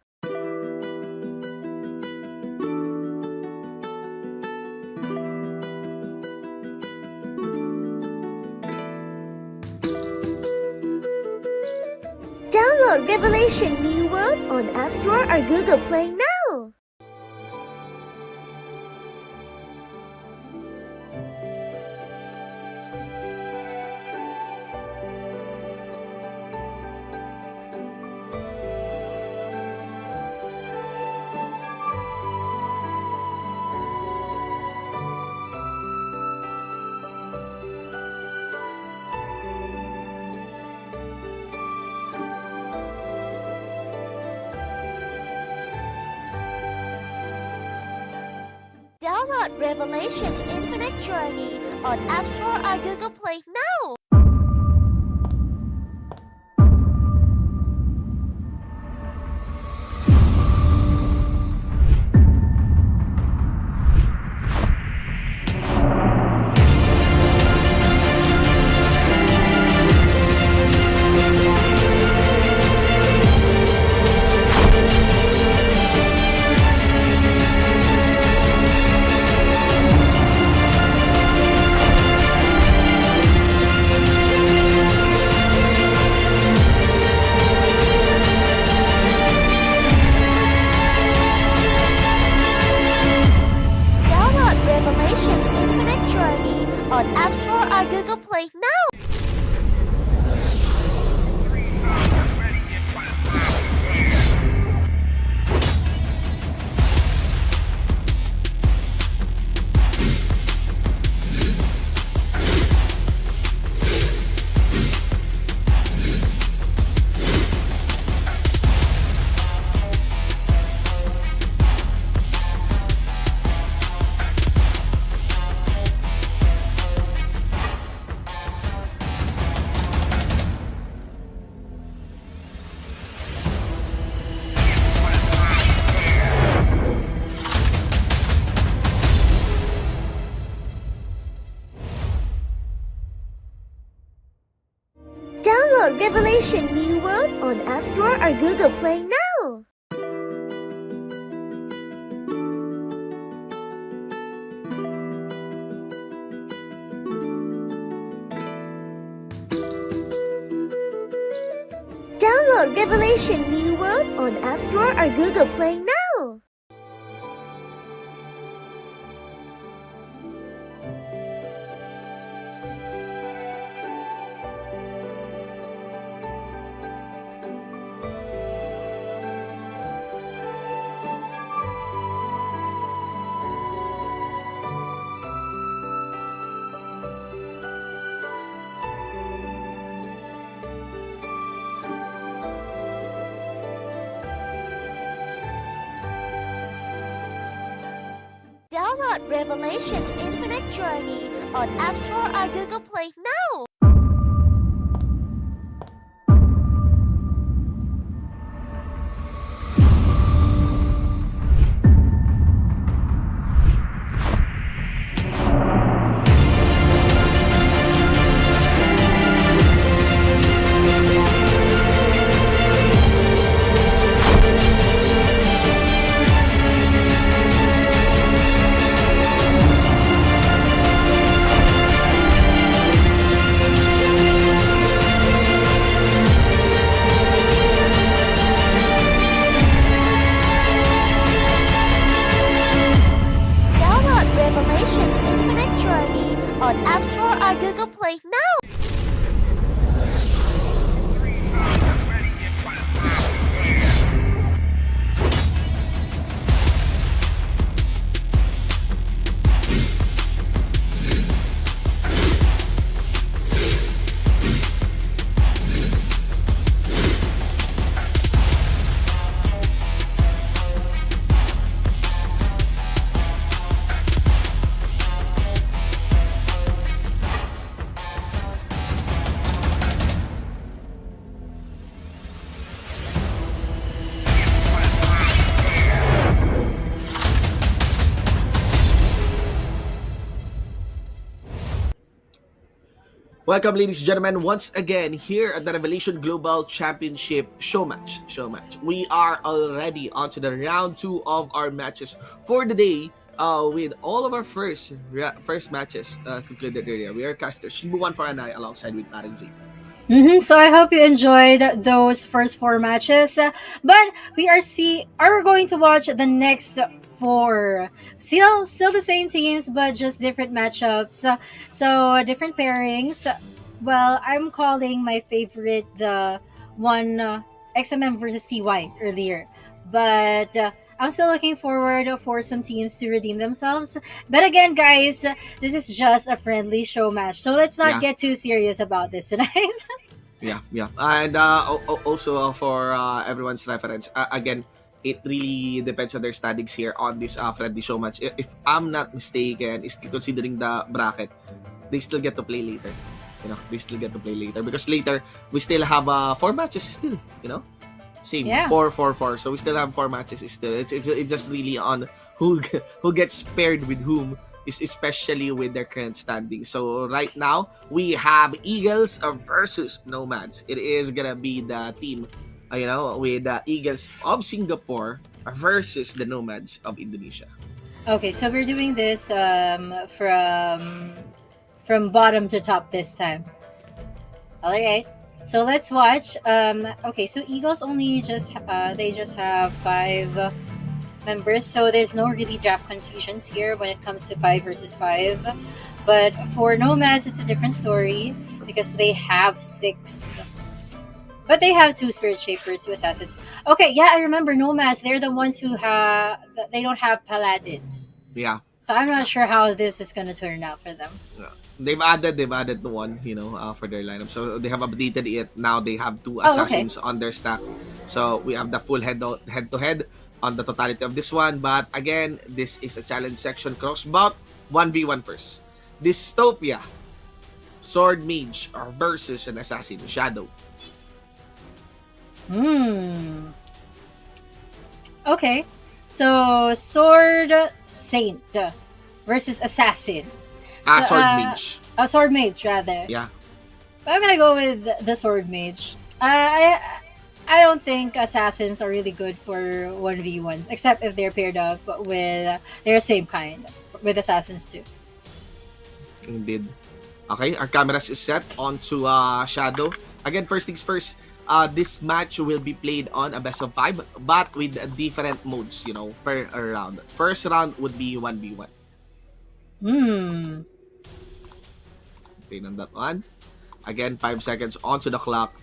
S1: Download Revelation New World on App Store or Google Play now. Download Revelation Infinite Journey on App Store or Google Play now. on App Store or Google Play now. Download Revelation New World on App Store or Google Play now. Download Revelation New World on App Store or Google Play now. Download Revelation Infinite Journey on App Store or Google Play now. Revelation Infinite Journey on App Store or Google Play now.
S2: Welcome, ladies and gentlemen, once again here at the Revelation Global Championship show match. We are already onto the round 2 of our matches for the day. With all of our first matches concluded earlier. We are casters Shinbu 1 for Anai alongside with Maring J.
S3: So I hope you enjoyed those first 4 matches. But we are going to watch the next 4. Still the same teams, but just different matchups. So different pairings. Well, I'm calling my favorite the one XMM versus TY earlier. But I'm still looking forward for some teams to redeem themselves. But again, guys, this is just a friendly show match. So let's not get too serious about this tonight.
S2: Yeah. And also for everyone's reference, again, it really depends on their standings here on this friendly show match. If I'm not mistaken, still considering the bracket, they still get to play later. They still get to play later because later we still have 4 matches still. Same 4. So we still have 4 matches still. It's just really on who gets paired with whom, is especially with their current standing. So right now we have Eagles versus Nomads. It is gonna be the team, with the Eagles of Singapore versus the Nomads of Indonesia.
S3: Okay, so we're doing this from bottom to top this time. All right. So let's watch. Okay, so Eagles only just have 5 members, so there's no really draft confusions here when it comes to 5 versus 5. But for Nomads, it's a different story because they have 6. But they have 2 Spirit Shapers, 2 Assassins. Okay, yeah, I remember Nomads. They're the ones who they don't have Paladins.
S2: Yeah.
S3: So I'm not sure how this is gonna turn out for them.
S2: They've added one, for their lineup. So they have updated it. Now they have 2 assassins on their stack. So we have the full head to head on the totality of this one. But again, this is a challenge section crossbout 1v1 first. Dystopia, Sword Mage versus an assassin, Shadow.
S3: Okay. So Sword Saint versus Assassin.
S2: Sword Mage.
S3: Sword Mage rather.
S2: Yeah.
S3: I'm gonna go with the Sword Mage. I don't think assassins are really good for 1v1s, except if they're paired up with their same kind, with assassins too.
S2: Indeed. Okay, our cameras is set onto Shadow. Again, first things first, this match will be played on a best of 5, but with different modes, per round. First round would be 1v1. On that one. Again, 5 seconds onto the clock.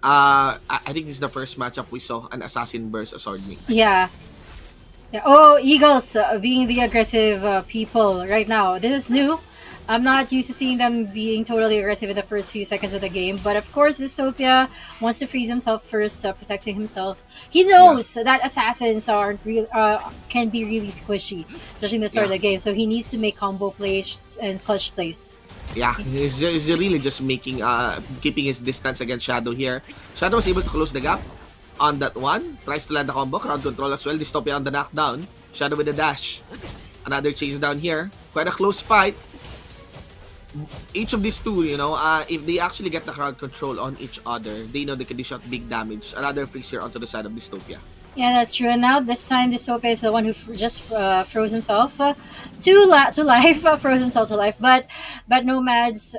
S2: I think this is the first matchup we saw an assassin versus a sword mage.
S3: Yeah. Oh, Eagles being the aggressive people right now. This is new. I'm not used to seeing them being totally aggressive in the first few seconds of the game. But of course, Dystopia wants to freeze himself first, protecting himself. He knows that assassins can be really squishy, especially in the start of the game. So he needs to make combo plays and clutch plays.
S2: Yeah, he's really just keeping his distance against Shadow here. Shadow was able to close the gap on that one. Tries to land the combo, crowd control as well. Dystopia on the knockdown. Shadow with a dash. Another chase down here. Quite a close fight. Each of these two, if they actually get the crowd control on each other, they know they can dish out big damage. Another freezer onto the side of Dystopia.
S3: Yeah, that's true. And now this time, Dystopia is the one who just froze himself to life. Froze himself to life. But Nomads,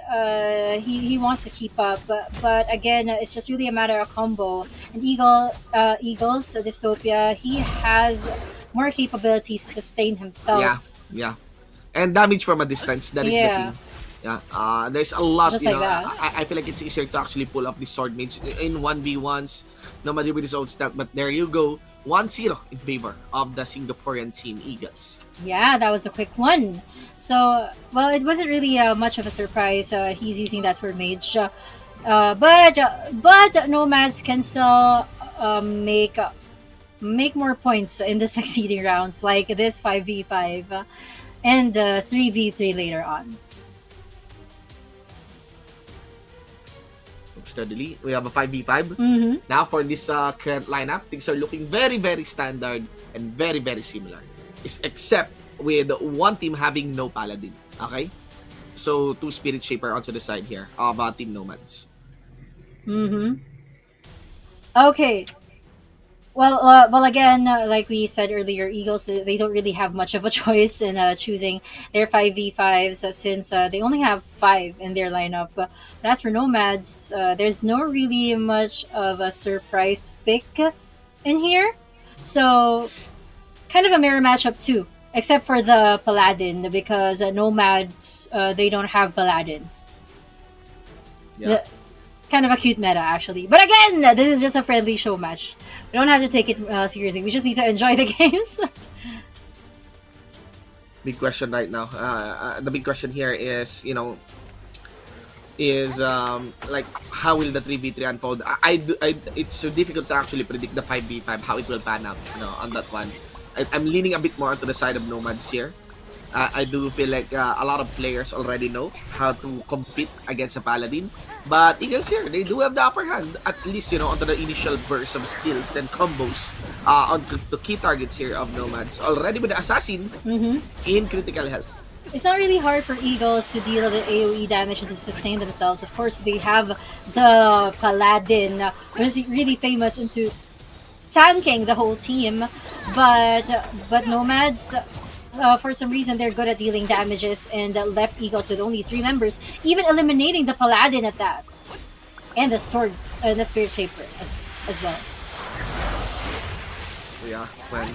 S3: he wants to keep up. But again, it's just really a matter of combo. And Eagles, Dystopia, he has more capabilities to sustain himself.
S2: Yeah. And damage from a distance. That is the key. Yeah, there's a lot,
S3: just like that.
S2: I feel like it's easier to actually pull up the sword mage in 1v1s, no matter with his own step, but there you go, 1-0 in favor of the Singaporean team Eagles.
S3: Yeah, that was a quick one. So, well, it wasn't really much of a surprise. He's using that sword mage. But Nomads can still make more points in the succeeding rounds, like this 5v5 and 3v3 later on.
S2: Steadily, we have a 5v5. Now for this current lineup, things are looking very, very standard and very, very similar. Except with one team having no paladin. Okay? So 2 spirit shaper onto the side here of Team Nomads.
S3: Okay. Well, again, like we said earlier, Eagles, they don't really have much of a choice in choosing their 5v5s since they only have 5 in their lineup. But as for Nomads, there's no really much of a surprise pick in here. So, kind of a mirror matchup too, except for the Paladin, because Nomads, they don't have Paladins.
S2: Yeah.
S3: Kind of a cute meta, actually. But again, this is just a friendly show match. We don't have to take it seriously. We just need to enjoy the games.
S2: Big question right now. The big question here is, like how will the 3v3 unfold? It's so difficult to actually predict the 5v5 how it will pan out. On that one, I'm leaning a bit more to the side of Nomads here. I do feel like a lot of players already know how to compete against a paladin, but Eagles here, they do have the upper hand, at least onto the initial burst of skills and combos on the key targets here of Nomads. Already with the assassin in critical health.
S3: It's not really hard for Eagles to deal the AoE damage and to sustain themselves. Of course, they have the Paladin, who's really famous into tanking the whole team, but Nomads, for some reason, they're good at dealing damages and left Eagles with only 3 members, even eliminating the Paladin at that, and the swords and the Spirit Shaper as well.
S2: Yeah, well,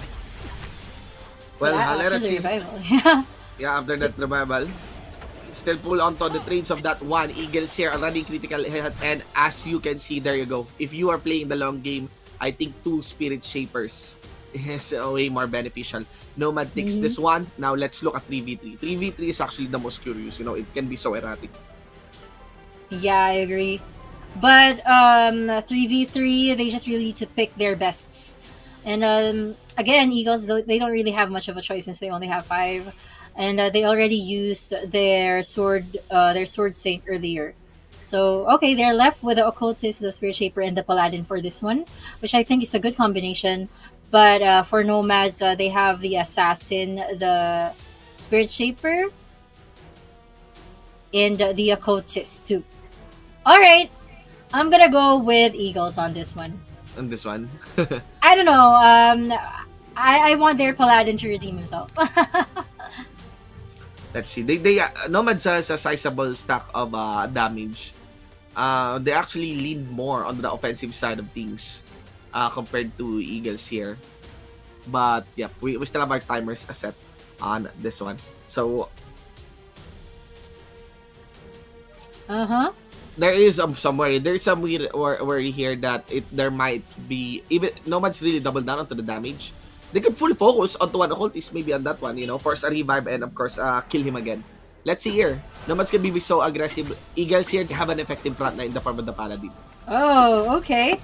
S3: But
S2: let
S3: after
S2: us
S3: the
S2: see.
S3: revival, yeah.
S2: Yeah, after that revival. Still full on to the trades of that one. Eagles here already critical hit. And as you can see, there you go. If you are playing the long game, I think two Spirit Shapers is way more beneficial. Nomad takes
S3: Mhm.
S2: this one. Now let's look at 3v3. 3v3 is actually the most curious. You know, it can be so erratic.
S3: Yeah, I agree. But 3v3, they just really need to pick their bests. And again, Eagles, they don't really have much of a choice since they only have five. And they already used their sword saint earlier. So, okay, they're left with the Occultist, the Spirit Shaper, and the Paladin for this one, which I think is a good combination. But for Nomads, they have the Assassin, the Spirit Shaper, and the Occultist too. All right, I'm gonna go with Eagles on this one.
S2: On this one.
S3: I don't know. I want their Paladin to redeem himself.
S2: Let's see. Nomads has a sizable stack of damage. They actually lean more on the offensive side of things compared to Eagles here. But yeah, we still have our timers set on this one. So there is some worry. There's some worry here that there might be, even Nomads really double down onto the damage. They could fully focus onto one occultist, maybe on that one, you know, force a revive and of course kill him again. Let's see here. Nomads can be so aggressive. Eagles here have an effective frontline in the form of the Paladin.
S3: Oh, okay.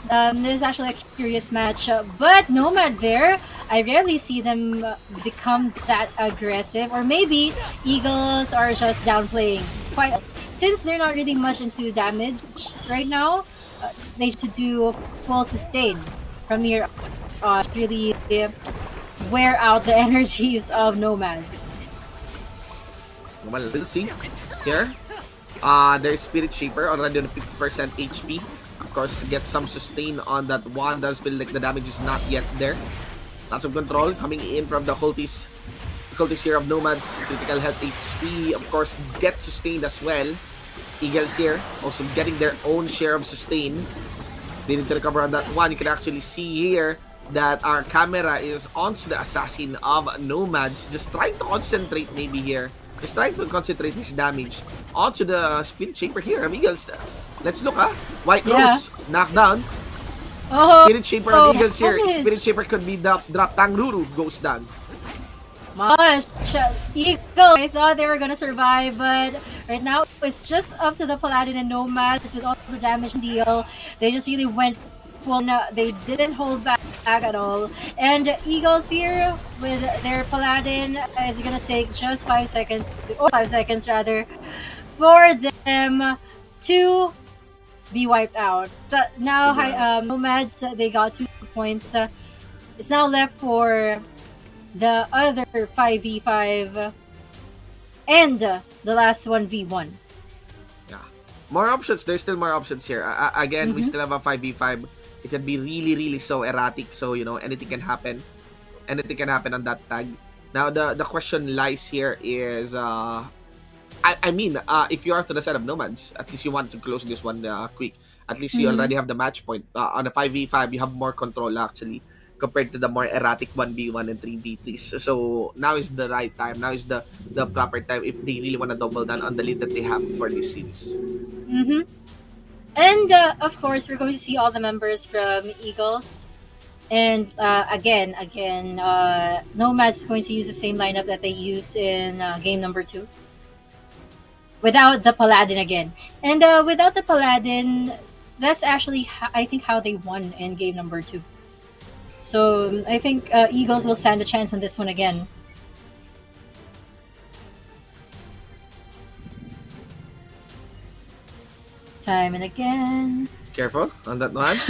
S3: This is actually a curious match, but Nomad there, I rarely see them become that aggressive. Or maybe Eagles are just downplaying quite. Since they're not really much into damage right now, they to do full sustain from here on. Really wear out the energies of Nomads.
S2: Well, we'll see here. There's Spirit Shaper already on 50% HP. Of course, get some sustain on that one. Does feel like the damage is not yet there. Lots of control coming in from the cultists. Cultists here of Nomads. Critical health HP, of course, get sustained as well. Eagles here also getting their own share of sustain. They need to recover on that one. You can actually see here that our camera is onto the assassin of Nomads. Just trying to concentrate maybe here. Just trying to concentrate his damage onto the Spirit Shaper here. Eagles, let's look White Rose, knockdown.
S3: Oh,
S2: Spirit Shaper of Eagles here.
S3: damage.
S2: Spirit Shaper could be drop Tangruru goes down.
S3: Gosh, Eagle, I thought they were gonna survive, but right now it's just up to the Paladin and Nomads with all the damage and deal. They just really went full. They didn't hold back at all. And Eagles here with their Paladin is gonna take just 5 seconds, or 5 seconds rather, for them to be wiped out. But now, Nomads, they got 2 points. It's now left for the other 5v5 and the last 1v1.
S2: Yeah, more options. There's still more options here. Again, we still have a 5v5. It can be really so erratic, so you know anything can happen. Anything can happen on that tag. Now the question lies here is I mean, if you are to the side of Nomads, at least you want to close this one quick. At least you already have the match point. On a 5v5, you have more control actually compared to the more erratic 1v1 and 3v3s. So now is the right time. Now is the proper time if they really want to double down on the lead that they have for this series.
S3: And of course, we're going to see all the members from Eagles. And again, Nomads is going to use the same lineup that they used in game number 2. Without the Paladin again. And without the Paladin, that's actually, I think, how they won in game number 2. So I think Eagles will stand a chance on this one again. Time and again.
S2: Careful on that one.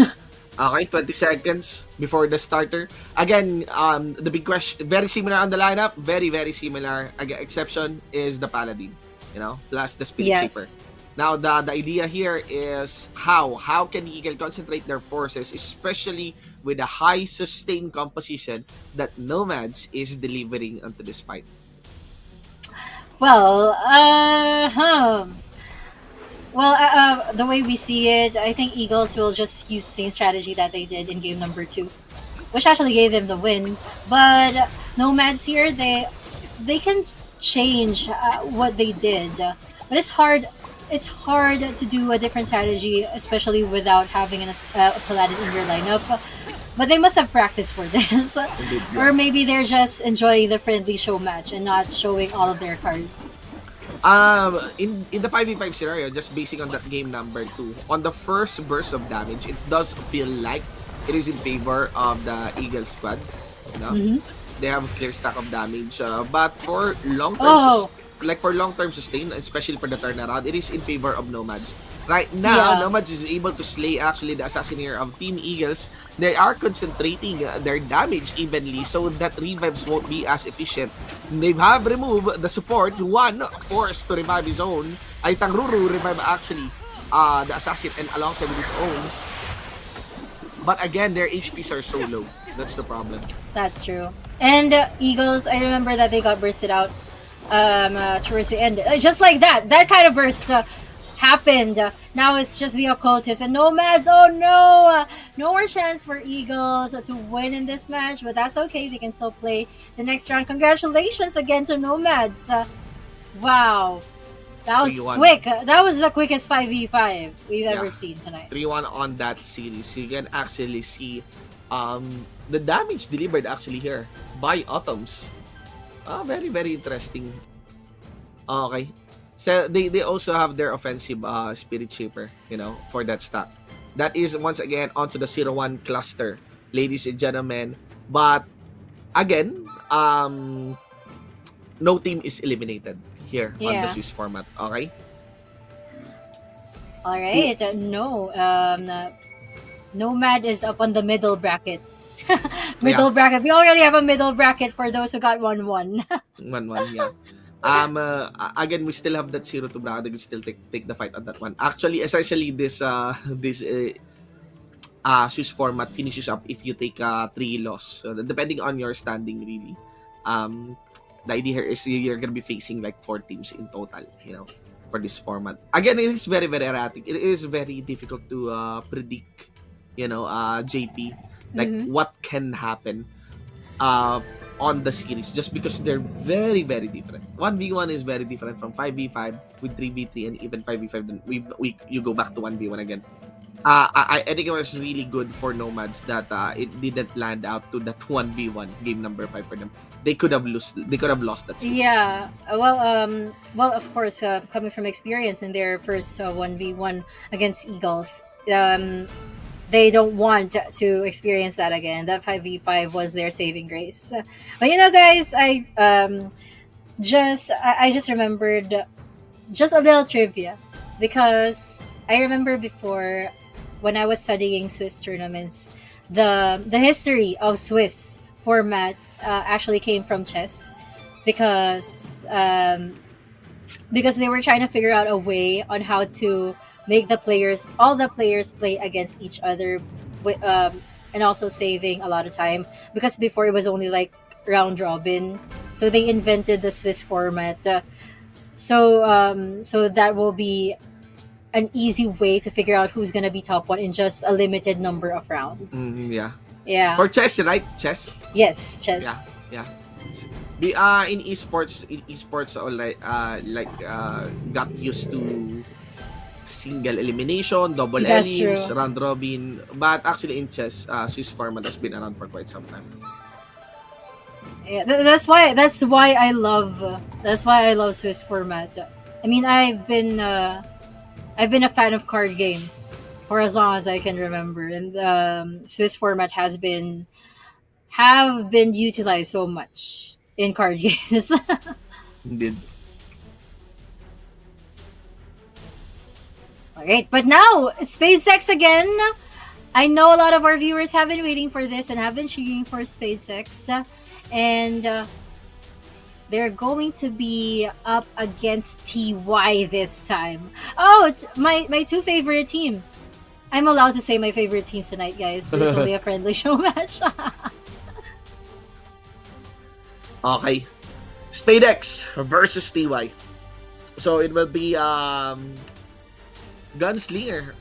S2: Okay, 20 seconds before the starter. Again, the big question, very similar on the lineup. Very similar. Again, exception is the Paladin, you know, plus the Spirit Shaper. Now, the idea here is how can the Eagle concentrate their forces, especially with the high sustain composition that Nomads is delivering onto this fight.
S3: Well, the way we see it, I think Eagles will just use the same strategy that they did in game number 2. which actually gave them the win. But Nomads here, they can change what they did, but it's hard. It's hard to do a different strategy, especially without having a Paladin in your lineup. But they must have practiced for this,
S2: Indeed, yeah.
S3: or maybe they're just enjoying the friendly show match and not showing all of their cards.
S2: In the 5v5 scenario, just basing on that game number 2, on the first burst of damage, it does feel like it is in favor of the Eagle squad. You know? They have a clear stack of damage, but for long-term long-term sustain, especially for the turnaround, it is in favor of Nomads. Right now, Nomads is able to slay actually the Assassinator of Team Eagles. They are concentrating their damage evenly so that revives won't be as efficient. They have removed the support. One forced to revive his own. Ay Tangruru revive actually the Assassin and alongside with his own. But again, their HPs are so low. That's the problem.
S3: That's true. And Eagles, I remember that they got bursted out towards the end. Just like that. That kind of burst happened. Now it's just the Occultist and Nomads. Oh no! No more chance for Eagles to win in this match, but that's okay. They can still play the next round. Congratulations again to Nomads. Wow. That was
S2: 3-1.
S3: quick. That was the quickest 5v5 we've ever seen tonight.
S2: 3-1 on that series. You can actually see the damage delivered actually here by Autumns. Very, very interesting. Okay. So they also have their offensive Spirit Shaper, you know, for that stack. That is once again onto the 0-1 cluster, ladies and gentlemen. But again, no team is eliminated here on the Swiss format. Okay.
S3: All right. Nomad is up on the middle bracket. Bracket. We already have a middle bracket for those who got 1-1.
S2: 1-1, yeah. Again, we still have that 0-2 bracket. We can still take the fight on that one. Actually, essentially, this Swiss format finishes up if you take 3 loss. So, depending on your standing, really. The idea here is you're gonna be facing like 4 teams in total, you know, for this format. Again, it is very, very erratic. It is very difficult to predict, you know, JP, like what can happen on the series, just because they're very, very different. 1v1 is very different from 5v5 with 3v3 and even 5v5. Then you go back to 1v1 again. I think it was really good for Nomads that it didn't land out to that 1v1 game number 5 for them. They could have lost that series.
S3: Yeah. Well, of course, coming from experience in their first 1v1 against Eagles, they don't want to experience that again. That 5v5 was their saving grace. But you know, guys, I just remembered just a little trivia, because I remember before when I was studying Swiss tournaments, the history of Swiss format actually came from chess, because they were trying to figure out a way on how to make all the players play against each other, and also saving a lot of time, because before it was only like round robin. So they invented the Swiss format. So that will be an easy way to figure out who's gonna be top 1 in just a limited number of rounds. Yeah.
S2: For chess, right? Chess.
S3: Yes, chess.
S2: Yeah. In esports, all got used to single elimination, double elims, round robin. But actually in chess, Swiss format has been around for quite some time.
S3: Yeah, that's why I love Swiss format. I mean, I've been a fan of card games for as long as I can remember, and Swiss format have been utilized so much in card games.
S2: Indeed.
S3: Alright, but now it's SpadeX again. I know a lot of our viewers have been waiting for this and have been cheering for SpadeX, and they're going to be up against TY this time. Oh, it's my 2 favorite teams. I'm allowed to say my favorite teams tonight, guys. This is only a friendly show match.
S2: Okay. SpadeX versus TY. So it will be Gunslinger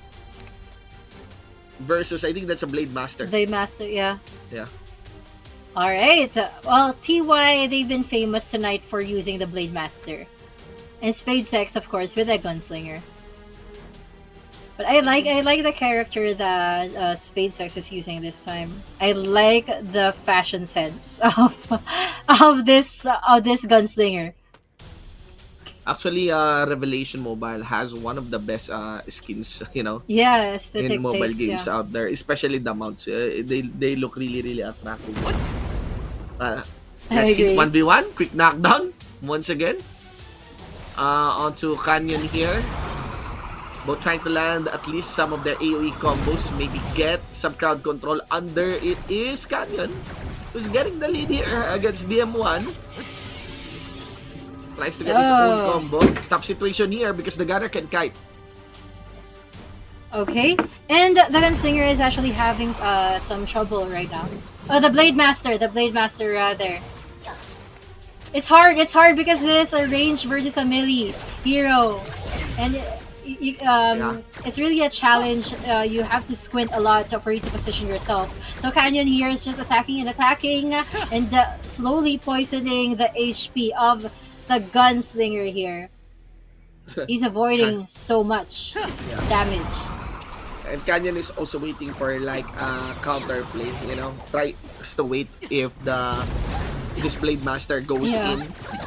S2: versus, I think that's a Blade Master.
S3: Blade Master, yeah.
S2: Yeah.
S3: All right. Well, TY, they've been famous tonight for using the Blade Master. And SpadeX, of course, with a gunslinger. But I like the character that SpadeX is using this time. I like the fashion sense of this gunslinger.
S2: Actually, Revelation Mobile has one of the best skins,
S3: Yeah,
S2: in
S3: aesthetic
S2: mobile
S3: taste.
S2: games
S3: Yeah.
S2: out there, especially the mounts. They look really, really attractive. Uh,
S3: I
S2: let's see,
S3: agree.
S2: 1v1, quick knockdown, once again. Onto Canyon here. Both trying to land at least some of their AoE combos, maybe get some crowd control under. It is Canyon who's getting the lead here against DM1. Tries to get his own combo. Tough situation here because the gunner can kite.
S3: Okay, and the gunslinger is actually having some trouble right now. Oh, the Blade Master rather. It's hard because it is a range versus a melee hero, and it's really a challenge. You have to squint a lot for you to position yourself. So Canyon here is just attacking and slowly poisoning the HP of the gunslinger here. He's avoiding so much damage.
S2: And Canyon is also waiting for like counter play, Try just to wait if this Blade Master goes in,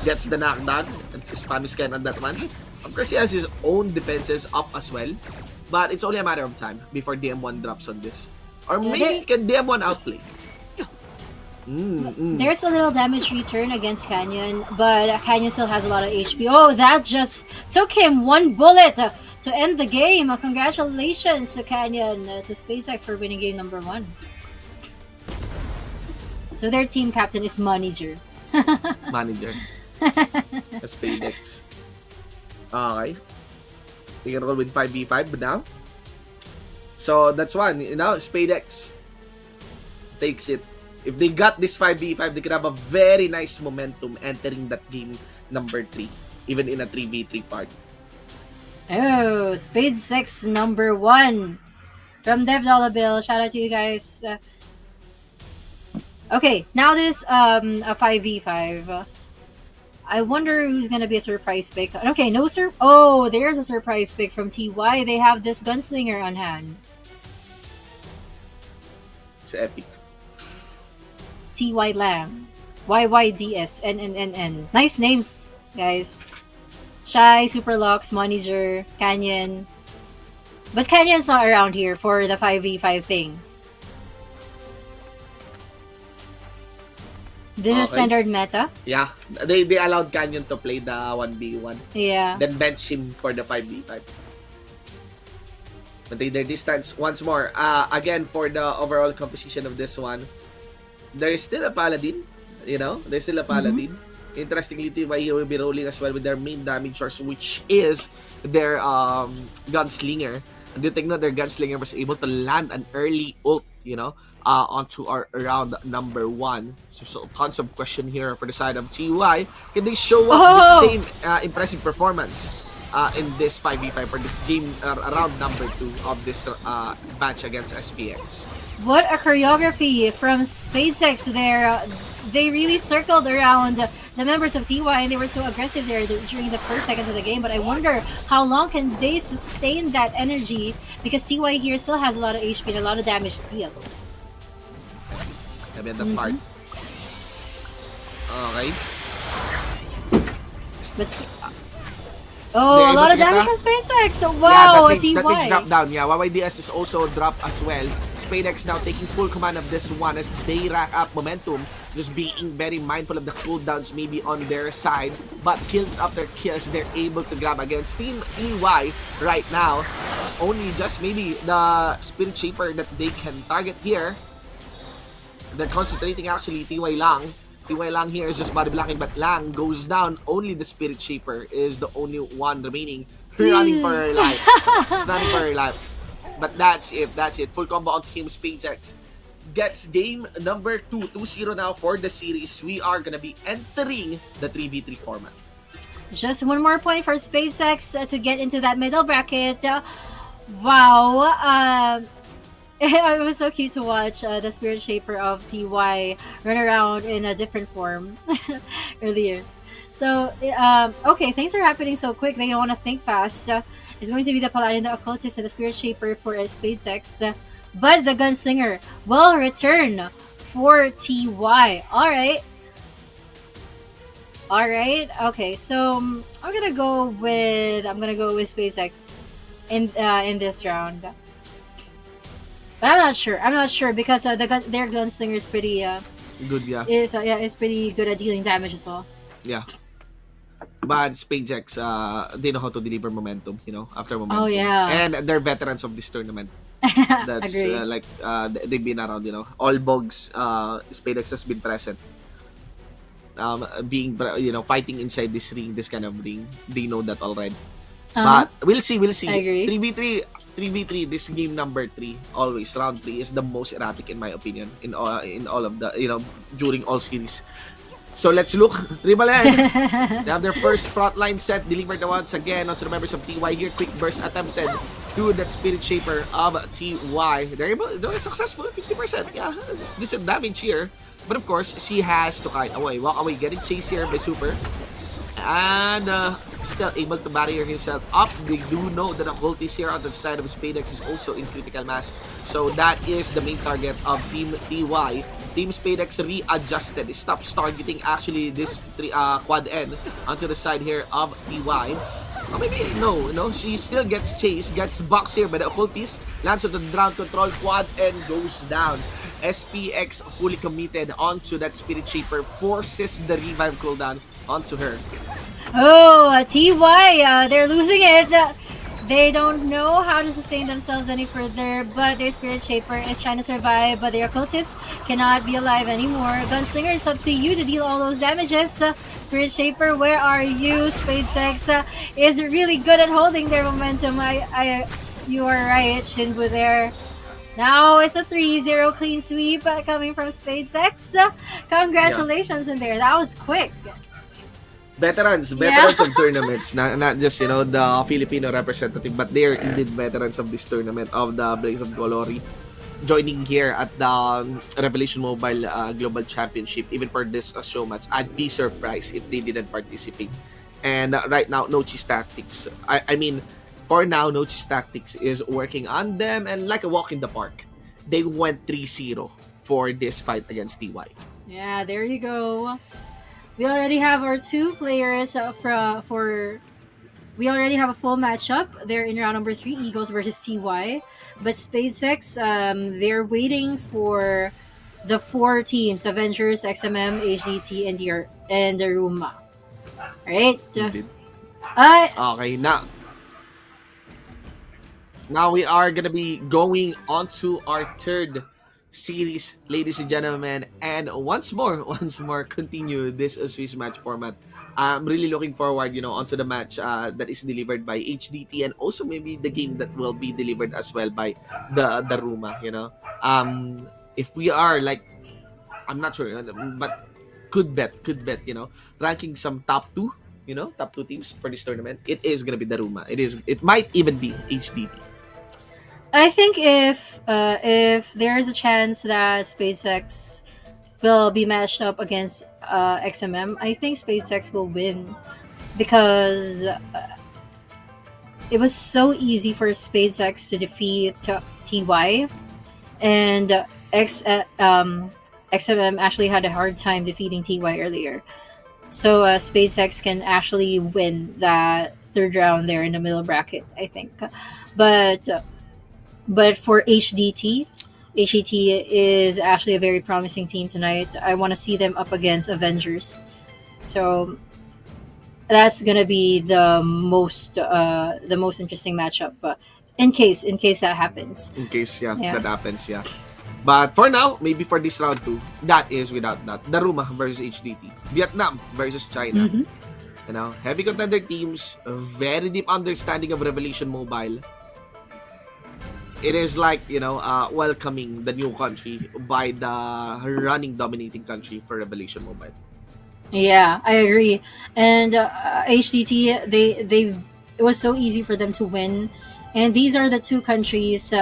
S2: gets the knockdown, and spam is on that one. Of course, he has his own defenses up as well, but it's only a matter of time before DM1 drops on this. Or maybe can DM1 outplay?
S3: There's a little damage return against Canyon, but Canyon still has a lot of HP. Oh, that just took him one bullet to end the game. Congratulations to Canyon, to SpadeX for winning game number 1. So their team captain is Manager.
S2: Manager. SpadeX. Okay. They can roll with 5v5 but now. So that's one. SpadeX takes it. If they got this 5v5, they could have a very nice momentum entering that game number 3, even in a 3v3 part.
S3: Oh, SpadeX number 1 from Dev Dollar Bill. Shout out to you guys. Okay, now this a 5v5. I wonder who's gonna be a surprise pick. Okay, no sir. Oh, there's a surprise pick from TY. They have this gunslinger on hand.
S2: It's epic.
S3: TY Lang, YYDS, N. Nice names, guys. Shy, Superlux, Manager, Canyon. But Canyon's not around here for the 5v5 thing. This is standard meta.
S2: Yeah, they allowed Canyon to play the 1v1.
S3: Yeah.
S2: Then bench him for the 5v5. But their distance once more. Again, for the overall composition of this one, there is still a Paladin. There's still a Paladin. Interestingly, TY here will be rolling as well with their main damage source, which is their gunslinger. And you take note, their gunslinger was able to land an early ult, onto our round number 1. So tons of question here for the side of TY. Can they show up the same impressive performance in this 5v5 for this game, round number 2 of this match against SPX?
S3: What a choreography from SpadeX there. They really circled around the members of TY and they were so aggressive there during the first seconds of the game. But I wonder how long can they sustain that energy, because TY here still has a lot of HP and a lot of damage to deal.
S2: Sabi the part. Okay.
S3: A lot of damage from SpadeX. So, wow,
S2: that thing's dropped down. Yeah, YYDS is also dropped as well. SpadeX now taking full command of this one as they rack up momentum. Just being very mindful of the cooldowns maybe on their side. But kills after kills, they're able to grab against Team EY right now. It's only just maybe the Spirit Shaper that they can target here. They're concentrating actually TY Lang. TY Lang here is just body blocking, but Lang goes down. Only the Spirit Shaper is the only one remaining running for her life. Running for her life. But that's it. Full combo on Team SpadeX. Gets game number 2. 2-0 now for the series. We are gonna be entering the 3v3 format.
S3: Just one more point for SpadeX to get into that middle bracket. Wow. it was so cute to watch the Spirit Shaper of TY run around in a different form earlier. So, okay, things are happening so quick. They don't want to think fast. It's going to be the Paladin, the Occultist, and the Spirit Shaper for SpadeX. But the Gunslinger will return for TY. All right. Okay. So I'm gonna go with SpaceX in this round. But I'm not sure because their gunslinger is pretty
S2: Good, yeah.
S3: is pretty good at dealing damage as well.
S2: Yeah. But SpadeX, they know how to deliver momentum, after momentum.
S3: Oh yeah.
S2: And they're veterans of this tournament. That's
S3: Agree.
S2: they've been around, all bogs. SpadeX has been present. Being, fighting inside this kind of ring. They know that already.
S3: Uh-huh.
S2: But we'll see.
S3: I agree.
S2: 3v3, this game number 3, always round 3 is the most erratic in my opinion in all of the, during all series. So let's look. Triple N. They have their first frontline set delivered once again onto the members of TY here. Quick burst attempted to that Spirit Shaper of TY. They're successful, 50%. Yeah, it's decent damage here. But of course, she has to walk away, getting chased here by Super. And still able to barrier himself up. They do know that the Occultist here on the side of SpadeX is also in critical mass. So that is the main target of Team TY. Team SpadeX readjusted. It stops targeting actually this quad N onto the side here of TY. Oh, maybe no. She still gets chased, gets boxed here by the Occultist. Lands on the ground control, quad N goes down. SPX fully committed onto that Spirit Shaper, forces the revive cooldown onto her.
S3: Oh, TY, they're losing it. They don't know how to sustain themselves any further, but their Spirit Shaper is trying to survive, but their Occultist cannot be alive anymore. Gunslinger, it's up to you to deal all those damages. Spirit Shaper, where are you? SpadeX is really good at holding their momentum. You are right, Shinbu there. Now it's a 3-0 clean sweep coming from SpadeX. Congratulations in there. That was quick.
S2: Veterans of tournaments, not just the Filipino representative, but they're indeed veterans of this tournament of the Blaze of Glory, joining here at the Revelation Mobile Global Championship. Even for this show match, I'd be surprised if they didn't participate. And right now, No Cheese Tactics. I mean, for now, No Cheese Tactics is working on them, and like a walk in the park, they went 3-0 for this fight against TY.
S3: Yeah, there you go. We already have our two players we already have a full matchup. They're in round number 3, Eagles versus TY. But SpadeX, they're waiting for the 4 teams, Avengers, XMM, HDT, and DaRuMa. Alright?
S2: Okay, now we are gonna be going on to our third series, ladies and gentlemen, and once more continue this Swiss match format. I'm really looking forward, onto the match that is delivered by HDT, and also maybe the game that will be delivered as well by the DaRuMa. If we are I'm not sure, but could bet, ranking some top 2, top 2 teams for this tournament. It is gonna be DaRuMa. It might even be HDT.
S3: I think if there is a chance that SpadeX will be matched up against XMM, I think SpadeX will win because it was so easy for SpadeX to defeat TY, and XMM actually had a hard time defeating TY earlier. So SpadeX can actually win that third round there in the middle bracket, I think. But for HDT is actually a very promising team tonight. I want to see them up against Avengers. So that's gonna be the most interesting matchup. In case that happens.
S2: In case, that happens, yeah. But for now, maybe for this round 2, that is without that. DaRuMa versus HDT. Vietnam versus China.
S3: Mm-hmm.
S2: Heavy contender teams, very deep understanding of Revelation Mobile. It is welcoming the new country by the running dominating country for Revelation Mobile.
S3: Yeah, I agree. And HDT, it was so easy for them to win. And these are the two countries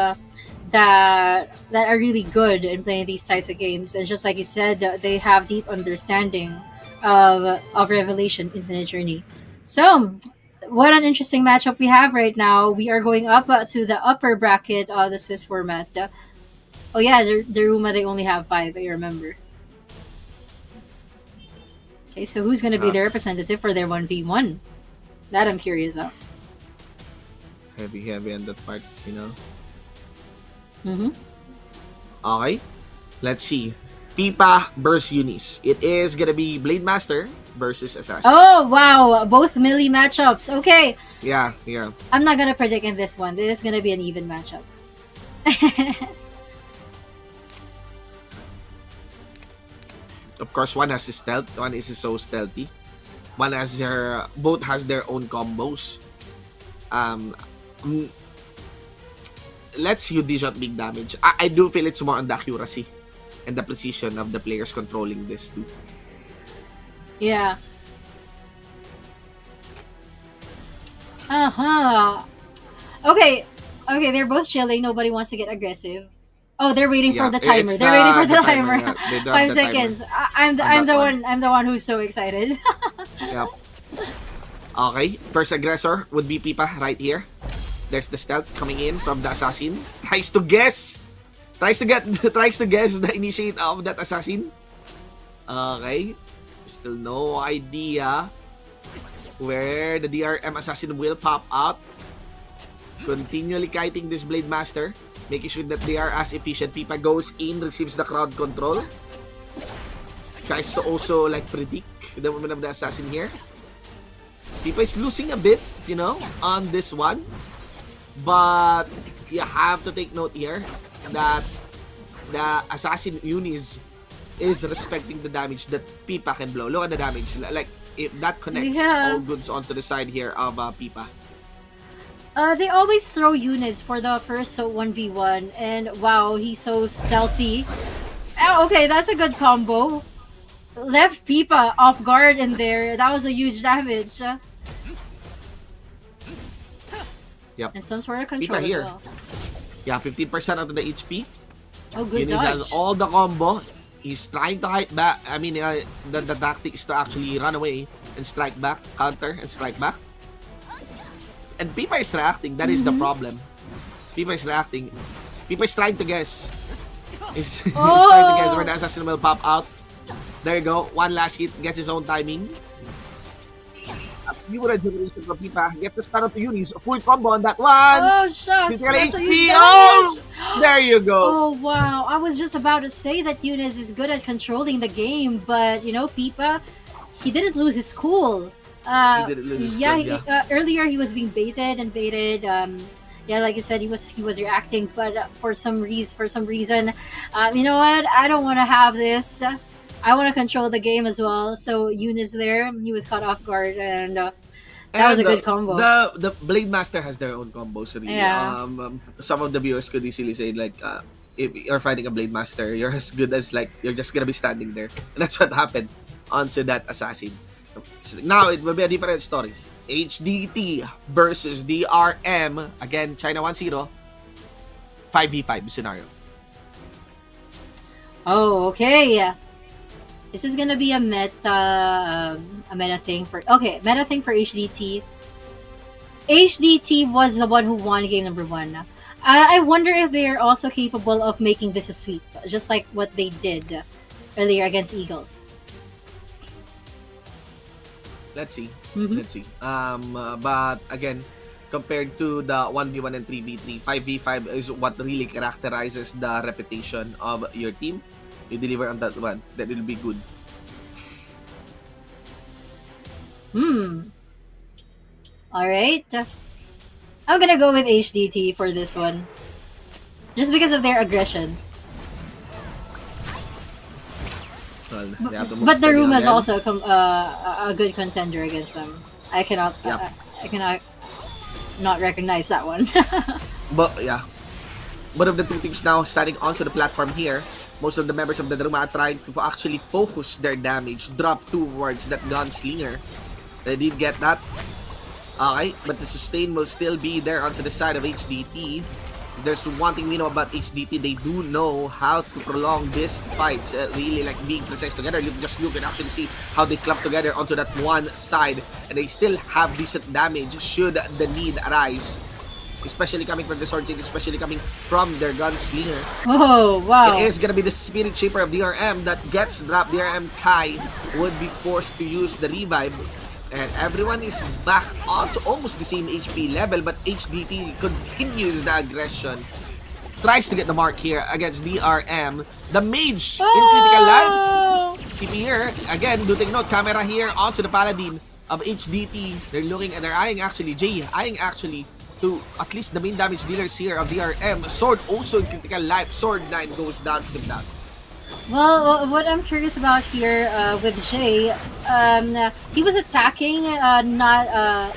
S3: that are really good in playing these types of games. And just like you said, they have deep understanding of Revelation Infinite Journey. So, what an interesting matchup we have right now. We are going up to the upper bracket of the Swiss format. Oh yeah, DaRuMa, they only have 5, I remember. Okay, so who's going to be the representative for their 1v1? That I'm curious of.
S2: Heavy on that part, you know.
S3: Mm-hmm.
S2: Okay, let's see. Pipa versus Eunice. It is gonna be Blade Master versus Assassin.
S3: Oh, wow. Both melee matchups. Okay.
S2: Yeah.
S3: I'm not going to predict in this one. This is going to be an even matchup.
S2: Of course, one has his stealth, one is so stealthy. One has both has their own combos. Let's you dish out big damage. I do feel it's more on the accuracy and the precision of the players controlling this too.
S3: Yeah. Uh-huh. Okay, they're both chilling. Nobody wants to get aggressive. Oh, they're waiting for the timer. They're waiting for the timer.
S2: Yeah.
S3: 5 seconds. I'm the one who's so excited.
S2: Yep. Okay, first aggressor would be Pipa right here. There's the stealth coming in from the assassin. Tries to guess the initiate of that assassin. Okay. Still no idea where the DRM assassin will pop out. Continually kiting this Blade Master, making sure that they are as efficient. Pipa goes in, receives the crowd control. Tries to also like predict the movement of the assassin here. Pipa is losing a bit, you know, on this one. But you have to take note here that the assassin Eunice is respecting the damage that Pipa can blow. Look at the damage. Like, if that connects, all goods onto the side here of Pipa.
S3: They always throw Eunice for the first 1v1, and wow, he's so stealthy. Oh, okay, that's a good combo. Left Pipa off guard in there. That was a huge damage.
S2: Yep.
S3: And some sort of control
S2: Pipa here.
S3: as well.
S2: Yeah, 15% of the HP.
S3: Oh, good
S2: Eunice
S3: dodge.
S2: has all the combo. He's trying to hide back. I mean, the tactic is to actually run away and strike back, counter and strike back. And Pipa is reacting. That is the problem. Pipa is reacting. Pipa is trying to guess. He's trying to guess where the assassin will pop out. There you go. One last hit. Gets his own timing. A few regeneration from Pipa. Gets the start of the Eunice. Full combo on that one.
S3: Oh, shucks. That's a huge
S2: Oh!
S3: damage.
S2: There you go.
S3: Oh, wow. I was just about to say that Eunice is good at controlling the game, but, you know, Pipa, he didn't lose his cool.
S2: He didn't lose his cool,
S3: earlier he was being baited. Yeah, like you said, he was reacting, but for some reason, you know what? I don't want to have this. I want to control the game as well. So Eunice there, he was caught off guard, and that was a good combo.
S2: The Blade Master has their own combos. Really.
S3: Yeah.
S2: Some of the viewers could easily say like, if you're fighting a Blade Master, you're as good as like you're just gonna be standing there, and that's what happened onto that assassin. Now it will be a different story. HDT versus DRM. Again, China 1-0. 5v5 scenario.
S3: Oh, okay. This is gonna be a meta thing for HDT. HDT was the one who won game number 1. I wonder if they are also capable of making this a sweep, just like what they did earlier against Eagles.
S2: Let's see. Let's see. But again, compared to the 1v1 and 3v3, 5v5 is what really characterizes the reputation of your team. You deliver on that one, that will be good.
S3: Alright. I'm gonna go with HDT for this one. Just because of their aggressions.
S2: Well,
S3: but DaRuMa is also a good contender against them. I cannot not recognize that one.
S2: But yeah. Both of the two teams now standing onto the platform here. Most of the members of the DaRuMa are trying to actually focus their damage, drop towards that gunslinger. They did get that. Okay, but the sustain will still be there onto the side of HDT. there's one thing we know about HDT. They do know how to prolong these fights, really like being precise together. You can actually see how they clump together onto that one side, and they still have decent damage should the need arise. Especially coming from the Sword City, especially coming from their Gunslinger.
S3: Oh, wow.
S2: It is gonna be the Spirit Shaper of DRM that gets dropped. DRM Kai would be forced to use the revive. And everyone is back onto almost the same HP level, but HDT continues the aggression. Tries to get the mark here against DRM. The Mage in critical life. CP here, again, do take note, camera here onto the Paladin of HDT. They're eyeing actually to at least the main damage dealers here of DRM. Sword also in critical life. Sword 9 goes down, sim down.
S3: Well, what I'm curious about here with Jay, he was attacking, not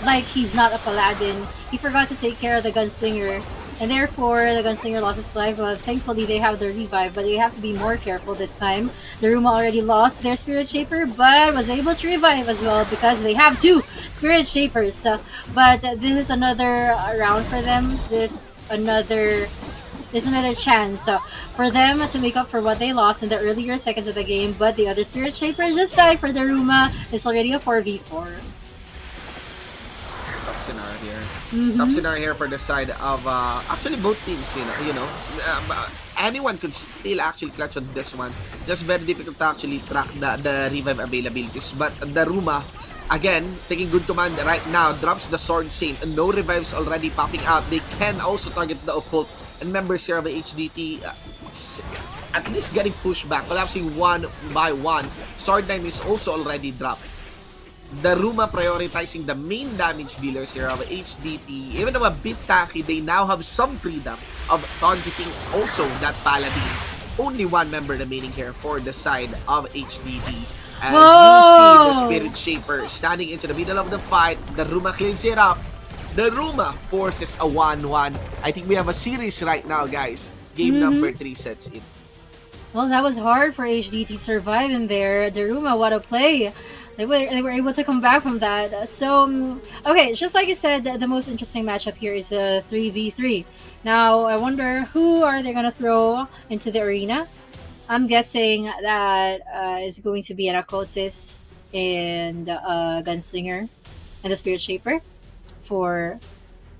S3: like he's not a paladin. He forgot to take care of the gunslinger, and therefore the gunslinger lost his life. Thankfully, they have the revive, but they have to be more careful this time. DaRuMa already lost their Spirit Shaper, but was able to revive as well because they have 2 Spirit Shapers. But this is another round for them. There's another chance for them to make up for what they lost in the earlier seconds of the game, but the other Spirit Shaper just died for DaRuMa. It's already a 4v4.
S2: Tough scenario here. Tough scenario here for the side of actually both teams. Anyone could still actually clutch on this one. Just very difficult to actually track the revive availabilities. But DaRuMa, again, taking good command right now, drops the Sword Saint, and no revives already popping out. They can also target the Occult, and members here of the HDT at least getting pushed back, collapsing one by one. Sword 9 is also already dropped. DaRuMa prioritizing the main damage dealers here of HDT. Even though a bit tanky, they now have some freedom of targeting also that Paladin. Only one member remaining here for the side of HDT. As you see the Spirit Shaper standing into the middle of the fight, DaRuMa cleans it up. DaRuMa forces a 1-1. I think we have a series right now, guys. Game number 3 sets in.
S3: Well, that was hard for HDT to survive in there. DaRuMa, what a play. They were able to come back from that. So, okay, just like you said, the most interesting matchup here is a 3v3. Now, I wonder who are they going to throw into the arena? I'm guessing that is going to be an Occultist and a Gunslinger and a Spirit Shaper for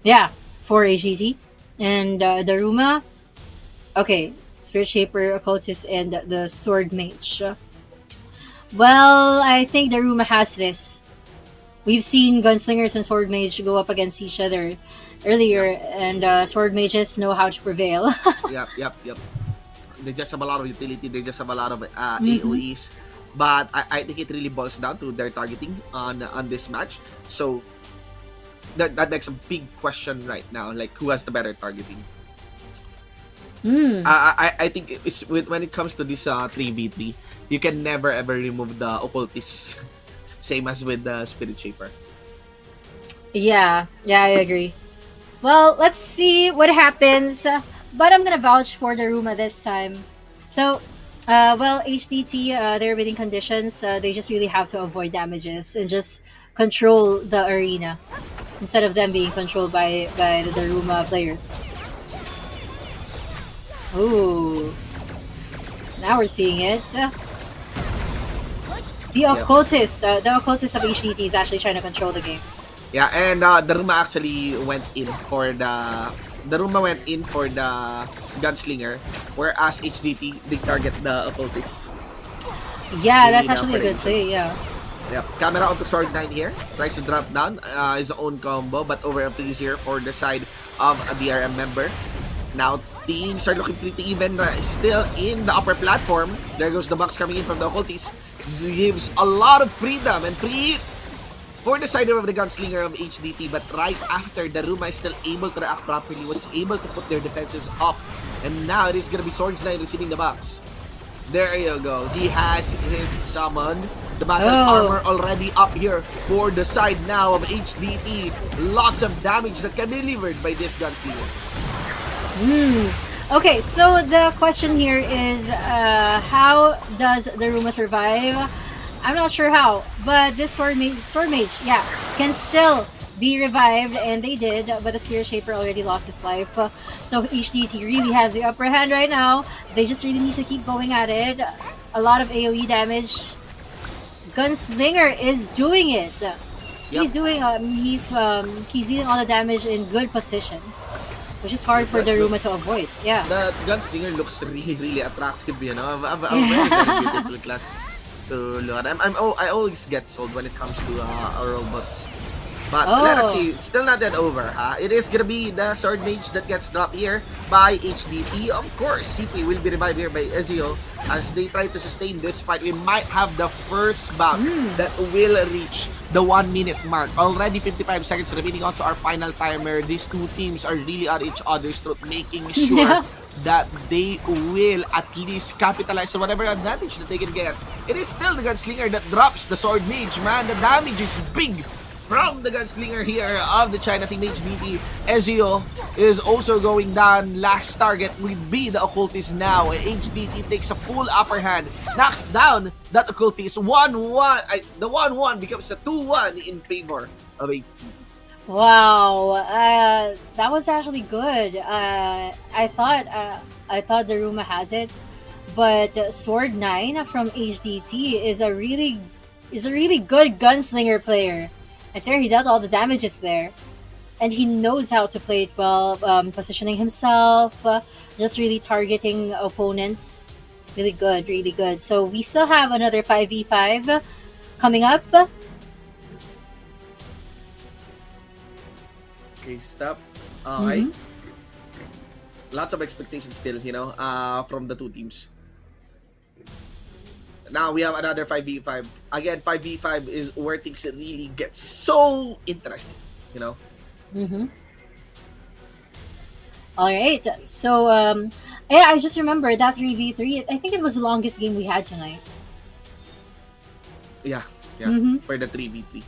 S3: HDT. And DaRuMa, okay, Spirit Shaper, Occultist, and the Sword Mage. Well, I think DaRuMa has this. We've seen Gunslingers and Sword Mage go up against each other earlier, and Sword Mages know how to prevail.
S2: Yep. They just have a lot of utility. They just have a lot of AoEs. But I think it really boils down to their targeting on this match. So that makes a big question right now. Like, who has the better targeting? I think when it comes to this 3v3, you can never ever remove the Occultist. Same as with the Spirit Shaper.
S3: Yeah, I agree. Well, let's see what happens. But I'm gonna vouch for DaRuMa this time. So, HDT, their bidding conditions, they just really have to avoid damages and just control the arena instead of them being controlled by the DaRuMa players. Ooh, now we're seeing it. The Occultist of HDT is actually trying to control the game.
S2: Yeah, and DaRuMa actually went in for the Gunslinger, whereas HDT they target the Occultist.
S3: Yeah, that's actually a good play. Yeah.
S2: Yep. Camera onto Sword 9 here. Tries to drop down his own combo, but over a please here for the side of a DRM member. Now teams are looking pretty even. Still in the upper platform. There goes the box coming in from the Occultist. Gives a lot of freedom and free for the side of the Gunslinger of HDT, but right after DaRuMa is still able to react properly, was able to put their defenses up, and now it is gonna be Swords 9 receiving the box. There you go. He has his summon. The battle armor already up here for the side now of HDT. Lots of damage that can be delivered by this Gunslinger.
S3: Okay, so the question here is, how does DaRuMa survive? I'm not sure how, but this sword mage, yeah, can still be revived, and they did, but the Spirit Shaper already lost his life. So HDT really has the upper hand right now. They just really need to keep going at it. A lot of AoE damage. Gunslinger is doing it. He's doing he's dealing all the damage in good position, which is hard for DaRuMa to avoid. Yeah.
S2: The Gunslinger looks really, really attractive, you know. I'm very, very beautiful class to look at. I always get sold when it comes to robots. But let us see, it's still not that over. It is gonna be the Sword Mage that gets dropped here by HDT. Of course, CP will be revived here by Ezio as they try to sustain this fight. We might have the first bout that will reach the 1 minute mark. Already 55 seconds remaining onto our final timer. These two teams are really on each other's throat, making sure that they will at least capitalize on whatever advantage that they can get. It is still the Gunslinger that drops the Sword Mage, man. The damage is big from the Gunslinger here of the China team. HDT. Ezio is also going down. Last target will be the Occultist now. HDT takes a full upper hand, knocks down that Occultist. 1-1. The 1-1 becomes a 2-1 in favor of HDT.
S3: Wow, that was actually good. I thought DaRuMa has it, but Sword 9 from HDT is a really good gunslinger player. I swear he dealt all the damages there, and he knows how to play it well, positioning himself, just really targeting opponents. Really good, really good. So we still have another 5v5 coming up.
S2: Okay, stop. Okay. Lots of expectations still, you know, from the two teams. Now we have another 5v5. Again, 5v5 is where things really get so interesting, you know?
S3: All right. So, yeah, I just remember that 3v3. I think it was the longest game we had tonight.
S2: Yeah, for the 3v3.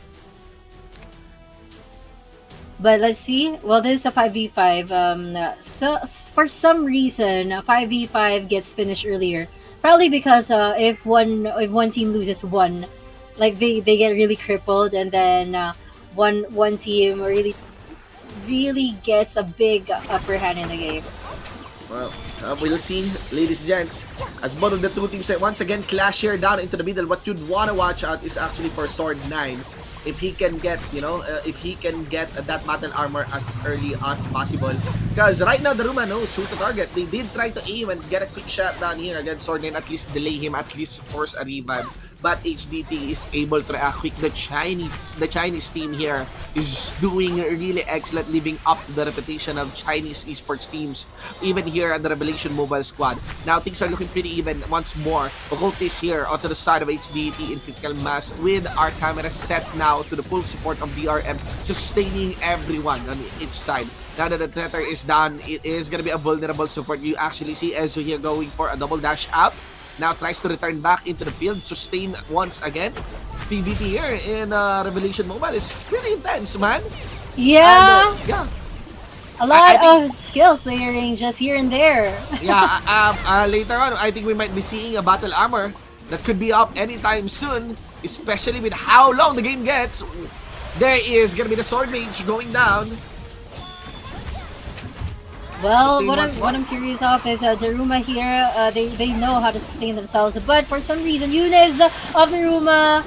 S3: But let's see. Well, this is a 5v5. So for some reason, 5v5 gets finished earlier. Probably because if one team loses one, like they get really crippled, and then one team really gets a big upper hand in the game.
S2: Well, we'll see, ladies and gents, as both of the two teams once again clash here down into the middle. What you'd want to watch out is actually for Sword 9. If he can get, you know, if he can get that battle armor as early as possible. Because right now, DaRuMa knows who to target. They did try to aim and get a quick shot down here against Sword 9, at least delay him, at least force a revive. But HDT is able to react quick. The Chinese team here is doing really excellent, living up to the reputation of Chinese esports teams, even here at the Revelation Mobile Squad. Now things are looking pretty even once more. Occultist here onto the side of HDT in critical mass, with our camera set now to the full support of DRM, sustaining everyone on each side. Now that the Tether is done, it is going to be a vulnerable support. You actually see Ezio here going for a double dash out. Now tries to return back into the field, sustain once again. PvP here in Revelation Mobile is pretty intense, man.
S3: Yeah.
S2: And, yeah.
S3: A lot of skills layering just here and there.
S2: Yeah, later on, I think we might be seeing a battle armor that could be up anytime soon, especially with how long the game gets. There is going to be the Sword Mage going down.
S3: Well, what I'm curious of is DaRuMa here. They know how to sustain themselves, but for some reason, Eunice of DaRuMa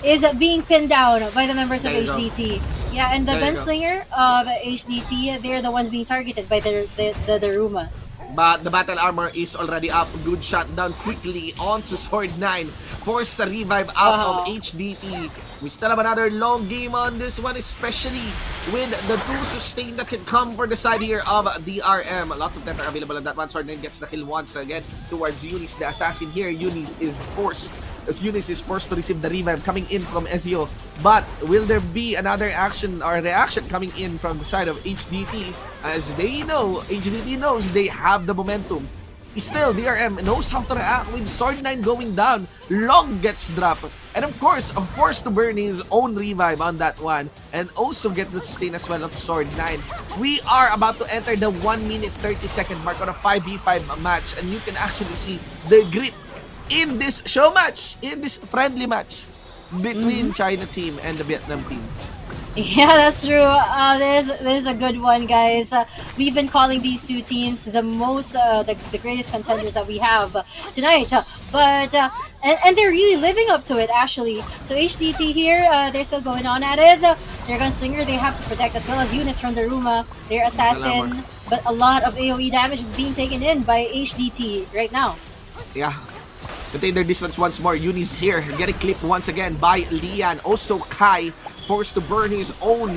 S3: is being pinned down by the members of HDT. Yeah, and the Gunslinger of HDT, they're the ones being targeted by the DaRuMas.
S2: But the battle armor is already up. Good shot down quickly onto Sword 9. Force a revive out of HDT. We still have another long game on this one, especially with the two sustain that can come for the side here of DRM. Lots of tether available on that one. Sword 9 gets the kill once again towards Eunice, the assassin here. Eunice is forced to receive the revive coming in from Ezio. But will there be another action or reaction coming in from the side of HDT? As they know, HDT knows they have the momentum. Still, DRM knows how to react with Sword 9 going down. Long gets dropped. And of course, forced to burn his own revive on that one. And also get the sustain as well of Sword 9. We are about to enter the 1 minute 30 second mark on a 5v5 match. And you can actually see the grit in this show match, in this friendly match. between China team and the Vietnam team.
S3: Yeah, that's true. There's a good one, guys. We've been calling these two teams the most, the greatest contenders that we have tonight. And they're really living up to it, actually. So HDT here, they're still going on at it. Their gunslinger, they have to protect, as well as units from DaRuMa, their assassin. But a lot of AoE damage is being taken in by HDT right now.
S2: Yeah. Contain their distance once more. Yunis here, getting clipped once again by Lian. Also Kai forced to burn his own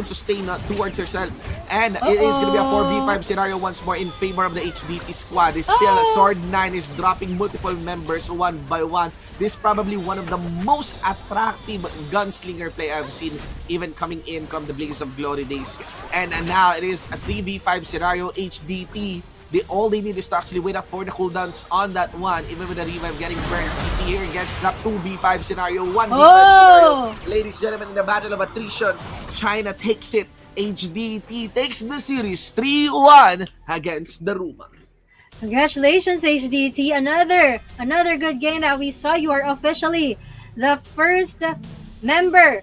S2: sustain towards herself. And it is going to be a 4v5 scenario once more in favor of the HDT squad. It's still Sword 9 is dropping multiple members one by one. This is probably one of the most attractive gunslinger play I've seen, even coming in from the Blaze of Glory days. And now it is a 3v5 scenario. HDT, all they need is to actually wait up for the cooldowns on that one. Even with the revive getting burned, CT here gets that 2v5 scenario, 1v5 scenario. Ladies and gentlemen, in the battle of attrition, China takes it. HDT takes the series 3-1 against DaRuMa.
S3: Congratulations, HDT. Another good game that we saw. You are officially the first member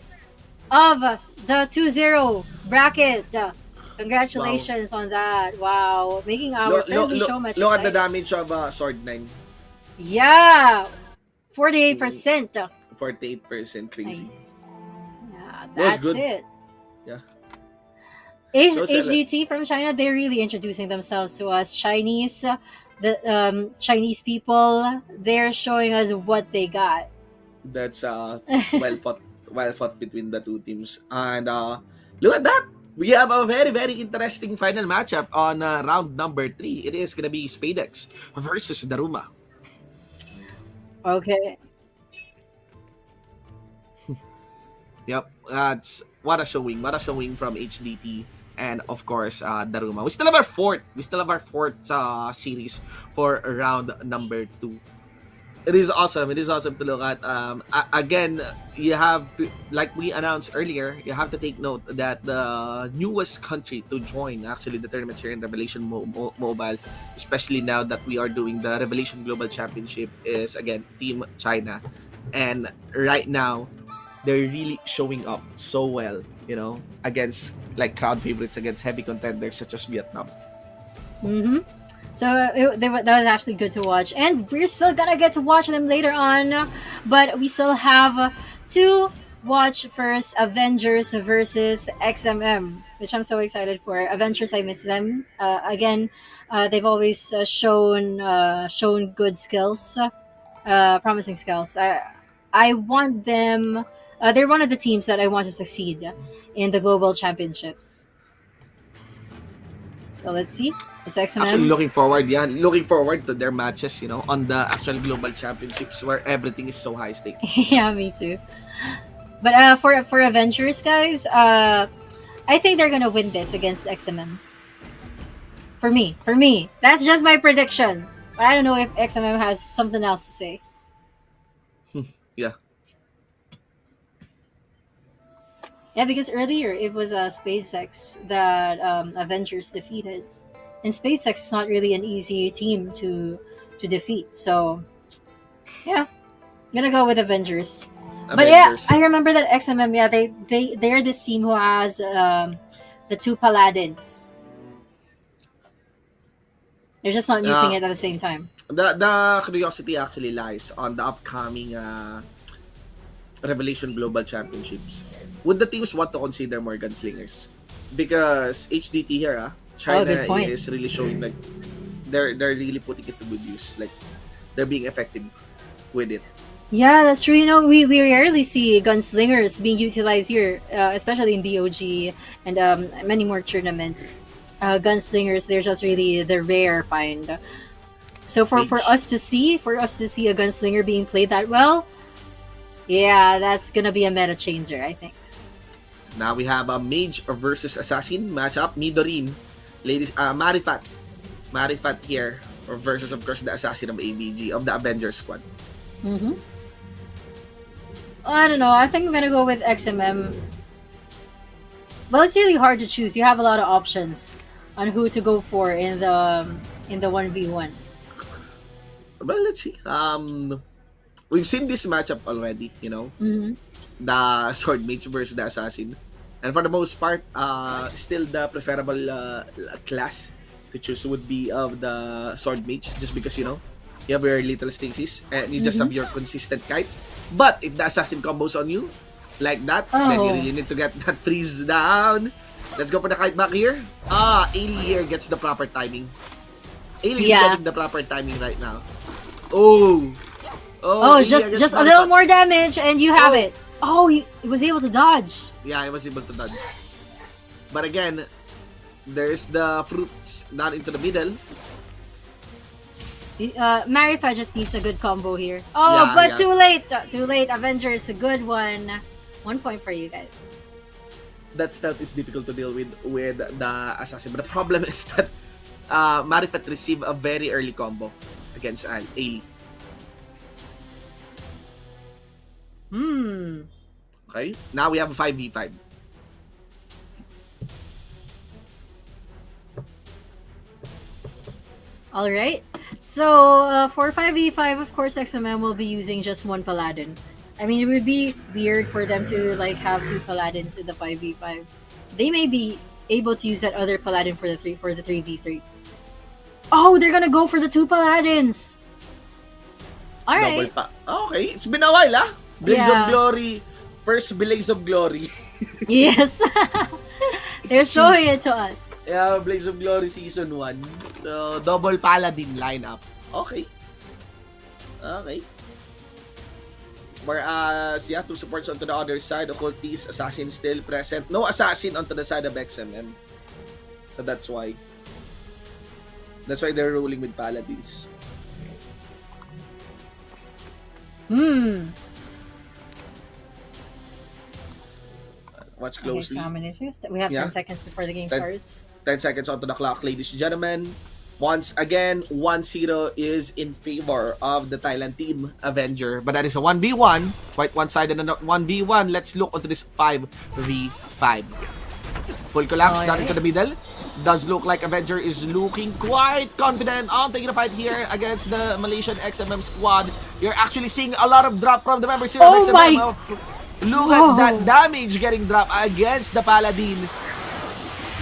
S3: of the 2-0 bracket. Congratulations on that. Wow. Making our friendly show match
S2: Look at the damage of Sword 9.
S3: Yeah. 48%.
S2: 48%. Crazy.
S3: Yeah,
S2: That's
S3: that's
S2: good.
S3: it.
S2: Yeah.
S3: HDT from China, they're really introducing themselves to us. Chinese Chinese people, they're showing us what they got.
S2: That's well fought between the two teams. And look at that. We have a very, very interesting final matchup on round number 3. It is going to be SpadeX versus DaRuMa.
S3: Okay.
S2: Yep, that's what a showing from HDT and of course DaRuMa. We still have our fourth series for round number 2. It is awesome to look at. Again, you have to, like we announced earlier, you have to take note that the newest country to join actually the tournaments here in Revelation Mobile, especially now that we are doing the Revelation Global Championship, is again Team China. And right now, they're really showing up so well, against like crowd favorites, against heavy contenders such as Vietnam.
S3: Mm-hmm. So that was actually good to watch, and we're still gonna get to watch them later on, but we still have to watch first Avengers versus XMM, which I'm so excited for. Avengers, I miss them. Again, they've always shown good skills, promising skills. I want them. They're one of the teams that I want to succeed in the global championships. So let's see. It's XMM.
S2: Actually, looking forward to their matches, on the actual global championships where everything is so high stake.
S3: Yeah, me too. But for Avengers, guys, I think they're gonna win this against XMM. For me, that's just my prediction. But I don't know if XMM has something else to say.
S2: Yeah.
S3: Yeah, because earlier it was SpadeX that Avengers defeated. And SpadeX is not really an easy team to defeat. So, yeah, I'm gonna go with Avengers. But yeah, I remember that XMM, yeah, they're this team who has the 2 Paladins. They're just not using it at the same time.
S2: The curiosity actually lies on the upcoming Revelation Global Championships. Would the teams want to consider more gunslingers? Because HDT here, China is really showing like they're really putting it to good use. Like they're being effective with it.
S3: Yeah, that's true. We rarely see gunslingers being utilized here, especially in BOG and many more tournaments. Gunslingers, they're just really the rare find. So for us to see a gunslinger being played that well, yeah, that's gonna be a meta changer, I think.
S2: Now we have a mage versus assassin matchup. Midorine, ladies, Marifat here versus of course the assassin of ABG of the Avengers squad.
S3: Mm-hmm. I don't know. I think I'm gonna go with XMM. Well, it's really hard to choose. You have a lot of options on who to go for in the 1v1.
S2: Well, let's see. we've seen this matchup already,
S3: Mhm.
S2: the Sword Mage versus the Assassin. And for the most part, still the preferable class to choose would be of the Sword Mage, just because, you have your little stasis and you just have your consistent kite. But if the Assassin combos on you, like that, then you really need to get that freeze down. Let's go for the kite back here. Ailey here gets the proper timing. Ailey is getting the proper timing right now. Oh,
S3: just a little more damage and you have it. Oh, he was able to dodge.
S2: Yeah, he was able to dodge. But again, there's the fruits down into the middle.
S3: Marifa just needs a good combo here. But too late. Too late. Avengers, a good one. 1 point for you guys.
S2: That stealth is difficult to deal with the Assassin. But the problem is that Marifat received a very early combo against Ailey. Okay, now we have a 5v5.
S3: Alright. So, for 5v5, of course, XMM will be using just one Paladin. I mean, it would be weird for them to like have 2 Paladins in the 5v5. They may be able to use that other Paladin for the 3v3. Oh, they're gonna go for the 2 Paladins! Alright.
S2: Okay, it's been a while, Blaze of Glory. First Blaze of Glory.
S3: Yes. They're showing it to us.
S2: Yeah, Blaze of Glory Season 1. So, double Paladin lineup. Okay. Whereas, 2 supports onto the other side. Occultist, Assassin still present. No Assassin onto the side of XMM. So, that's why. That's why they're rolling with Paladins. Watch closely.
S3: Okay, so how many seconds? We have 10 seconds before the game starts.
S2: 10 seconds onto the clock, ladies and gentlemen. Once again, 1-0 is in favor of the Thailand team, Avenger. But that is a 1v1. Quite one-sided on the 1v1. Let's look onto this 5v5. Full collapse down into the middle. Does look like Avenger is looking quite confident on taking a fight here against the Malaysian XMM squad. You're actually seeing a lot of drop from the members here of XMM. Look at that damage getting dropped against the Paladin.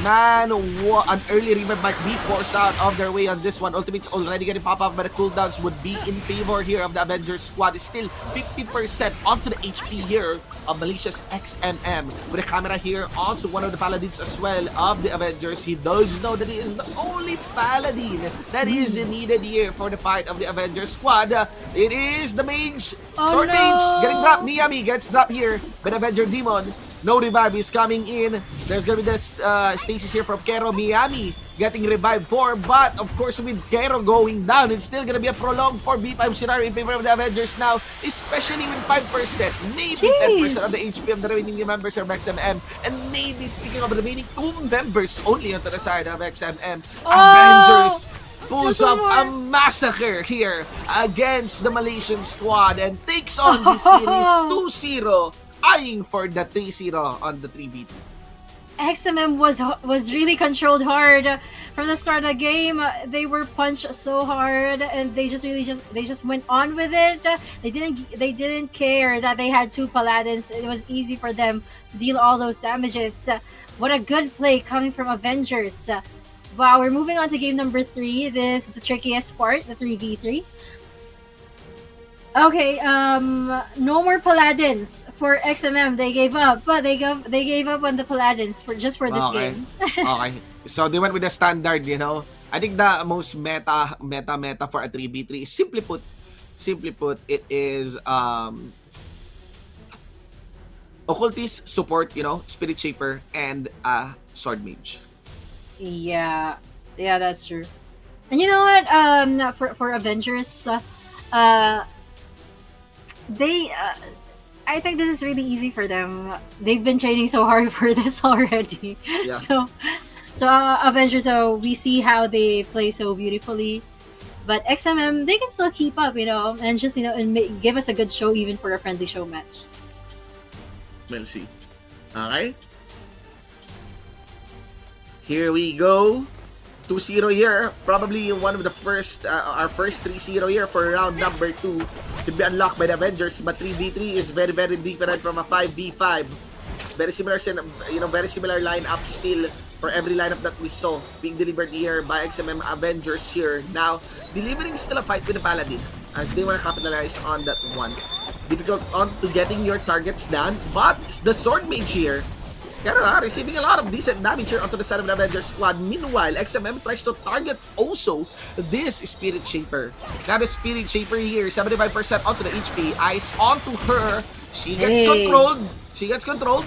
S2: Man, an early revive might be forced out of their way on this one. Ultimate's already getting pop-up, but the cooldowns would be in favor here of the Avengers squad. It's still 50% onto the HP here of Malaysia's XMM. With a camera here onto one of the Paladins as well of the Avengers. He does know that he is the only Paladin that is needed here for the fight of the Avengers squad. It is the Mage. Sword Mage getting dropped. Miami gets dropped here by the Avenger Demon. No revive is coming in. There's gonna be this stasis here from Kero. Miami getting revived for, but of course with Kero going down, it's still gonna be a prolonged 4v5 scenario in favor of the Avengers now, especially with 5%, maybe 10% of the HP of the remaining members of XMM, and maybe speaking of the remaining 2 members only onto the side of XMM, Avengers pulls up a massacre here against the Malaysian squad and takes on this series 2-0. Eyeing for the 3-0 on the 3v2.
S3: XMM was really controlled hard from the start of the game. They were punched so hard, and they just went on with it. They didn't care that they had 2 Paladins. It was easy for them to deal all those damages. What a good play coming from Avengers. Wow, we're moving on to game number 3. This is the trickiest part, the 3v3. Okay, no more Paladins for XMM. They gave up, but they gave up on the Paladins for this game.
S2: Okay, so they went with the standard. I think the most meta for a 3v3 is simply put, it is Occultist support, Spirit Shaper, and Sword Mage.
S3: Yeah, that's true. And you know what? For Avengers, I think this is really easy for them. They've been training so hard for this already. Yeah. So Avengers, we see how they play so beautifully. But XMM, they can still keep up, and just, and give us a good show even for a friendly show match.
S2: We'll see. Okay. Here we go. 2-0 here. Probably one of the first, our first 3-0 here for round number 2 can be unlocked by the Avengers, but 3v3 is very, very different from a 5v5. Very similar, very similar lineup still for every lineup that we saw being delivered here by XMM Avengers here. Now, delivering still a fight with the Paladin as they want to capitalize on that one. Difficult on to getting your targets done, but the Sword Mage here, receiving a lot of decent damage here onto the side of the Avengers squad. Meanwhile, XMM tries to target also this Spirit Shaper. Now the Spirit Shaper here, 75% onto the HP. Eyes onto her. She gets controlled. She gets controlled.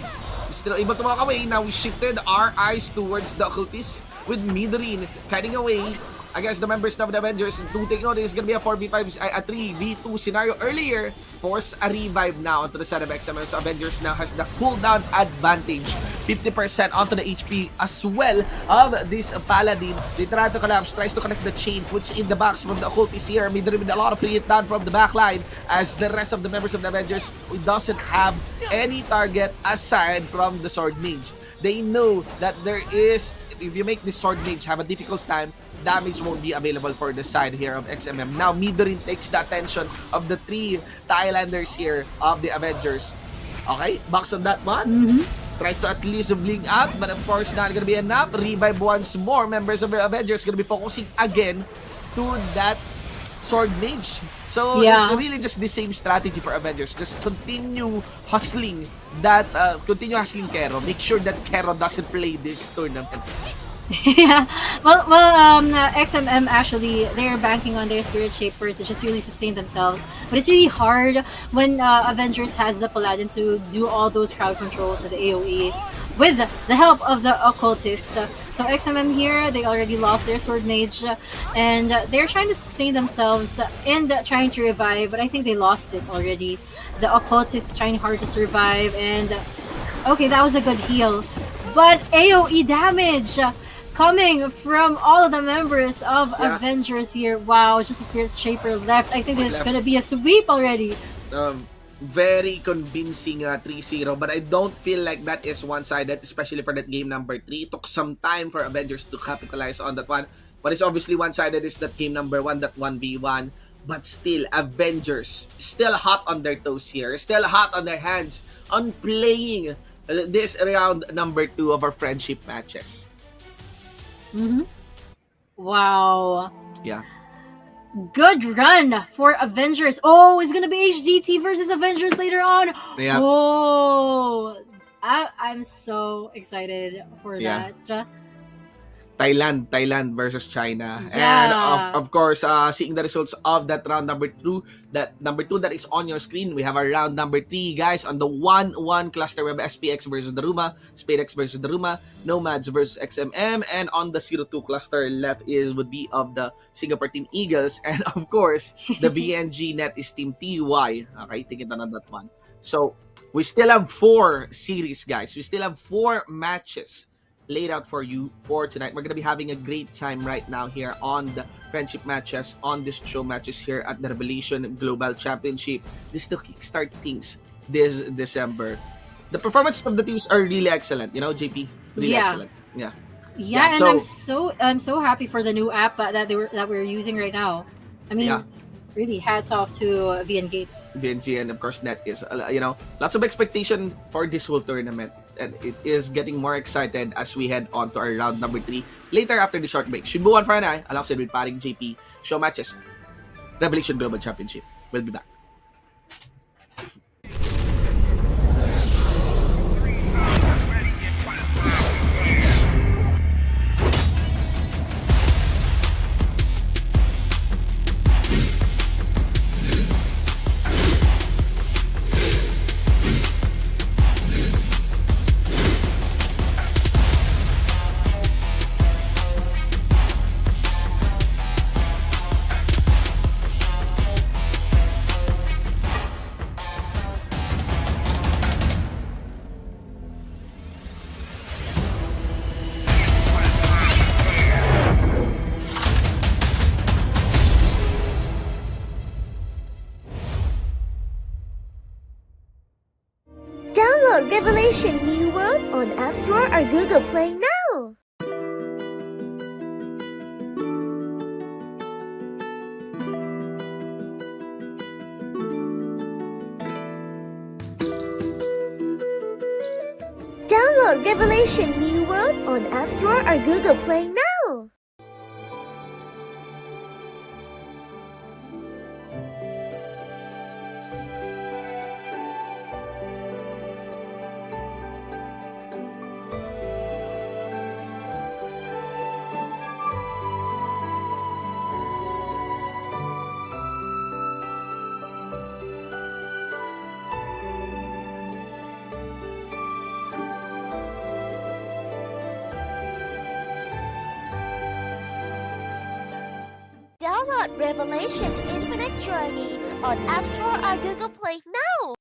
S2: Still able to walk away. Now we shifted our eyes towards the Occultist with Midrin kiting away against the members of the Avengers. Do take note, it's gonna be a 4v5, a 3v2 scenario earlier. Force a revive now onto the side of XMM. So Avengers now has the cooldown advantage. 50% onto the HP as well of this Paladin. They try to collapse, tries to connect the chain, puts in the box from the Occultist here. Midrin with a lot of free hit down from the backline as the rest of the members of the Avengers doesn't have any target aside from the Sword Mage. They know that there is, if you make the Sword Mage have a difficult time, damage won't be available for the side here of XMM. Now, Midrin takes the attention of the 3 Thailanders here of the Avengers. Okay, box on that one. Tries to at least blink out, but of course not gonna be enough. Revive once more. Members of the Avengers gonna be focusing again to that Sword Mage. So it's really just the same strategy for Avengers. Just continue hustling that, continue hustling Kero. Make sure that Kero doesn't play this tournament.
S3: Yeah, well, XMM actually, they're banking on their Spirit Shaper to just really sustain themselves. But it's really hard when Avengers has the Paladin to do all those crowd controls and the AoE with the help of the Occultist. So XMM here, they already lost their Sword Mage, and they're trying to sustain themselves and trying to revive, but I think they lost it already. The Occultist is trying hard to survive, and okay, that was a good heal. But AoE damage coming from all of the members of Avengers here. Wow, just a Spirit Shaper left. I think this is going to be a sweep already.
S2: Very convincing 3-0, but I don't feel like that is one-sided, especially for that game number 3. It took some time for Avengers to capitalize on that one. What is obviously one-sided is that game number 1, that 1v1. But still, Avengers still hot on their toes here, still hot on their hands on playing this round number 2 of our friendship matches.
S3: Wow.
S2: Yeah.
S3: Good run for Avengers. Oh, it's gonna be HDT versus Avengers later on.
S2: Yeah.
S3: Oh, I'm so excited for that.
S2: Thailand versus China.
S3: Yeah.
S2: And of course, seeing the results of that round number 2, that is on your screen, we have our round number 3, guys. On the 1-1 cluster, we have SPX versus DaRuMa, SpadeX versus DaRuMa, Nomads versus XMM, and on the 0-2 cluster left would be of the Singapore Team Eagles, and of course, the VNGxNE is Team TY. Okay, take it on that one. So, we still have 4 series, guys. We still have 4 matches laid out for you for tonight. We're gonna be having a great time right now here on the friendship matches, on this show matches here at the Revelation Global Championship. This to kickstart things this December. The performance of the teams are really excellent, JP. Really excellent. Yeah,
S3: and I'm so happy for the new app that we're using right now. I mean, really hats off to VNGates.
S2: VNG, and of course Net is lots of expectation for this whole tournament. And it is getting more excited as we head on to our round number 3 later after the short break. Shinbuan for I, alongside with paring JP, show matches, Revelation Global Championship. We'll be back.
S1: Download Revelation New World on App Store or Google Play now. Revelation New World on App Store or Google Play now. Download Revelation Infinite Journey on App Store or Google Play now.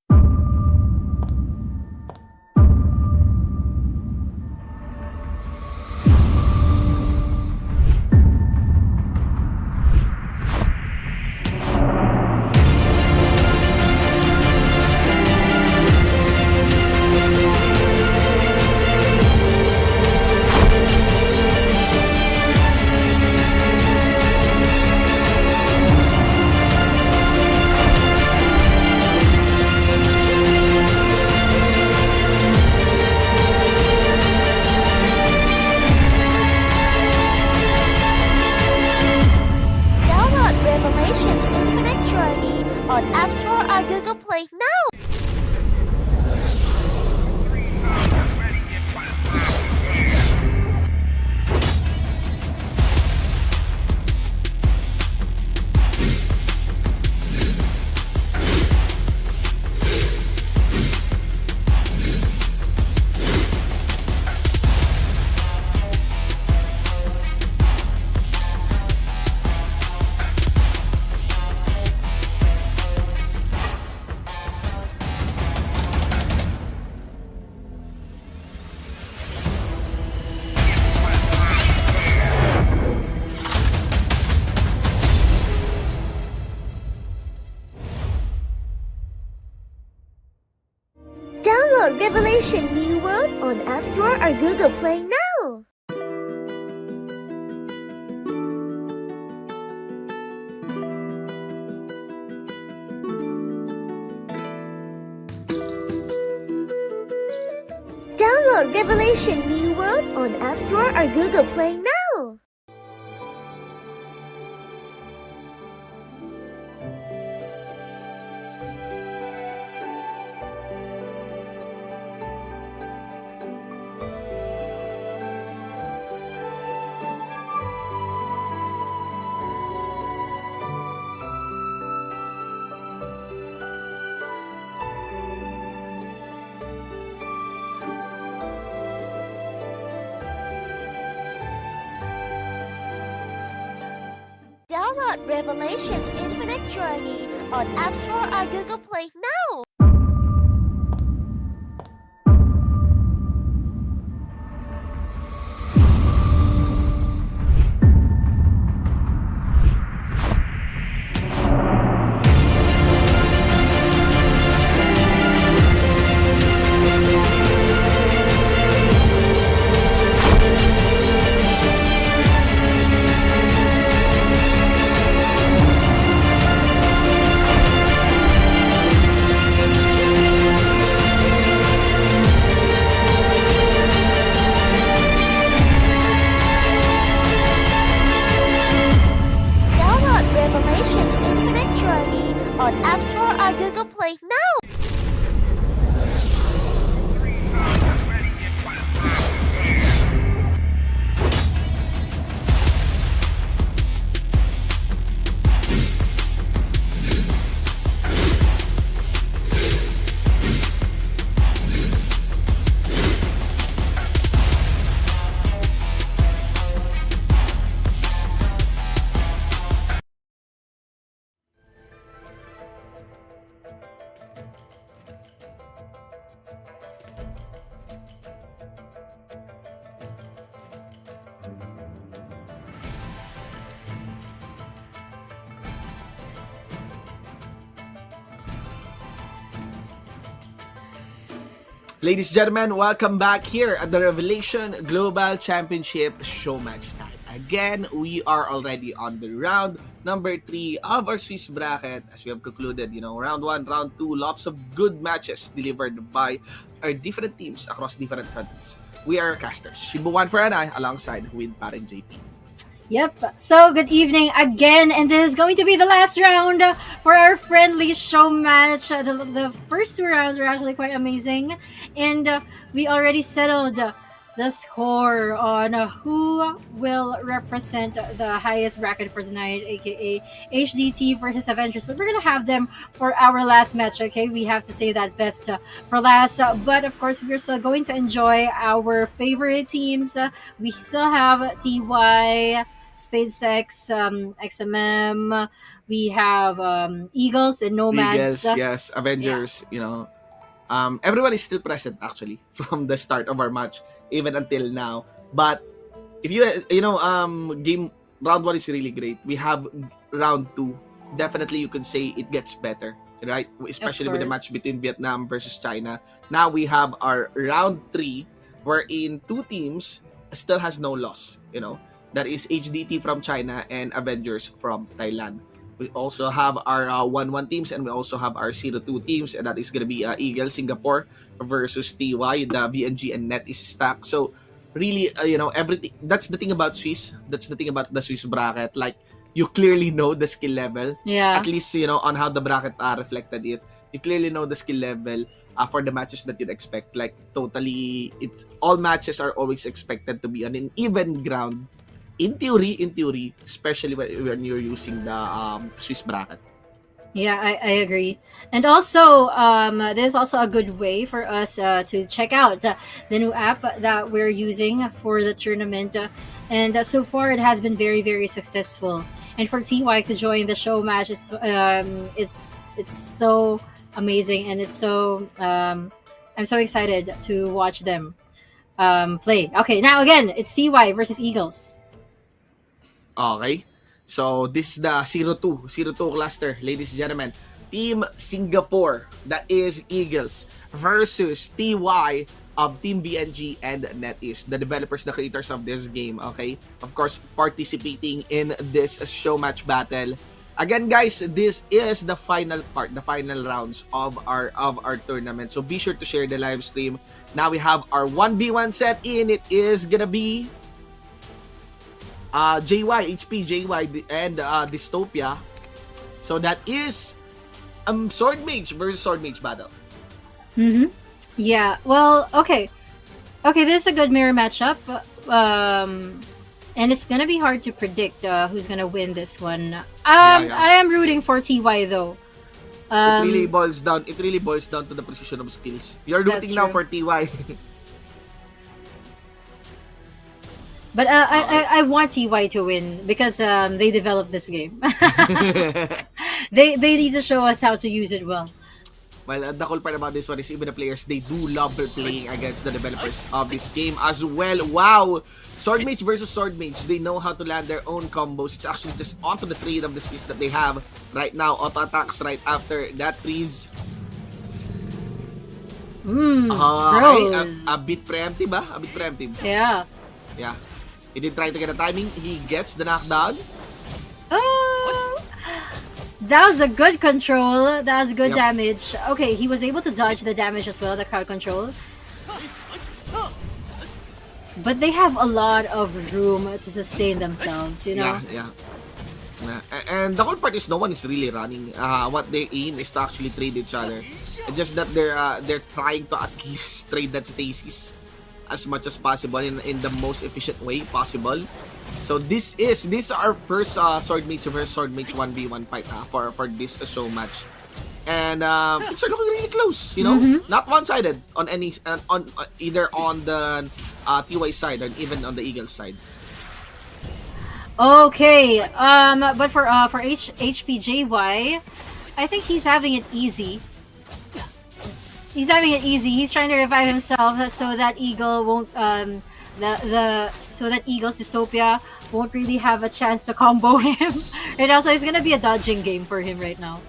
S1: Revelation Infinite Journey on App Store or Google Play now. Download Revelation New World on App Store or Google Play now. Download Revelation New World on App Store or Google Play now. Download Revelation Infinite Journey on App Store or Google Play now. Revelation Infinite Journey on App Store or Google Play now.
S2: Ladies and gentlemen, welcome back here at the Revelation Global Championship show match time. Again, we are already on the round number 3 of our Swiss bracket as we have concluded, round 1, round 2, lots of good matches delivered by our different teams across different countries. we are casters. Shibuan for an eye alongside with Parang JP.
S3: Yep. So good evening again, and this is going to be the last round for our friendly show match. The first two rounds were actually quite amazing, and we already settled the score on who will represent the highest bracket for tonight, aka HDT versus Avengers. But we're gonna have them for our last match. Okay, we have to say that best for last. But of course, we're still going to enjoy our favorite teams. We still have TY. SpadeX, XMM, we have Eagles and Nomads.
S2: Eagles, yes, Avengers, everyone is still present actually from the start of our match, even until now. But if game round 1 is really great. We have round 2. Definitely you could say it gets better, right? Especially with the match between Vietnam versus China. Now we have our round 3, wherein 2 teams still has no loss, That is HDT from China and Avengers from Thailand. We also have our 1-1 teams, and we also have our 0-2 teams, and that is going to be Eagle Singapore versus TY. The VNGxNE is stacked. So really, everything. That's the thing about Swiss. That's the thing about the Swiss bracket. Like, you clearly know the skill level.
S3: Yeah.
S2: At least, on how the bracket reflected it. You clearly know the skill level for the matches that you'd expect. Like, totally, all matches are always expected to be on an even ground. In theory, especially when you're using the Swiss bracket.
S3: Yeah, I agree. And also, there's also a good way for us to check out the new app that we're using for the tournament. And so far, it has been very, very successful. And for TY to join the show match, it's so amazing. And it's so, I'm so excited to watch them play. Okay, now again, it's TY versus Eagles.
S2: Okay. So, this is the 0-2 cluster, ladies and gentlemen. Team Singapore, that is Eagles, versus TY of Team VNG and NetEase, the developers, the creators of this game, okay? Of course, participating in this show match battle. Again, guys, this is the final part, the final rounds of our tournament. So, be sure to share the live stream. Now, we have our 1v1 set in. It is gonna be HP, JY, and Dystopia. So that is Sword Mage versus Sword Mage battle.
S3: Yeah, well, okay, this is a good mirror matchup. And it's gonna be hard to predict who's gonna win this one. I am rooting for TY though.
S2: It really boils down to the precision of skills. You're rooting now for TY.
S3: But I want TY to win because they developed this game. They need to show us how to use it well.
S2: Well, the cool part about this one is even the players, they do love playing against the developers of this game as well. Wow! Sword Mage versus Sword Mage. They know how to land their own combos. It's actually just onto the trade of the skills that they have right now. Auto attacks right after that freeze. A bit preemptive, A bit preemptive.
S3: Yeah.
S2: Yeah. He did try to get a timing. He gets the knockdown.
S3: Oh! That was a good control. That was good damage. Okay, he was able to dodge the damage as well, the crowd control. But they have a lot of room to sustain themselves,
S2: Yeah. And the whole part is no one is really running. What they aim is to actually trade each other. It's just that they're trying to at least trade that stasis as much as possible in the most efficient way possible. So this is our first Sword Mage versus Sword Mage 1v1 fight for this show match. And it's looking really close, not one-sided on any on either on the TY side or even on the Eagle side.
S3: Okay, but for HPJY, I think he's having it easy. He's having it easy. He's trying to revive himself so that Eagle won't so that Eagle's Dystopia won't really have a chance to combo him. And also it's gonna be a dodging game for him right now.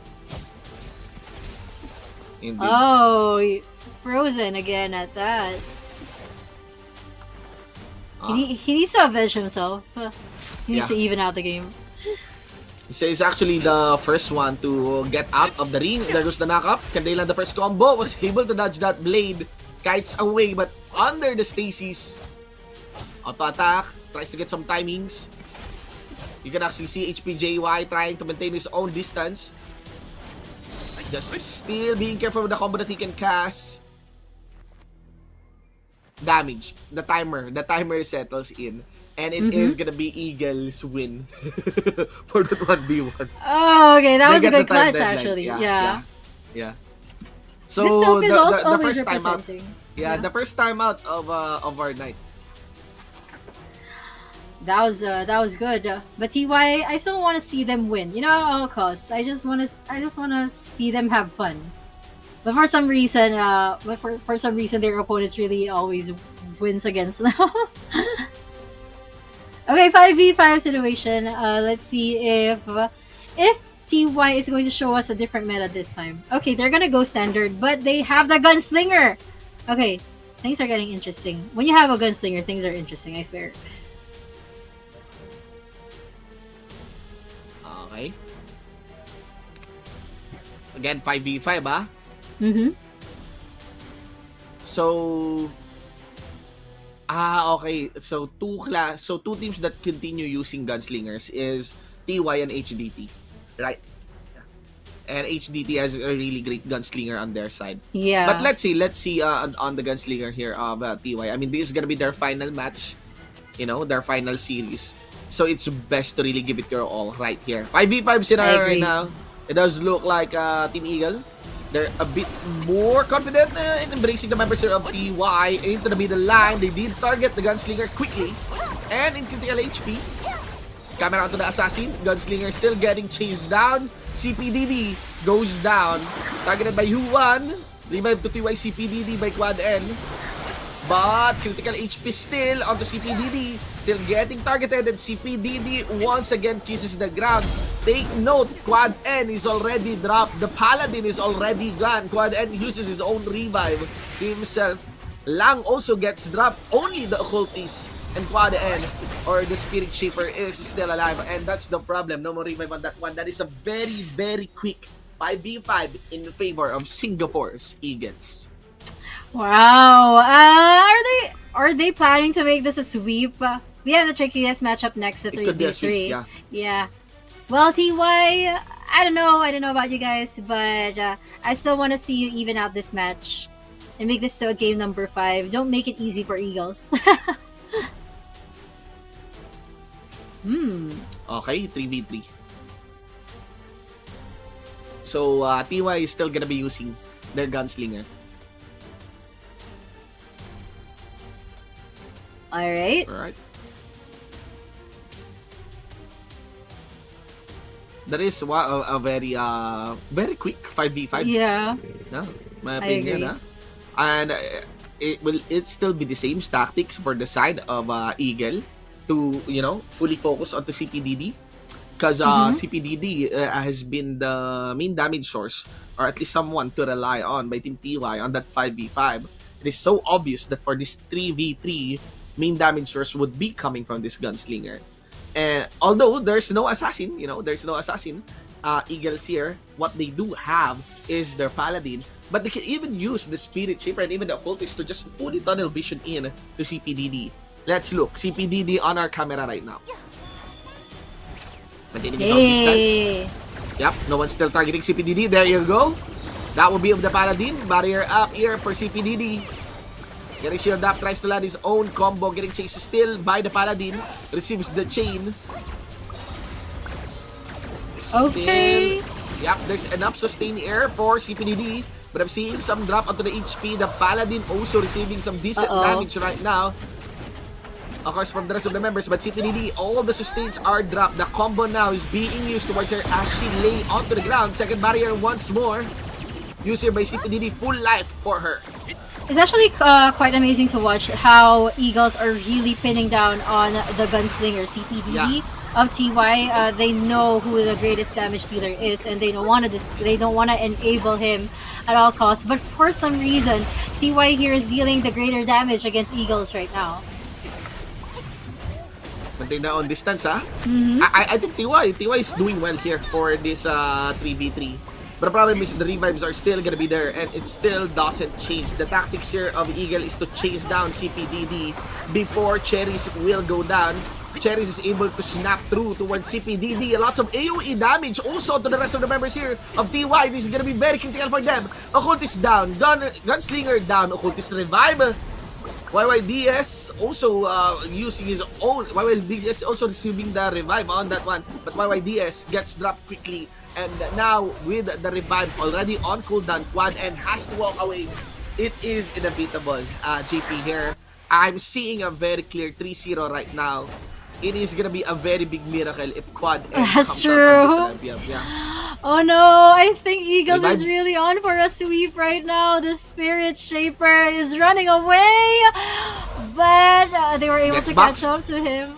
S2: Indeed.
S3: Oh, frozen again at that. He needs to avenge himself. He needs to even out the game.
S2: So he's actually the first one to get out of the ring. There goes the knockup. Can they land the first combo? Was able to dodge that blade. Kites away, but under the Stasis. Auto attack, tries to get some timings. You can actually see HPJY trying to maintain his own distance. Just still being careful with the combo that he can cast. Damage. The timer settles in. And it is gonna be Eagle's win for the 1v1.
S3: Oh, okay. That was a good clutch,
S2: deadline.
S3: actually.
S2: Yeah. So
S3: This top is also
S2: the
S3: always
S2: first time out.
S3: representing.
S2: Yeah, the first time out of our night.
S3: That was good. But TY, I still want to see them win. You know, at all costs. I just want to see them have fun. But for some reason, for some reason, their opponents really always wins against them. Okay, 5v5 situation. Let's see if TY is going to show us a different meta this time. Okay, they're gonna go standard, but they have the gunslinger. Okay, things are getting interesting. When you have a gunslinger, things are interesting. I swear.
S2: Okay. Again, 5v5, ah?
S3: Mm-hmm.
S2: So, okay. So, two teams that continue using gunslingers is TY and HDT, right? And HDT has a really great gunslinger on their side.
S3: Yeah.
S2: But let's see on the gunslinger here of TY. I mean, this is gonna be their final match, you know, their final series. So it's best to really give it your all right here. 5v5 scenario right now. It does look like Team Eagle. They're a bit more confident in embracing the members here of TY into the middle line. They did target the gunslinger quickly and in critical HP. Camera onto the assassin. Gunslinger still getting chased down. CPDD goes down. Targeted by Huan. Revive to TY CPDD by Quad N. But critical HP still onto CPDD. Still getting targeted and CPDD once again kisses the ground. Take note, Quad N is already dropped. The Paladin is already gone. Quad N uses his own revive himself. Lang also gets dropped. Only the Occultist and Quad N or the Spirit Shaper is still alive. And that's the problem. No more revive on that one. That is a very, very quick 5v5 in favor of Singapore's Eagles.
S3: Wow. Are they planning to make this a sweep? We have the trickiest matchup next to 3v3. Yeah. Well, TY, I don't know about you guys, but I still want to see you even out this match and make this to a game number 5. Don't make it easy for Eagles.
S2: Okay, 3v3. So, TY is still gonna be using their gunslinger.
S3: Alright.
S2: That is a very very quick 5v5.
S3: Yeah.
S2: No, my
S3: I
S2: opinion.
S3: agree.
S2: And it still be the same tactics for the side of Eagle to, you know, fully focus onto CPDD. Because CPDD has been the main damage source, or at least someone to rely on by Team TY on that 5v5. It is so obvious that for this 3v3, main damage source would be coming from this gunslinger. And although there's no assassin, Eagles here, what they do have is their Paladin, but they can even use the Spirit Shaper and even the Occultist to just fully tunnel vision in to CPDD. Let's look. CPDD on our camera right now. Maintaining his own distance. Yep, no one's still targeting CPDD. There you go. That will be of the Paladin. Barrier up here for CPDD. Getting shield up, tries to land his own combo. Getting chased still by the Paladin. Receives the chain.
S3: Okay.
S2: Yep, there's enough sustain air for CPDD. But I'm seeing some drop onto the HP. The Paladin also receiving some decent damage right now. Of course, from the rest of the members. But CPDD, all the sustains are dropped. The combo now is being used towards her as she lay onto the ground. Second barrier once more. Used here by CPDD. Full life for her.
S3: It's actually quite amazing to watch how Eagles are really pinning down on the gunslinger CPDD of TY. They know who the greatest damage dealer is, and they don't want to enable him at all costs. But for some reason, TY here is dealing the greater damage against Eagles right now.
S2: Maintain na on distance, ha? I think TY is doing well here for this 3v3. But the problem is the revives are still gonna be there, and it still doesn't change. The tactics here of Eagle is to chase down CPDD before Cherries will go down. Cherries is able to snap through towards CPDD. Lots of AoE damage also to the rest of the members here of TY. This is gonna be very critical for them. Occultist down, Gunslinger down, Occultist revive. YYDS also using his own. YYDS also receiving the revive on that one, but YYDS gets dropped quickly. And now with the revive already on cooldown, Quad and has to walk away. It is inevitable. JP here. I'm seeing a very clear 3-0 right now. It is gonna be a very big miracle if Quad and
S3: That's
S2: comes
S3: true.
S2: out on this Olympiad. Yeah.
S3: Oh no, I think Eagles
S2: Revive.
S3: is really on for a sweep right now. The Spirit Shaper is running away, but they were able
S2: Gets
S3: to
S2: boxed.
S3: catch up to him.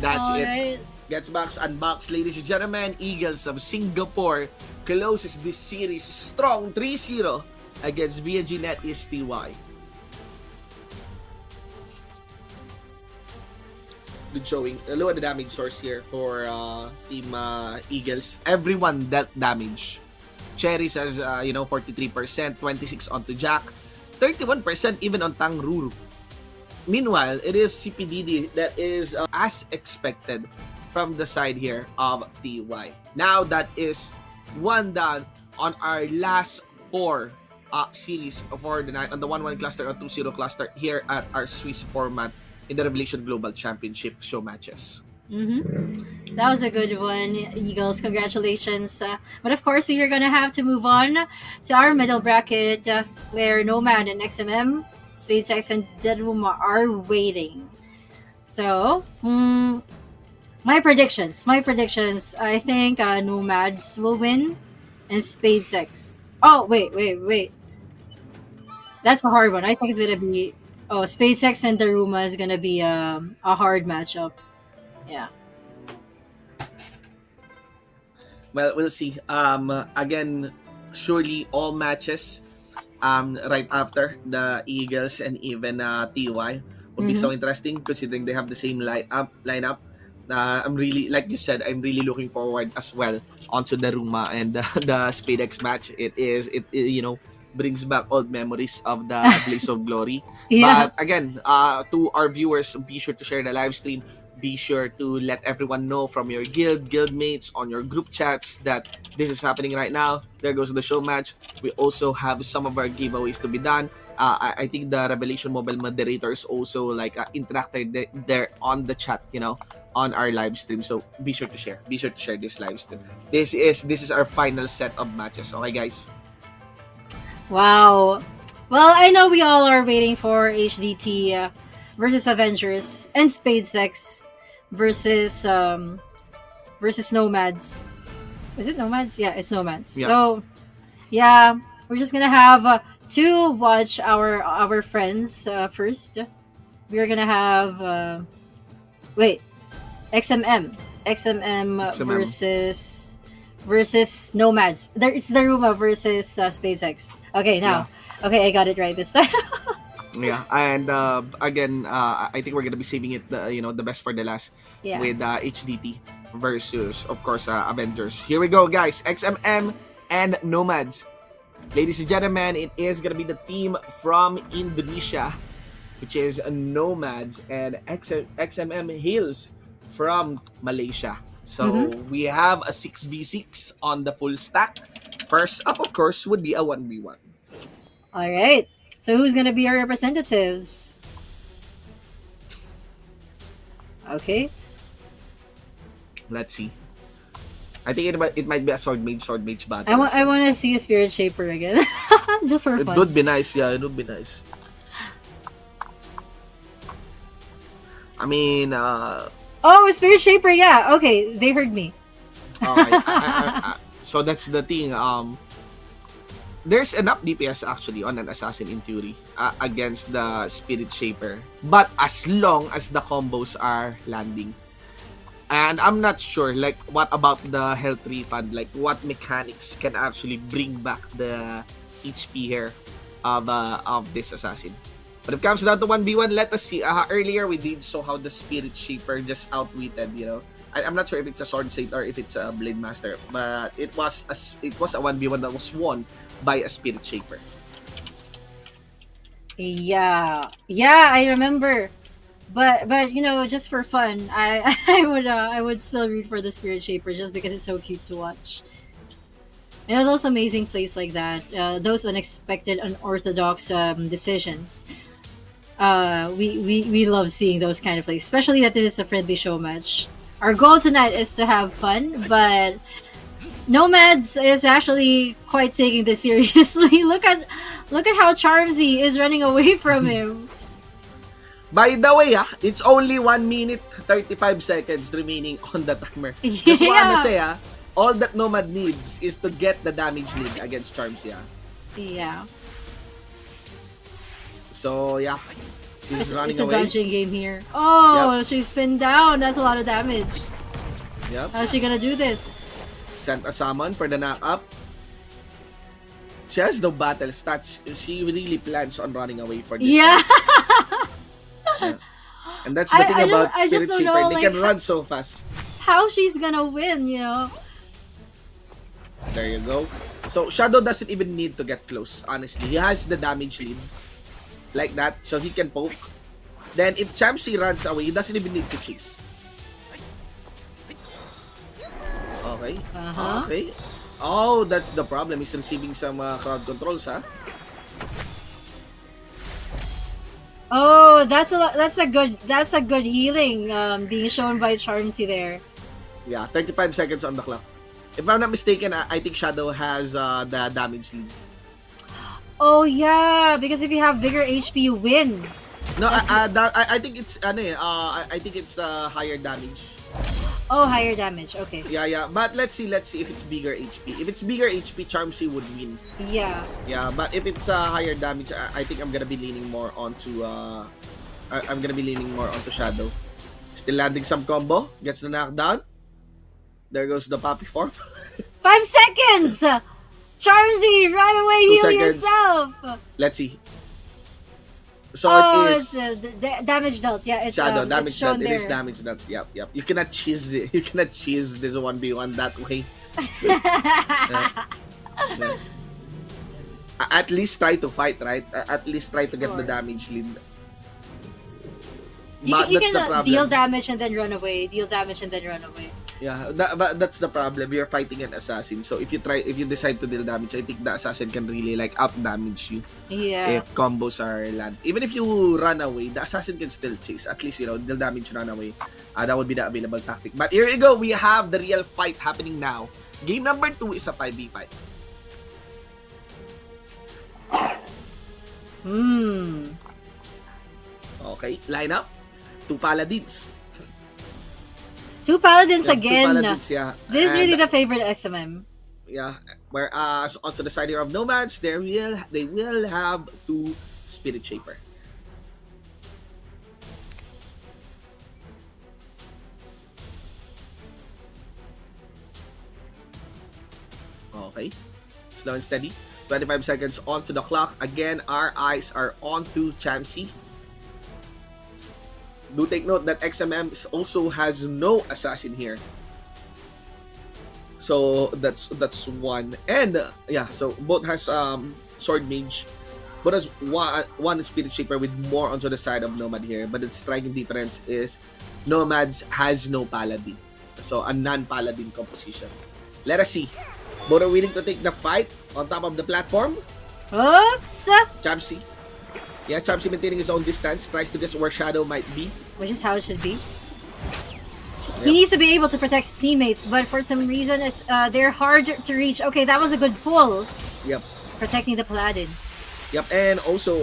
S2: That's it.
S3: Alright.
S2: Gets box unboxed, ladies and gentlemen. Eagles of Singapore closes this series strong 3-0 against VNGxNE TY. Good showing. Low on the damage source here for Team Eagles. Everyone dealt damage. Cherries has 43%, 26 onto Jack, 31% even on Tang Ruru. Meanwhile, it is CPDD that is as expected from the side here of TY. Now that is one down on our last 4 series for the night on the 1-1 cluster or 2-0 cluster here at our Swiss format in the Revelation Global Championship show matches.
S3: That was a good one, Eagles. Congratulations. But of course, we are going to have to move on to our middle bracket where Nomad and XMM, SpadeX, and DaRuMa are waiting. So, my predictions. I think Nomads will win and SpadeX. Oh, wait. That's a hard one. I think it's going to be... Oh, SpadeX and DaRuMa is going to be a hard matchup. Yeah.
S2: Well, we'll see. Again, surely all matches right after the Eagles and even TY will be so interesting considering they have the same lineup. I'm really, like you said, I'm really looking forward as well onto the DaRuMa and the SpadeX match. It brings back old memories of the Blaze of Glory.
S3: Yeah.
S2: But again, to our viewers, be sure to share the live stream. Be sure to let everyone know from your guild mates on your group chats that this is happening right now. There goes the show match. We also have some of our giveaways to be done. I think the Revelation Mobile moderators also interacted there on the chat, on our live stream. So be sure to share. Be sure to share this live stream. This is our final set of matches. Okay, guys.
S3: Wow. Well, I know we all are waiting for HDT versus Avengers and SpadeX versus Nomads. Is it Nomads? Yeah, it's Nomads.
S2: Yeah.
S3: So, yeah, we're just gonna have to watch our friends first. We're gonna have XMM versus Nomads. It's DaRuMa versus SpadeX. Okay, now. Yeah. Okay, I got it right this time.
S2: Yeah, and again, I think we're gonna be saving it, the best for the last with HDT versus, of course, Avengers. Here we go, guys. XMM and Nomads. Ladies and gentlemen, it is gonna be the team from Indonesia, which is Nomads, and XMM Hills from Malaysia. So we have a 6v6 on the full stack. First up, of course, would be a 1v1.
S3: All right. So who's gonna be our representatives? Okay.
S2: Let's see. I think it might be a sword mage battle.
S3: I want to see a Spirit Shaper again, just for fun.
S2: It would be nice. Yeah, it would be nice. I mean,
S3: Oh, Spirit Shaper. Yeah. Okay, they heard me.
S2: So that's the thing. There's enough DPS actually on an assassin in theory against the Spirit Shaper, but as long as the combos are landing. And I'm not sure, what about the health refund? What mechanics can actually bring back the HP here of this assassin? When it comes down to 1v1, let us see. Earlier, we did saw how the Spirit Shaper just outwitted, I'm not sure if it's a Sword Saint or if it's a Blade Master, but it was a 1v1 that was won by a Spirit Shaper.
S3: Yeah, I remember. But just for fun, I would still root for the Spirit Shaper just because it's so cute to watch. Those amazing plays like that, those unexpected, unorthodox decisions. We love seeing those kind of plays, especially that this is a friendly show match. Our goal tonight is to have fun, but Nomads is actually quite taking this seriously. Look at how Charmsy is running away from him.
S2: By the way, it's only 1 minute 35 seconds remaining on the timer. Just wanna say, all that Nomad needs is to get the damage lead against Charmsy.
S3: Yeah.
S2: So yeah, she's running
S3: away. It's a dodging game here. Oh, yep. She's pinned down. That's a lot of damage.
S2: Yep.
S3: How's she gonna do this?
S2: Sent a summon for the knock-up. She has no battle stats. She really plans on running away for this.
S3: Yeah.
S2: Yeah. And that's the thing about Spirit Shaper. They can run so fast.
S3: How she's gonna win,
S2: There you go. So Shadow doesn't even need to get close, honestly. He has the damage lead. Like that, so he can poke. Then if Champsy runs away, he doesn't even need to chase. Okay. Okay. Oh, that's the problem. He's receiving some crowd controls,
S3: Oh, that's a good healing being shown by Charmsy there.
S2: Yeah, 35 seconds on the clock. If I'm not mistaken, I think Shadow has the damage lead.
S3: Oh yeah, because if you have bigger HP, you win.
S2: No, I think it's I think it's higher damage.
S3: Oh, higher damage. Okay.
S2: Yeah. But let's see if it's bigger HP. If it's bigger HP, Charmsy would win.
S3: Yeah.
S2: Yeah, but if it's higher damage, I think I'm gonna be leaning more onto Shadow. Still landing some combo. Gets the knockdown. There goes the Poppy form.
S3: 5 seconds. Charmsy, run away, heal yourself.
S2: Let's see. So it is
S3: damage dealt. Yeah, it's
S2: Shadow damage dealt. It
S3: there.
S2: is damage dealt. Yep. You cannot cheese it. You cannot cheese this 1v1 that way. Yeah. At least try to fight, right? At least try to get the damage lead.
S3: But you can deal damage and then run away. Deal damage and then run away.
S2: Yeah, but that's the problem. You're fighting an assassin, so if you decide to deal damage, I think the assassin can really out damage you.
S3: Yeah.
S2: If combos are land, even if you run away, the assassin can still chase. At least deal damage, run away. That would be the available tactic. But here you go. We have the real fight happening now. Game number 2 is a 5v5. Okay, lineup. 2 paladins.
S3: 2 paladins again.
S2: 2 paladins, yeah.
S3: This is really the favorite SMM.
S2: Yeah, whereas also the side here of Nomads, they will have 2 Spirit Shaper. Okay, slow and steady. 25 seconds onto the clock. Again, our eyes are onto Champsy. Do take note that XMM also has no assassin here. So that's one. And so both has sword mage. Both has one Spirit Shaper with more onto the side of Nomad here. But the striking difference is Nomads has no paladin. So a non-paladin composition. Let us see. Both are willing to take the fight on top of the platform.
S3: Oops!
S2: Champsy. Yeah, Champsy maintaining his own distance. Tries to guess where Shadow might be.
S3: Which is how it should be. He needs to be able to protect his teammates, but for some reason they're hard to reach. Okay, that was a good pull.
S2: Yep.
S3: Protecting the Paladin.
S2: Yep, and also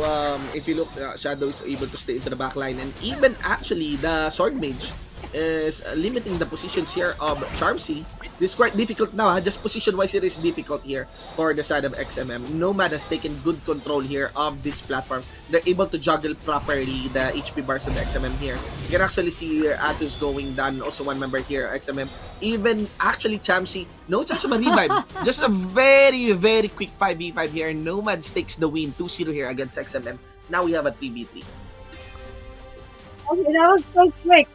S2: if you look, Shadow is able to stay into the backline, and even actually the Sword Mage is limiting the positions here of Charmsy. This is quite difficult now. Just position-wise, it is difficult here for the side of XMM. Nomad has taken good control here of this platform. They're able to juggle properly the HP bars of XMM here. You can actually see here Atus going down. Also one member here, XMM. Even actually Champsy, no chance of a revive. Just a very, very quick 5v5 here. Nomad takes the win, 2-0 here against XMM. Now we have a 3v3.
S3: Okay, that was so quick.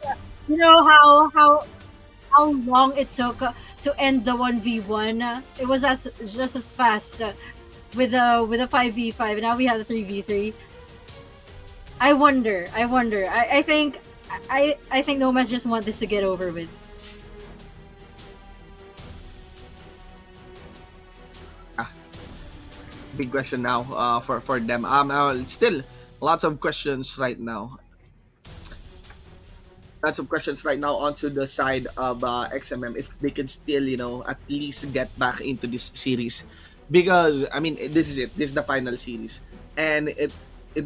S3: You know how long it took to end the 1v1? It was just as fast with a 5v5. Now we have a 3v3. I wonder. I think Nomads just want this to get over with.
S2: Big question now for them. Still lots of questions right now. Lots of questions right now onto the side of XMM if they can still, at least get back into this series, because I mean this is it. This is the final series, and it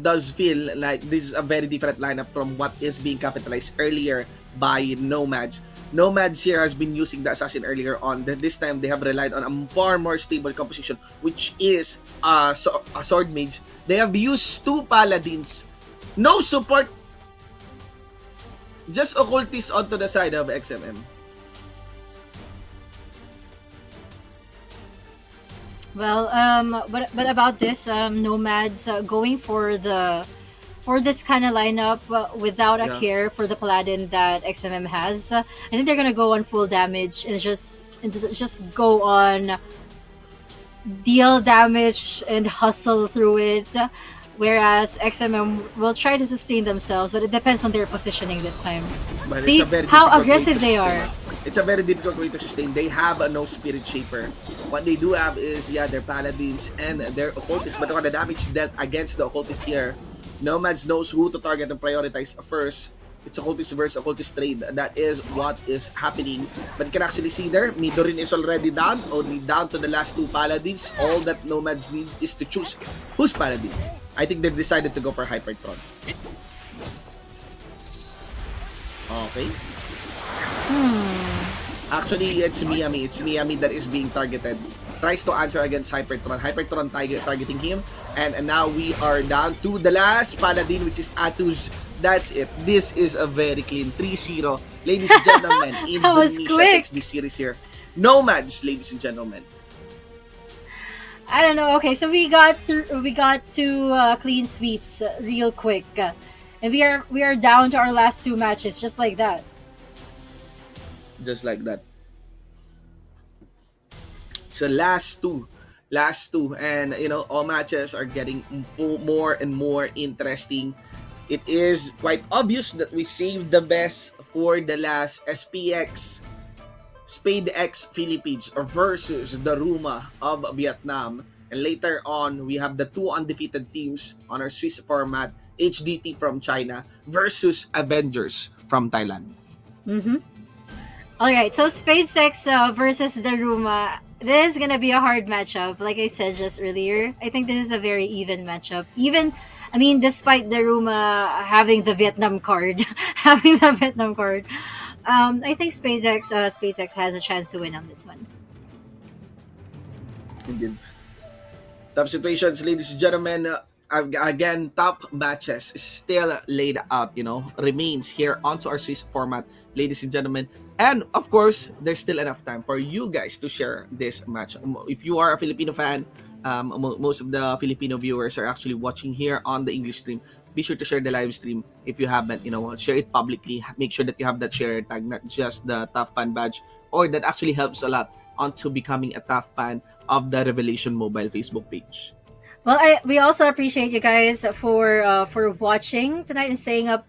S2: does feel like this is a very different lineup from what is being capitalized earlier by Nomads. Nomads here has been using the assassin earlier on. Then this time they have relied on a far more stable composition, which is a sword mage. They have used 2 paladins, no support, just occultists onto the side of XMM.
S3: Well, but about this, Nomads going for this kind of lineup without a
S2: Yeah.
S3: care for the paladin that XMM has. I think they're gonna go on full damage and just go on deal damage and hustle through it. Whereas XMM will try to sustain themselves, but it depends on their positioning this time.
S2: But
S3: See
S2: it's a very
S3: how
S2: difficult way
S3: aggressive
S2: to
S3: they
S2: sustain.
S3: are.
S2: It's a very difficult way to sustain. They have a no spirit shaper. What they do have is, their paladins and their occultists. But on the damage dealt against the occultists here, Nomads knows who to target and prioritize first. It's occultist versus occultist trade. That is what is happening. But you can actually see there, Midorine is already down. Only down to the last 2 paladins. All that Nomads need is to choose who's paladin. I think they've decided to go for Hypertron. Okay. Actually, it's Miami. It's Miami that is being targeted. Tries to answer against Hypertron. Hypertron targeting him. And now we are down to the last paladin, which is Atus. That's it. This is a very clean 3-0. Ladies and gentlemen,
S3: That was
S2: Indonesia
S3: quick.
S2: takes this series here. Nomads, ladies and gentlemen.
S3: I don't know. Okay, so we got 2 clean sweeps real quick, and we are down to our last 2 matches just like that.
S2: Just like that. So last two, and all matches are getting more and more interesting. It is quite obvious that we saved the best for the last. SpadeX Philippines versus DaRuMa of Vietnam, and later on we have the 2 undefeated teams on our Swiss format, HDT from China versus Avengers from Thailand.
S3: All right, so SpadeX versus DaRuMa. This is gonna be a hard matchup. Like I said just earlier, I think this is a very even matchup. Despite DaRuMa having the Vietnam card, I think SpadeX has a chance to win on this one.
S2: Indeed. Tough situations, ladies and gentlemen. Again, top matches still laid out, remains here onto our Swiss format, ladies and gentlemen. And of course, there's still enough time for you guys to share this match. If you are a Filipino fan, most of the Filipino viewers are actually watching here on the English stream. Be sure to share the live stream. If you haven't, share it publicly. Make sure that you have that share tag, not just the Tough Fan badge, or that actually helps a lot onto becoming a Tough Fan of the Revelation Mobile Facebook page.
S3: Well, we also appreciate you guys for watching tonight and staying up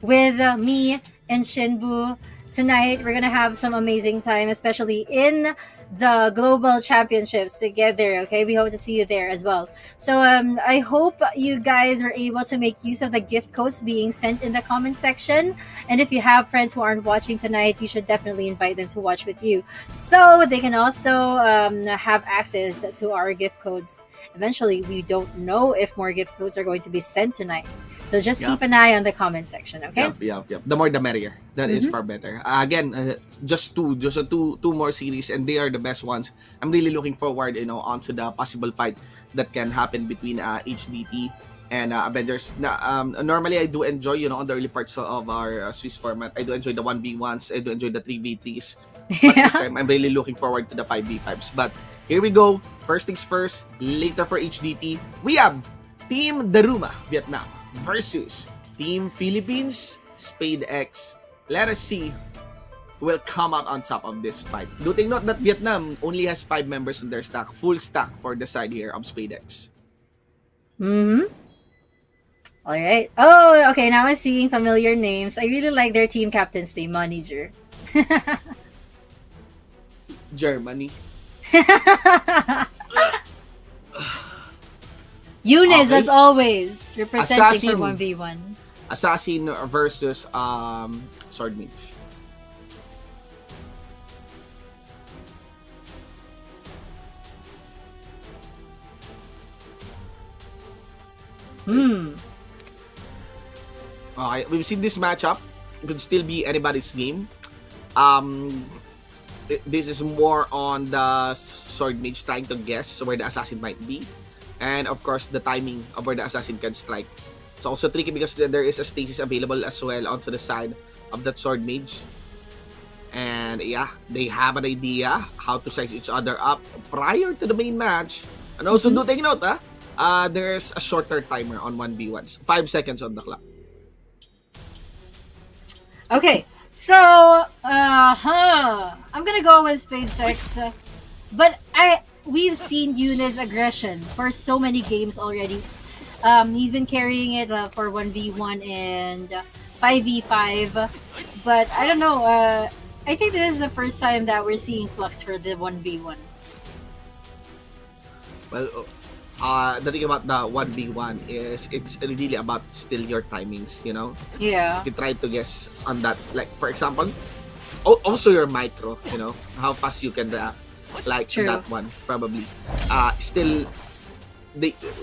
S3: with me and Shinbu. Tonight, we're gonna have some amazing time, especially in the global championships together. Okay, we hope to see you there as well. So I hope you guys were able to make use of the gift codes being sent in the comment section. And if you have friends who aren't watching tonight, you should definitely invite them to watch with you, so they can also have access to our gift codes. Eventually, we don't know if more gift codes are going to be sent tonight. So just keep an eye on the comment section, okay?
S2: Yep. The more the merrier. That is far better. Again, just two more series, and they are the best ones. I'm really looking forward, onto the possible fight that can happen between HDT and Avengers. Normally, I do enjoy, on the early parts of our Swiss format, I do enjoy the 1v1s, I do enjoy the 3v3s. But this time, I'm really looking forward to the 5v5s. But here we go. First things first, later for HDT, we have Team DaRuMa, Vietnam versus Team Philippines, SpadeX. Let us see who will come out on top of this fight. Do take note that Vietnam only has 5 members in their stack, full stack for the side here of SpadeX.
S3: Mm-hmm. All right. Oh, okay. Now I'm seeing familiar names. I really like their team captain's name, Manager.
S2: Germany.
S3: Eunice,
S2: Okay.
S3: as always, representing
S2: Assassin.
S3: for 1v1.
S2: Assassin versus Sword Mage. Okay, we've seen this matchup. It could still be anybody's game. This is more on the Sword Mage trying to guess where the assassin might be. And of course, the timing of where the assassin can strike. It's also tricky because there is a stasis available as well onto the side of that Sword Mage. And yeah, they have an idea how to size each other up prior to the main match. And also do take note, there's a shorter timer on 1v1s. 5 seconds on the clock.
S3: Okay, so I'm gonna go with SpadeX, but we've seen Eunice aggression for so many games already. He's been carrying it for 1v1 and 5v5, but I don't know. I think this is the first time that we're seeing Flux for the 1v1.
S2: Well, the thing about the 1v1 is it's really about still your timings, you know?
S3: Yeah.
S2: You try to guess on that. Like, for example, also your micro, you know? How fast you can react. Like
S3: True.
S2: that one, probably. Still,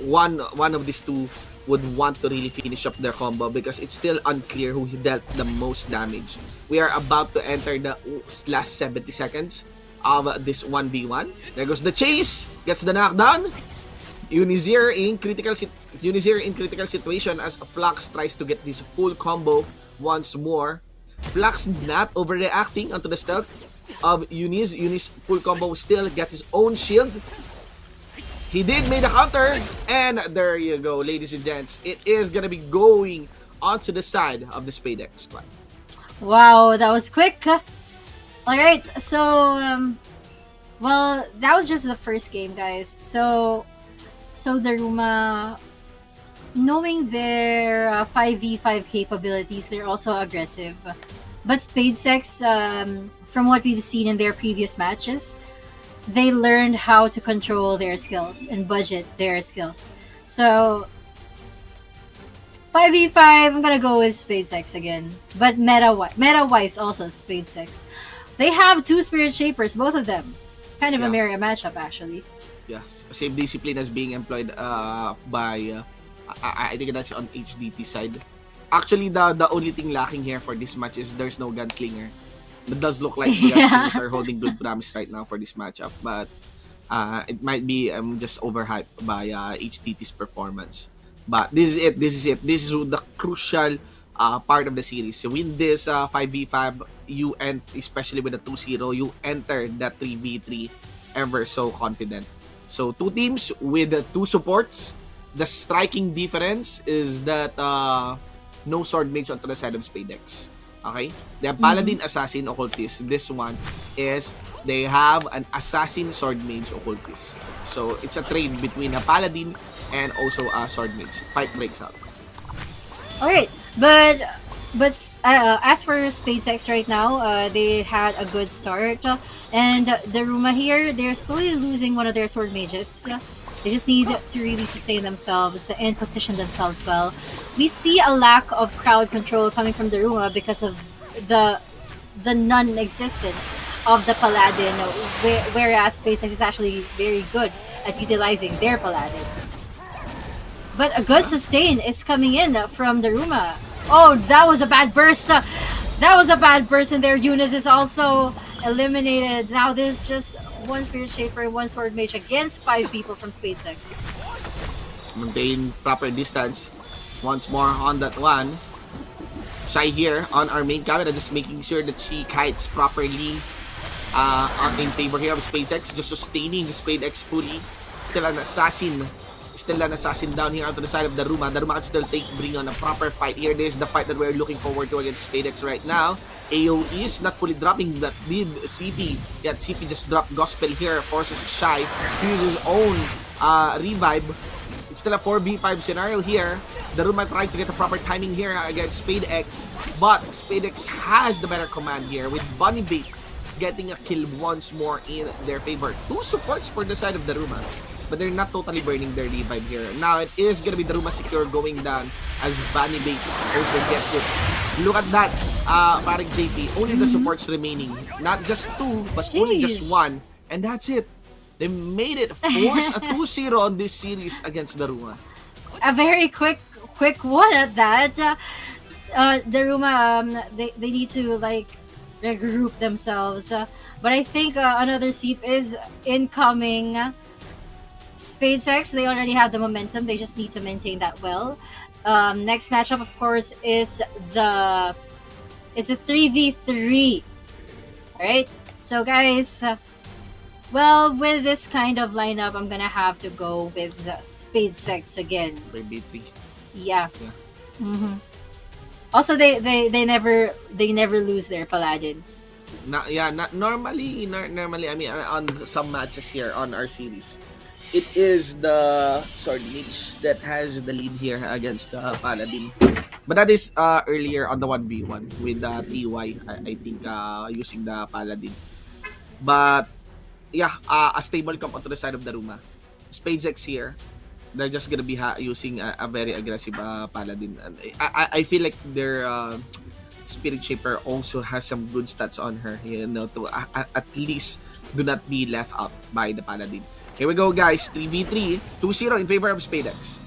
S2: one of these two would want to really finish up their combo because it's still unclear who dealt the most damage. We are about to enter the last 70 seconds of this 1v1. There goes the chase, gets the knockdown. Unizir in critical situation as Flux tries to get this full combo once more. Flux not overreacting onto the stealth of Eunice. Eunice full combo still get his own shield. He did make a counter, and there you go, ladies and gents. It is gonna be going onto the side of the SpadeX squad.
S3: Wow, that was quick. All right, so well, that was just the first game, guys. So DaRuMa, knowing their 5v5 capabilities, they're also aggressive. But SpadeX, from what we've seen in their previous matches, they learned how to control their skills and budget their skills. So 5v5, I'm gonna go with SpadeX again. But meta-wise also SpadeX. They have 2 Spirit Shapers, both of them. Kind of a mirror matchup, actually.
S2: Yeah, same discipline as being employed by I think that's on HDT side. Actually, the only thing lacking here for this match is there's no gunslinger. It does look like the gunslingers are holding good promise right now for this matchup, but it might be just overhyped by HDT's performance. But this is it. This is the crucial part of the series. You win this 5v5, you and especially with the 2-0, you enter the 3v3 ever so confident. So 2 teams with 2 supports. The striking difference is that no sword mage onto the side of SpadeX. Okay? They have Paladin, Assassin, Occultist. This one is they have an Assassin, Sword Mage, Occultist. So it's a trade between a Paladin and also a Sword Mage. Fight breaks out.
S3: Alright, but as for SpadeX right now, they had a good start. And DaRuMa here, they're slowly losing one of their sword mages. They just need to really sustain themselves and position themselves well. We see a lack of crowd control coming from DaRuMa because of the non-existence of the Paladin, whereas SpadeX is actually very good at utilizing their Paladin. But a good sustain is coming in from DaRuMa. Oh, that was a bad burst. That was a bad burst in there. Eunice is also eliminated. Now this is just 1 Spirit Shaper and 1 Sword Mage against 5 people from SpadeX.
S2: Maintain proper distance. Once more on that one. Shy here on our main camera, just making sure that she kites properly in favor here of SpadeX. Just sustaining SpadeX fully. Still an assassin Still an assassin down here out to the side of DaRuMa. DaRuMa can still bring on a proper fight here. This is the fight that we're looking forward to against SpadeX right now. AoE is not fully dropping, that did CP. Yet CP just dropped Gospel here, forces Shy to use his own revive. It's still a 4v5 scenario here. DaRuMa trying to get the proper timing here against SpadeX. But SpadeX has the better command here with Bunny Bait getting a kill once more in their favor. 2 supports for the side of DaRuMa, but they're not totally burning their revive here. Now it is gonna be DaRuMa secure going down as Bunny Bait also gets it. Look at that, parang JP. Only the supports remaining. Not just 2, but only just 1. And that's it. They made it force a 2-0 on this series against DaRuMa.
S3: A very quick one at that. DaRuMa, they need to like regroup themselves. But I think another sweep is incoming. SpadeX, they already have the momentum. They just need to maintain that well. Next matchup, of course, is the 3v3. Right? So guys, well, with this kind of lineup, I'm gonna have to go with the SpadeX again.
S2: 3v3.
S3: Yeah. Also, they never lose their paladins.
S2: Normally, I mean, on some matches here on our series, it is the Sword Mage that has the lead here against the Paladin. But that is earlier on the 1v1 with TY, I think, using the Paladin. But yeah, a stable comp onto the side of DaRuMa. SpadeX here, they're just gonna be using a very aggressive Paladin. I feel like their Spirit Shaper also has some good stats on her, you know, to at least do not be left out by the Paladin. Here we go, guys. 3v3, 2-0 in favor of SpadeX.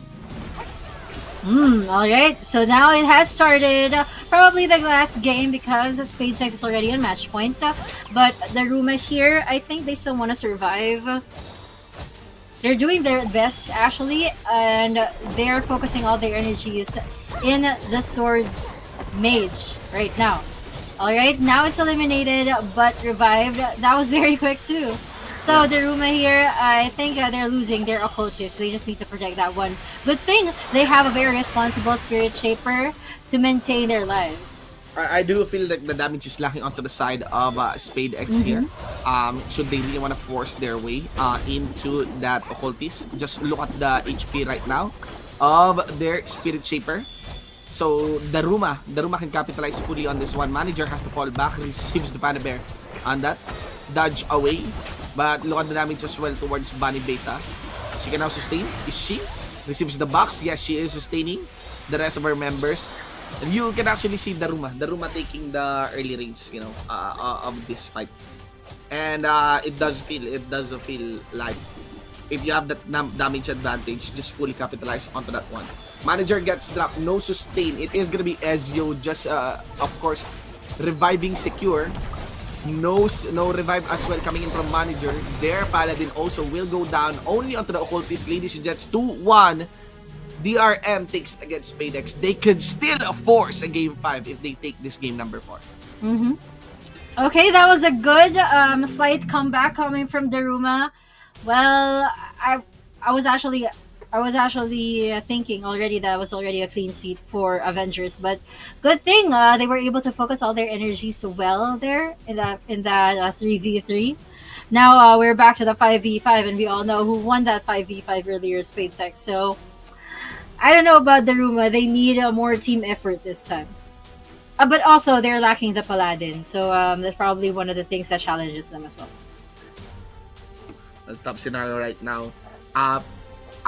S3: Alright, so now it has started. Probably the last game because SpadeX is already on match point. But DaRuMa here, I think they still want to survive. They're doing their best, actually, and they're focusing all their energies in the Sword Mage right now. Alright, now it's eliminated, but revived. That was very quick, too. So DaRuMa here, I think they're losing their occultist. They just need to protect that one. Good thing they have a very responsible Spirit Shaper to maintain their lives.
S2: I do feel like the damage is lacking onto the side of SpadeX here. Should they really want to force their way into that occultist? Just look at the HP right now of their Spirit Shaper. So DaRuMa can capitalize fully on this one. Manager has to fall back, receives the Panda Bear on that, dodge away. But look at the damage as well towards Bunny Beta. She can now sustain. Is she? Receives the box. Yes, she is sustaining the rest of her members. And you can actually see DaRuMa taking the early reins, you know, of this fight. And it does feel like if you have that damage advantage, just fully capitalize onto that one. Manager gets dropped, no sustain. It is gonna be Ezio, just of course reviving secure. No revive as well coming in from Manager. Their Paladin also will go down only onto the occultist. Ladies and gents, 2-1. DRM takes against SpadeX. They could still force a game 5 if they take this game number 4.
S3: Okay, that was a good slight comeback coming from DaRuMa. Well, I was actually thinking already that was already a clean sweep for Avengers, but good thing they were able to focus all their energies well there in that 3v3. Now we're back to the 5v5, and we all know who won that 5v5 earlier, SpadeX. So I don't know about DaRuMa. They need a more team effort this time. But also they're lacking the Paladin, so that's probably one of the things that challenges them as well.
S2: The top scenario right now.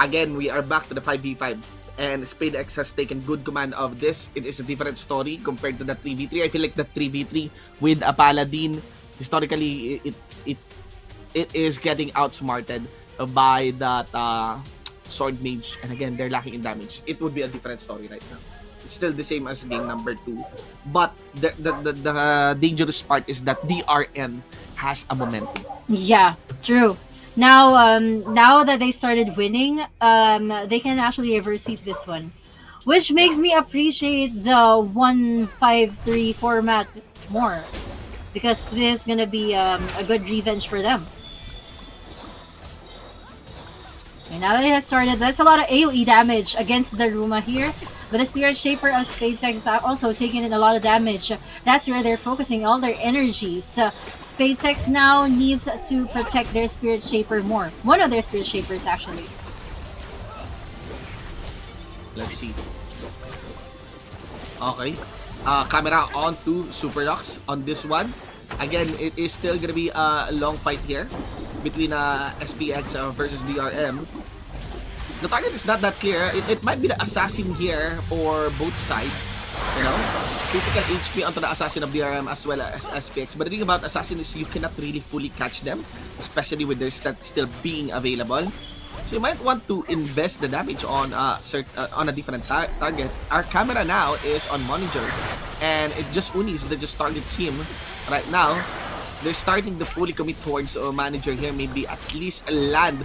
S2: Again, we are back to the 5v5, and SpadeX has taken good command of this. It is a different story compared to the 3v3. I feel like the 3v3 with a Paladin, historically, it is getting outsmarted by that Sword Mage, and again, they're lacking in damage. It would be a different story right now. It's still the same as game number 2, but the dangerous part is that DRM has a momentum.
S3: Yeah, true. Now, now that they started winning, they can actually reverse sweep this one, which makes me appreciate the 1-5-3 format more, because this is gonna be a good revenge for them. now that it has started, that's a lot of AoE damage against DaRuMa here. But the Spirit Shaper of SpadeX is also taking in a lot of damage. That's where they're focusing all their energies. SpadeX now needs to protect their Spirit Shaper more. One of their Spirit Shapers, actually.
S2: Let's see. Okay. Camera on to Superdox on this one. Again, it is still gonna be a long fight here between SPX versus DRM. The target is not that clear. It might be the assassin here for both sides. You know, critical HP onto the assassin of DRM as well as SPX. But the thing about assassin is you cannot really fully catch them, especially with their stats still being available. So you might want to invest the damage on a different target. Our camera now is on monitor, and it just Unis that just targets him right now. They're starting to fully commit towards manager here, maybe at least land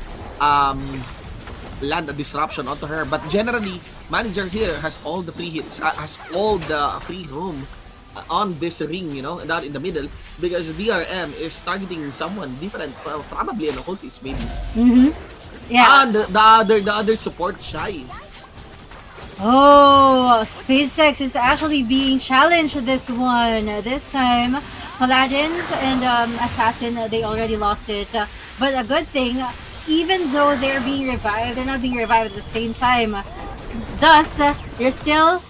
S2: a disruption onto her. But generally, manager here has all the free hits, has all the free room on this ring, you know, not in the middle, because DRM is targeting someone different, probably an occultist maybe.
S3: Yeah.
S2: And the other support, Shy.
S3: Oh, SpadeX is actually being challenged this one. This time, Paladins and Assassin, they already lost it. But a good thing, even though they're being revived, they're not being revived at the same time. Thus, they still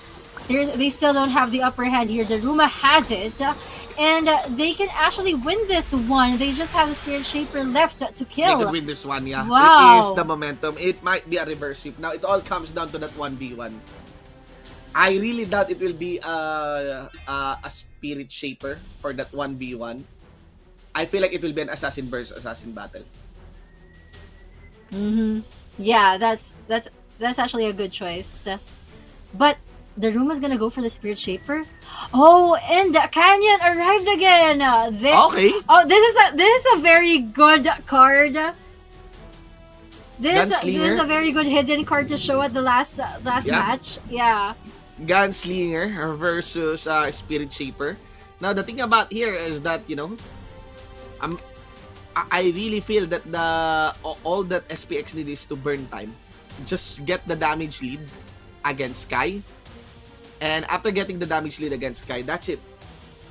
S3: don't have the upper hand here. DaRuMa has it. And they can actually win this one. They just have the Spirit Shaper left to kill.
S2: They could win this one, yeah.
S3: Wow.
S2: It is the momentum. It might be a reverse sweep. Now, it all comes down to that 1v1. I really doubt it will be a Spirit Shaper for that 1v1. I feel like it will be an Assassin versus Assassin battle.
S3: Yeah, that's actually a good choice. But DaRuMa's gonna go for the Spirit Shaper. Oh, and Canyon arrived again.
S2: Okay.
S3: Oh, this is a very good card. This is a very good hidden card to show at the last match. Yeah.
S2: Gunslinger versus Spirit Shaper. Now the thing about here is that, you know, I really feel that all that SPX need is to burn time. Just get the damage lead against Sky. And after getting the damage lead against Sky, that's it.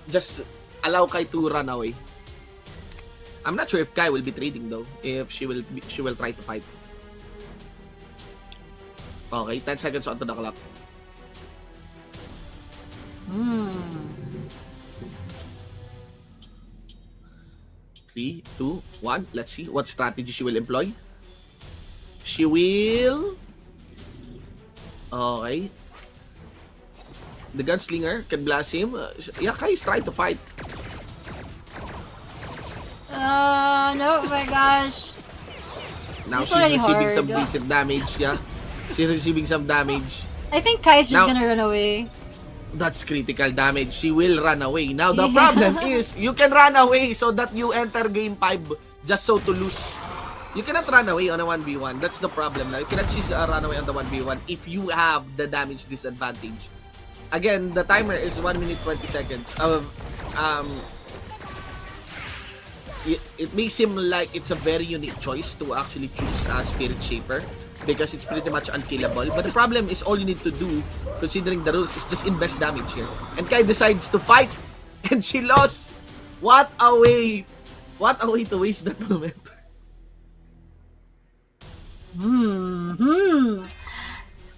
S2: Just allow Kai to run away. I'm not sure if Kai will be trading though. If she will try to fight. Okay, 10 seconds onto the clock. 3, 2, 1. Let's see what strategy she will employ. She will... Okay. The Gunslinger can blast him. Yeah, Kai is trying to fight.
S3: No, oh my gosh.
S2: Now
S3: It's
S2: she's
S3: already
S2: receiving
S3: hard.
S2: some decent damage. Yeah, she's receiving some damage.
S3: I think Kai's just
S2: Now-
S3: gonna run away.
S2: That's critical damage. She will run away. Now, the problem is, you can run away so that you enter game 5 just so to lose. You cannot run away on a 1v1. That's the problem now. You cannot choose a run away on the 1v1 if you have the damage disadvantage. Again, the timer is 1 minute 20 seconds. It may seem like it's a very unique choice to actually choose a Spirit Shaper because it's pretty much unkillable. But the problem is all you need to do, considering the rules, is just invest damage here. And Kai decides to fight, and she lost. What a way to waste that moment.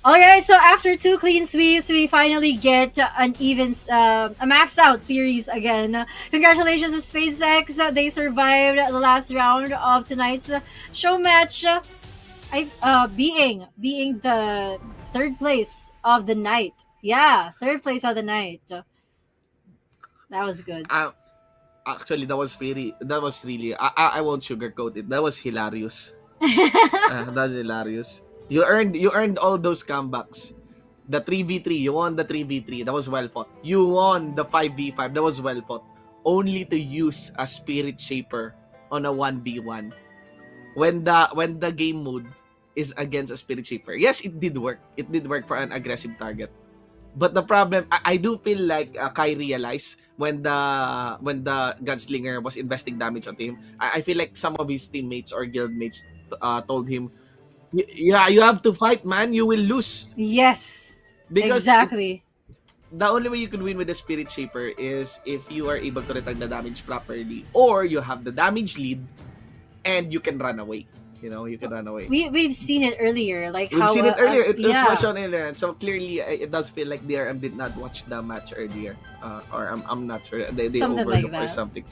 S3: Alright, so after 2 clean sweeps, we finally get an even, a maxed out series again. Congratulations to SpadeX. They survived the last round of tonight's show match. Being the third place of the night. Yeah, third place of the night. That was good.
S2: Actually, that was really, I won't sugarcoat it. That was hilarious. That's hilarious. You earned all those comebacks. The 3v3, you won the 3v3. That was well fought. You won the 5v5. That was well fought. Only to use a Spirit Shaper on a 1v1 when the game mode is against a Spirit Shaper. Yes, it did work. It did work for an aggressive target. But the problem, I do feel like Kai realized when the Gunslinger was investing damage on him. I feel like some of his teammates or guildmates told him, Yeah, you have to fight, man. You will lose.
S3: Yes,
S2: Because
S3: exactly.
S2: the only way you can win with the Spirit Shaper is if you are able to return the damage properly, or you have the damage lead and you can run away. You can run away.
S3: We've seen it earlier, like
S2: We've
S3: how
S2: seen it earlier. It was
S3: yeah,
S2: shown earlier. So clearly, it does feel like DRM did not watch the match earlier. Or I'm not sure. They
S3: something like
S2: overlooked or
S3: that.
S2: something.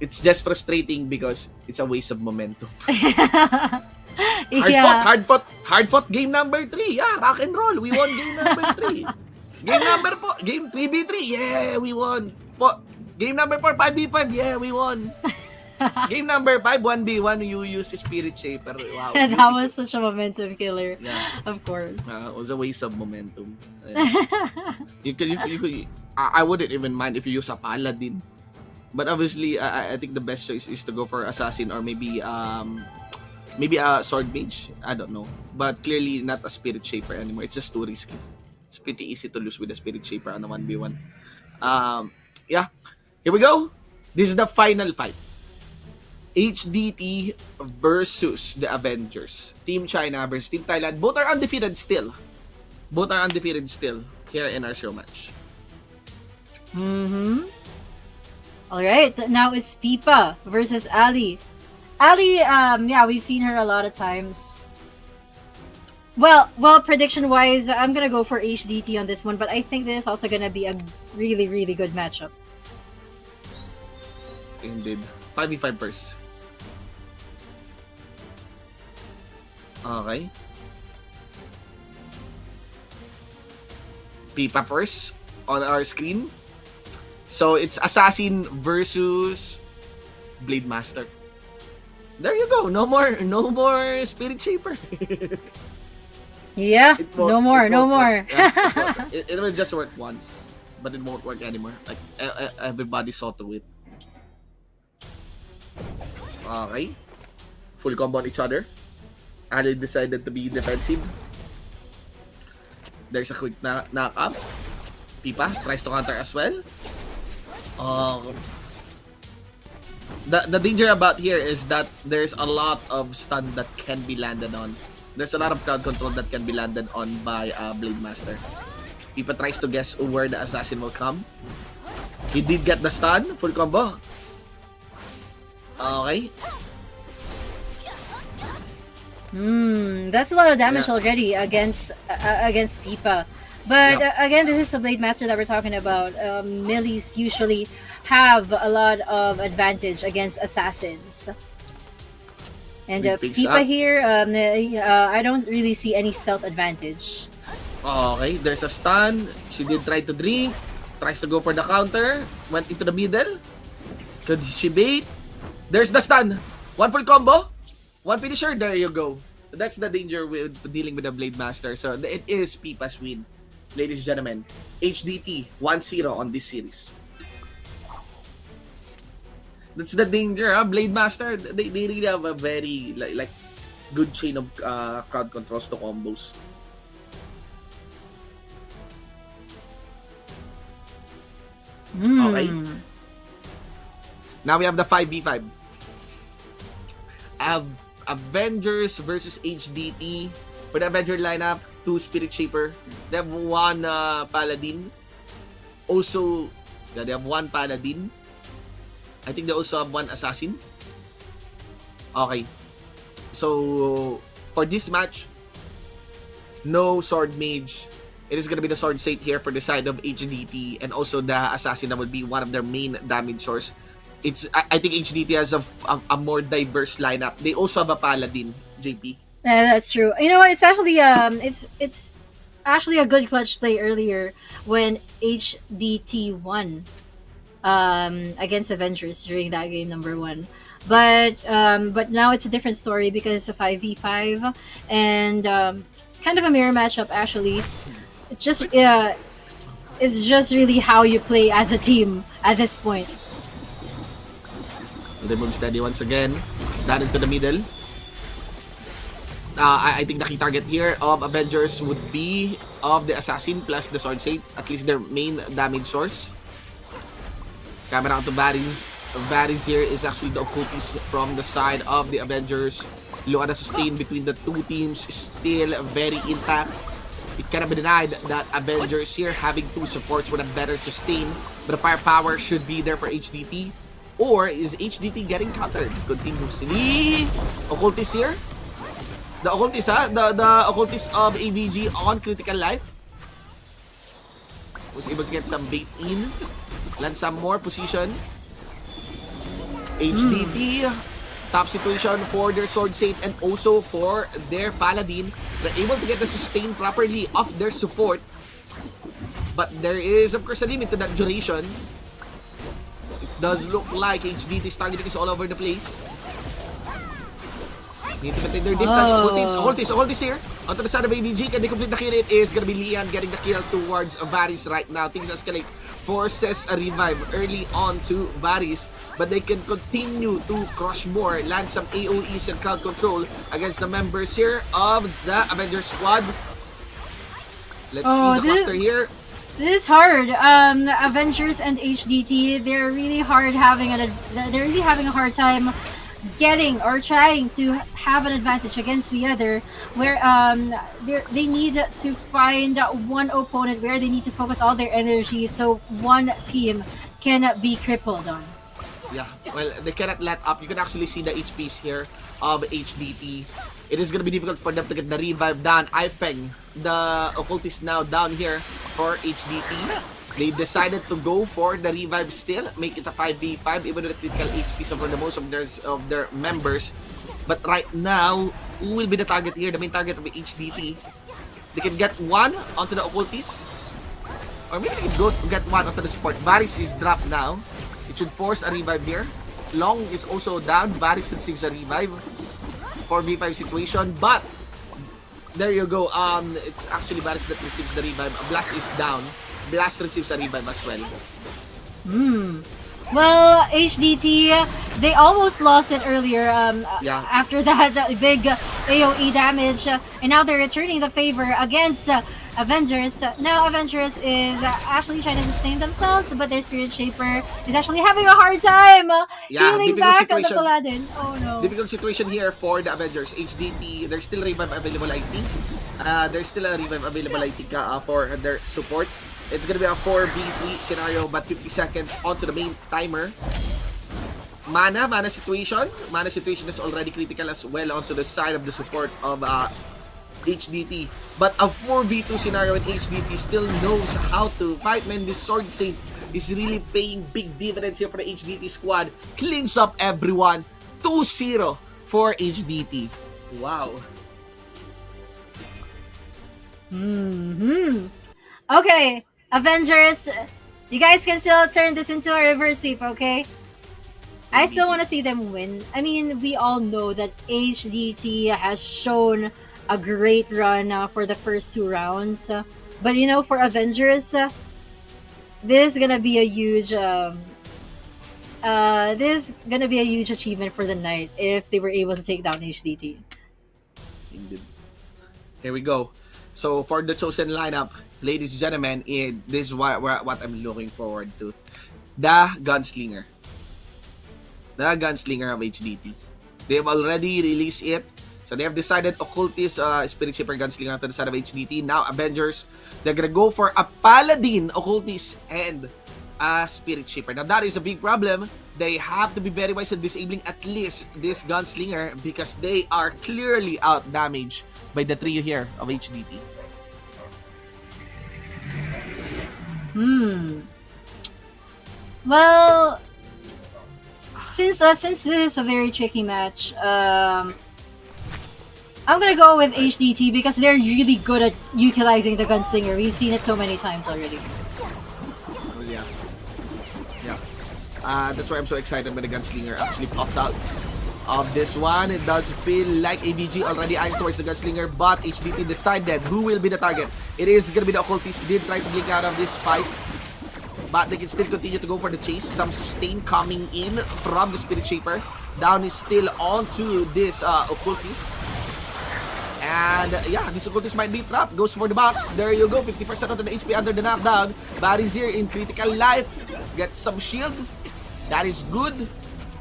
S2: It's just frustrating because it's a waste of momentum.
S3: Yeah.
S2: Hard fought game number 3. Yeah, rock and roll. We won game number 3. Game 3v3. Yeah, we won. Game number 4, 5v5. Yeah, we won. Game number 5, 1v1. You use Spirit Shaper. Wow.
S3: That was such a momentum killer.
S2: Yeah.
S3: Of course.
S2: It was a waste of momentum. You could. I wouldn't even mind if you use a Paladin. But obviously, I think the best choice is to go for Assassin or maybe a Sword Mage. I don't know. But clearly not a Spirit Shaper anymore. It's just too risky. It's pretty easy to lose with a Spirit Shaper on a 1v1. Yeah. Here we go. This is the final fight. HDT versus the Avengers. Team China versus Team Thailand. Both are undefeated still. Here in our show match.
S3: All right, now it's Pipa versus Ali. Ali, yeah, we've seen her a lot of times. Well, prediction-wise, I'm gonna go for HDT on this one, but I think this is also gonna be a really, really good matchup.
S2: Indeed. 5v5 first. Okay. Pipa first on our screen. So it's Assassin versus Blade Master. There you go. No more Spirit Shaper.
S3: Yeah,
S2: It won't-
S3: no more.
S2: work. Yeah, it will just work once, but it won't work anymore. Like everybody saw through it. Okay. Full combo on each other. Ali decided to be defensive. There's a quick knock up. Pipa tries to counter as well. The danger about here is that there's a lot of stun that can be landed on. There's a lot of crowd control that can be landed on by Blade Master. Pipa tries to guess where the assassin will come. He did get the stun. Full combo. Okay.
S3: That's a lot of damage
S2: Yeah.
S3: already against Pipa. But again, this is the Blade Master that we're talking about. Millies usually have a lot of advantage against assassins. And
S2: Big picks
S3: Pipa
S2: up.
S3: here, I don't really see any stealth advantage.
S2: Okay, there's a stun. She did try to drink. Tries to go for the counter. Went into the middle. Could she bait? There's the stun. One full combo. One finisher. There you go. That's the danger with dealing with the Blade Master. So it is Pipa's win. Ladies and gentlemen, HDT 1-0 on this series. That's the danger, huh? Blade Master, they really have a very like good chain of crowd controls to combos. Okay. Now we have the 5v5. Avengers versus HDT. For the Avenger lineup, 2 Spirit Shaper. They have 1 Paladin. Also, they have 1 Paladin. I think they also have 1 Assassin. Okay. So, for this match, no Sword Mage. It is gonna be the Sword Saint here for the side of HDT, and also the Assassin that will be one of their main damage source. I think HDT has a more diverse lineup. They also have a Paladin, JP.
S3: Yeah, that's true. You know, it's actually it's actually a good clutch play earlier when HDT won against Avengers during that game number 1. But now it's a different story because it's a 5v5 and kind of a mirror matchup actually. It's just really how you play as a team at this point.
S2: They move steady once again. Down into the middle. I think the key target here of Avengers would be of the Assassin plus the Sword Saint. At least their main damage source. Camera out to Varys. Varys here is actually the occultist from the side of the Avengers. Look at the sustain between the two teams, still very intact. It cannot be denied that Avengers here having two supports with a better sustain, but the firepower should be there for HDT. Or is HDT getting countered continuously? Occultist here? The Occultist, the Occultist of AVG on Critical Life. Was able to get some bait in. Land some more position. HDT. Top situation for their Sword Saint and also for their Paladin. They're able to get the sustain properly of their support. But there is, of course, a limit to that duration. It does look like HDT's targeting is all over the place. Need to maintain their distance. Occultist here. Onto the side of AVG. Can they complete the kill? It is gonna be Lian getting the kill towards Varys right now. Things escalate. Forces a revive early on to Varys. But they can continue to crush more. Land some AoEs and crowd control against the members here of the Avengers squad. Let's see the cluster here.
S3: This is hard. Avengers and HDT, they're really having a hard time getting or trying to have an advantage against the other, where they need to find one opponent where they need to focus all their energy so one team can be crippled on.
S2: Yeah, well, they cannot let up. You can actually see the HPs here of HDT. It is going to be difficult for them to get the revive down. Ifeng, the Occultist now down here for HDT. They decided to go for the revive still, make it a 5v5, even with the critical HPs for the most of their members. But right now, who will be the target here? The main target of HDT. They can get one onto the Occultist. Or maybe they can go get one onto the support. Varys is dropped now. It should force a revive here. Long is also down. Varys receives a revive. 4v5 situation. But, there you go. It's actually Varys that receives the revive. Blast is down. Blast receives a revive as well.
S3: Well, HDT, they almost lost it earlier after that big AoE damage. And now they're returning the favor against Avengers. Now Avengers is actually trying to sustain themselves, but their Spirit Shaper is actually having a hard time healing back on the Paladin. Oh no.
S2: Difficult situation here for the Avengers. HDT, there's still revive available, I think. There's still a revive available, I think, for their support. It's gonna be a 4v3 scenario, but 50 seconds onto the main timer. Mana situation. Mana situation is already critical as well onto the side of the support of HDT. But a 4v2 scenario in HDT still knows how to fight, man. This Sword Saint is really paying big dividends here for the HDT squad. Cleans up everyone. 2-0 for HDT. Wow.
S3: Okay, Avengers, you guys can still turn this into a reverse sweep, okay? I still want to see them win. I mean, we all know that HDT has shown a great run for the first two rounds. But you know, for Avengers, this is gonna be a huge achievement for the night if they were able to take down HDT.
S2: Indeed. Here we go. So for the chosen lineup, ladies and gentlemen, this is what I'm looking forward to. The Gunslinger. The Gunslinger of HDT. They have already released it. So they have decided Occultist, Spirit Shaper, Gunslinger to the side of HDT. Now Avengers, they're gonna go for a Paladin, Occultist, and a Spirit Shaper. Now that is a big problem. They have to be very wise in disabling at least this Gunslinger because they are clearly out damaged by the trio here of HDT.
S3: Well, since this is a very tricky match, I'm gonna go with HDT because they're really good at utilizing the Gunslinger. We've seen it so many times already.
S2: Oh yeah. That's why I'm so excited when the Gunslinger actually popped out of this one. It does feel like AVG already eyeing towards the Gunslinger, but HDT decided who will be the target. It is gonna be the Occultist. Did try to blink out of this fight, but they can still continue to go for the chase. Some sustain coming in from the Spirit Shaper. Down is still onto this Occultist. And yeah, this Occultist might be trapped. Goes for the box. There you go. 50% of the HP under the knockdown. Varys here in critical life. Gets some shield. That is good.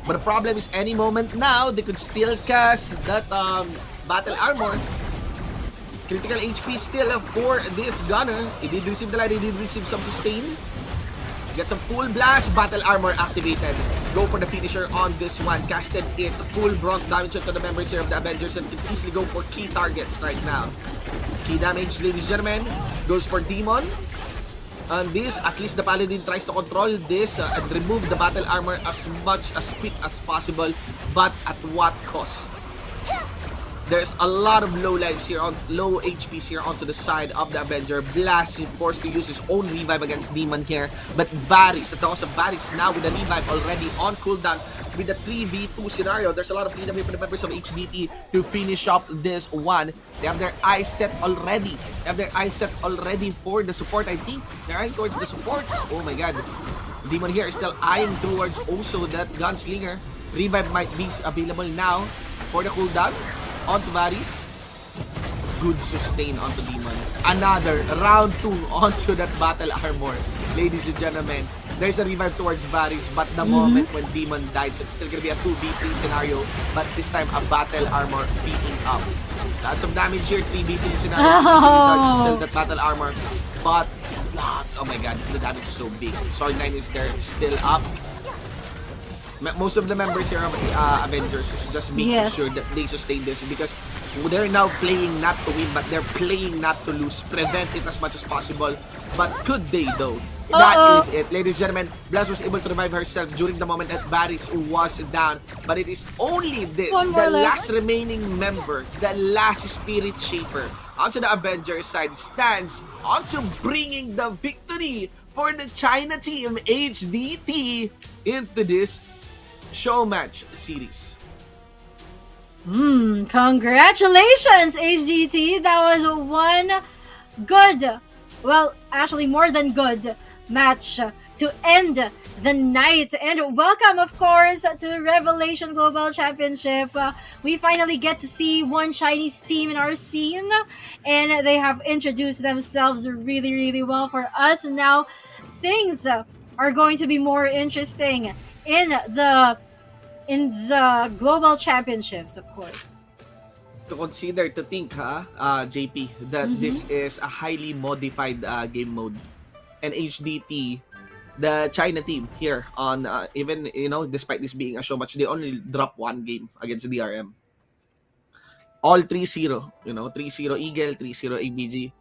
S2: But the problem is any moment now, they could still cast that battle armor. Critical HP still for this gunner. He did receive the light, he did receive some sustain. Get some full blast, battle armor activated. Go for the finisher on this one. Casted it, full bronze damage to the members here of the Avengers and can easily go for key targets right now. Key damage, ladies and gentlemen, goes for Demon. And this, at least the Paladin tries to control this and remove the battle armor as much as quick as possible, but at what cost? There's a lot of low lives here, low HPs here onto the side of the Avenger. Blast is forced to use his own revive against Demon here. But Varys, at the cost of Varys now with the revive already on cooldown with the 3v2 scenario. There's a lot of freedom here for the members of HDT to finish up this one. They have their eyes set already. For the support, I think. They're eyeing towards the support. Oh my god. Demon here is still eyeing towards also that Gunslinger. Revive might be available now for the cooldown. Onto Varys. Good sustain onto Demon. Another round 2 onto that battle armor. Ladies and gentlemen, there's a revive towards Varys, but the moment when Demon died, so it's still gonna be a 2v3 scenario, but this time a battle armor beating up. Lots of damage here, 3v3 scenario. Still that battle armor, but oh my god, the damage is so big. Sword 9 is there, still up. Most of the members here of Avengers is just making sure that they sustain this because they're now playing not to win, but they're playing not to lose. Prevent it as much as possible. But could they though? That is it. Ladies and gentlemen, Blast was able to revive herself during the moment that Varys was down. But it is only this, the last remaining member, the last Spirit Shaper onto the Avengers side stands onto bringing the victory for the China team HDT into this show match series.
S3: Congratulations, HDT. That was one good, well, actually more than good match to end the night. And welcome, of course, to Revelation Global Championship. We finally get to see one Chinese team in our scene, and they have introduced themselves really, really well for us. And now things are going to be more interesting in the global championships, of course.
S2: To consider, to think, JP, that this is a highly modified game mode, and HDT, the China team here on even despite this being a show match, they only drop one game against DRM. All 3-0, 3-0 Eagle, 3-0 ABG,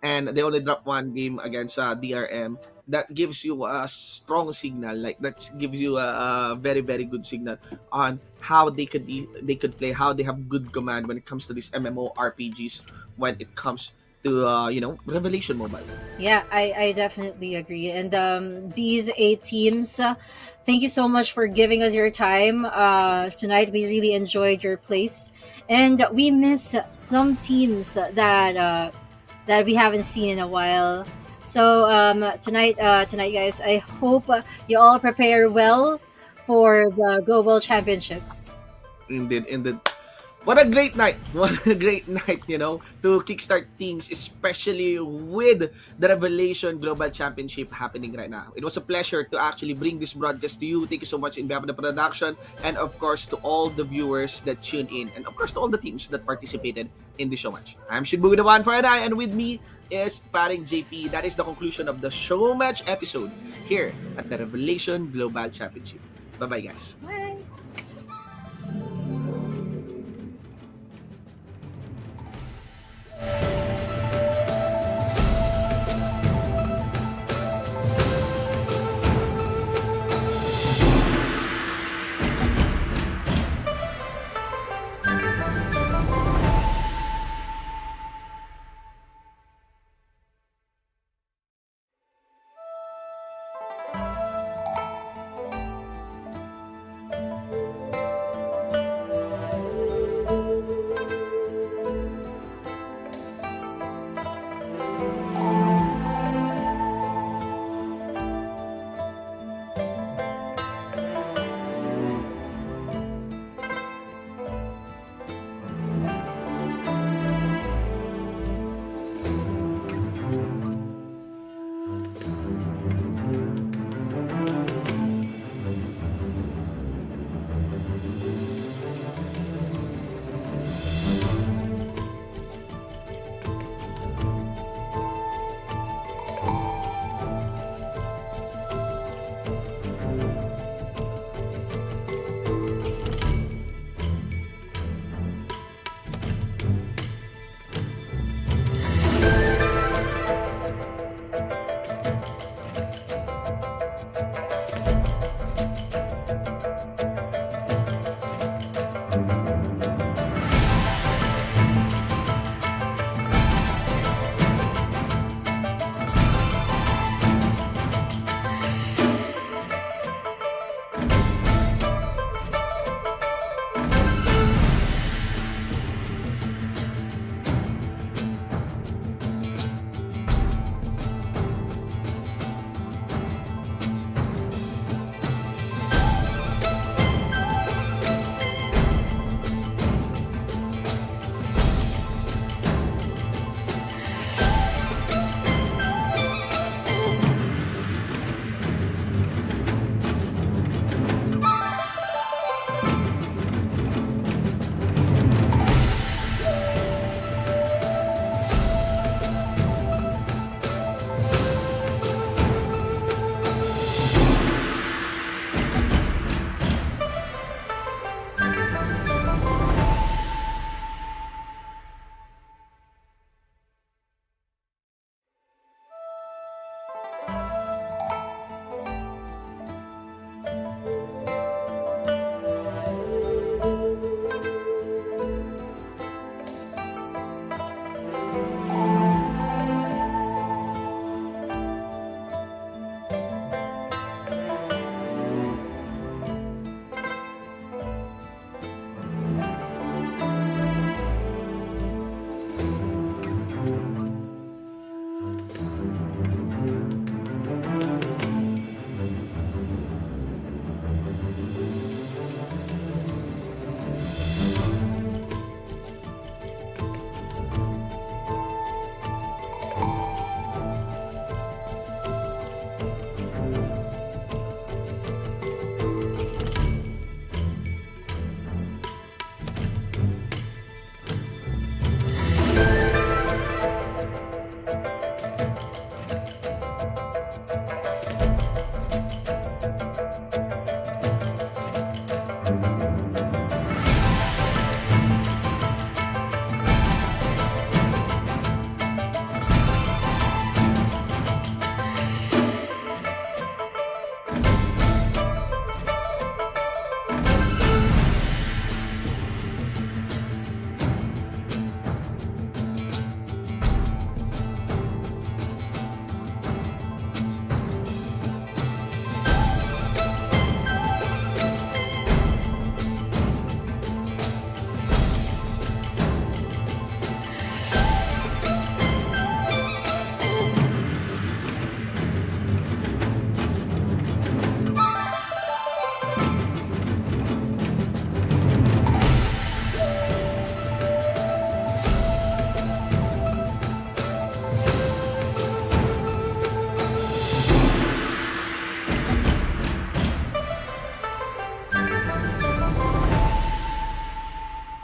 S2: and they only drop one game against DRM. That gives you a strong signal, that gives you a very, very good signal on how they could play, how they have good command when it comes to these MMORPGs, when it comes to Revelation Mobile.
S3: Yeah, I definitely agree. And these 8 teams, thank you so much for giving us your time tonight. We really enjoyed your plays, and we miss some teams that we haven't seen in a while. So tonight, guys, I hope you all prepare well for the global championships.
S2: Indeed. What a great night. To kickstart things, especially with the Revelation Global Championship happening right now. It was a pleasure to actually bring this broadcast to you. Thank you so much in behalf of the production, and of course to all the viewers that tuned in, and of course to all the teams that participated in the show match. I'm Shinbu the One for an Eye, and with me is Paring JP. That is the conclusion of the show match episode here at the Revelation Global Championship. Bye-bye, guys.
S3: Bye.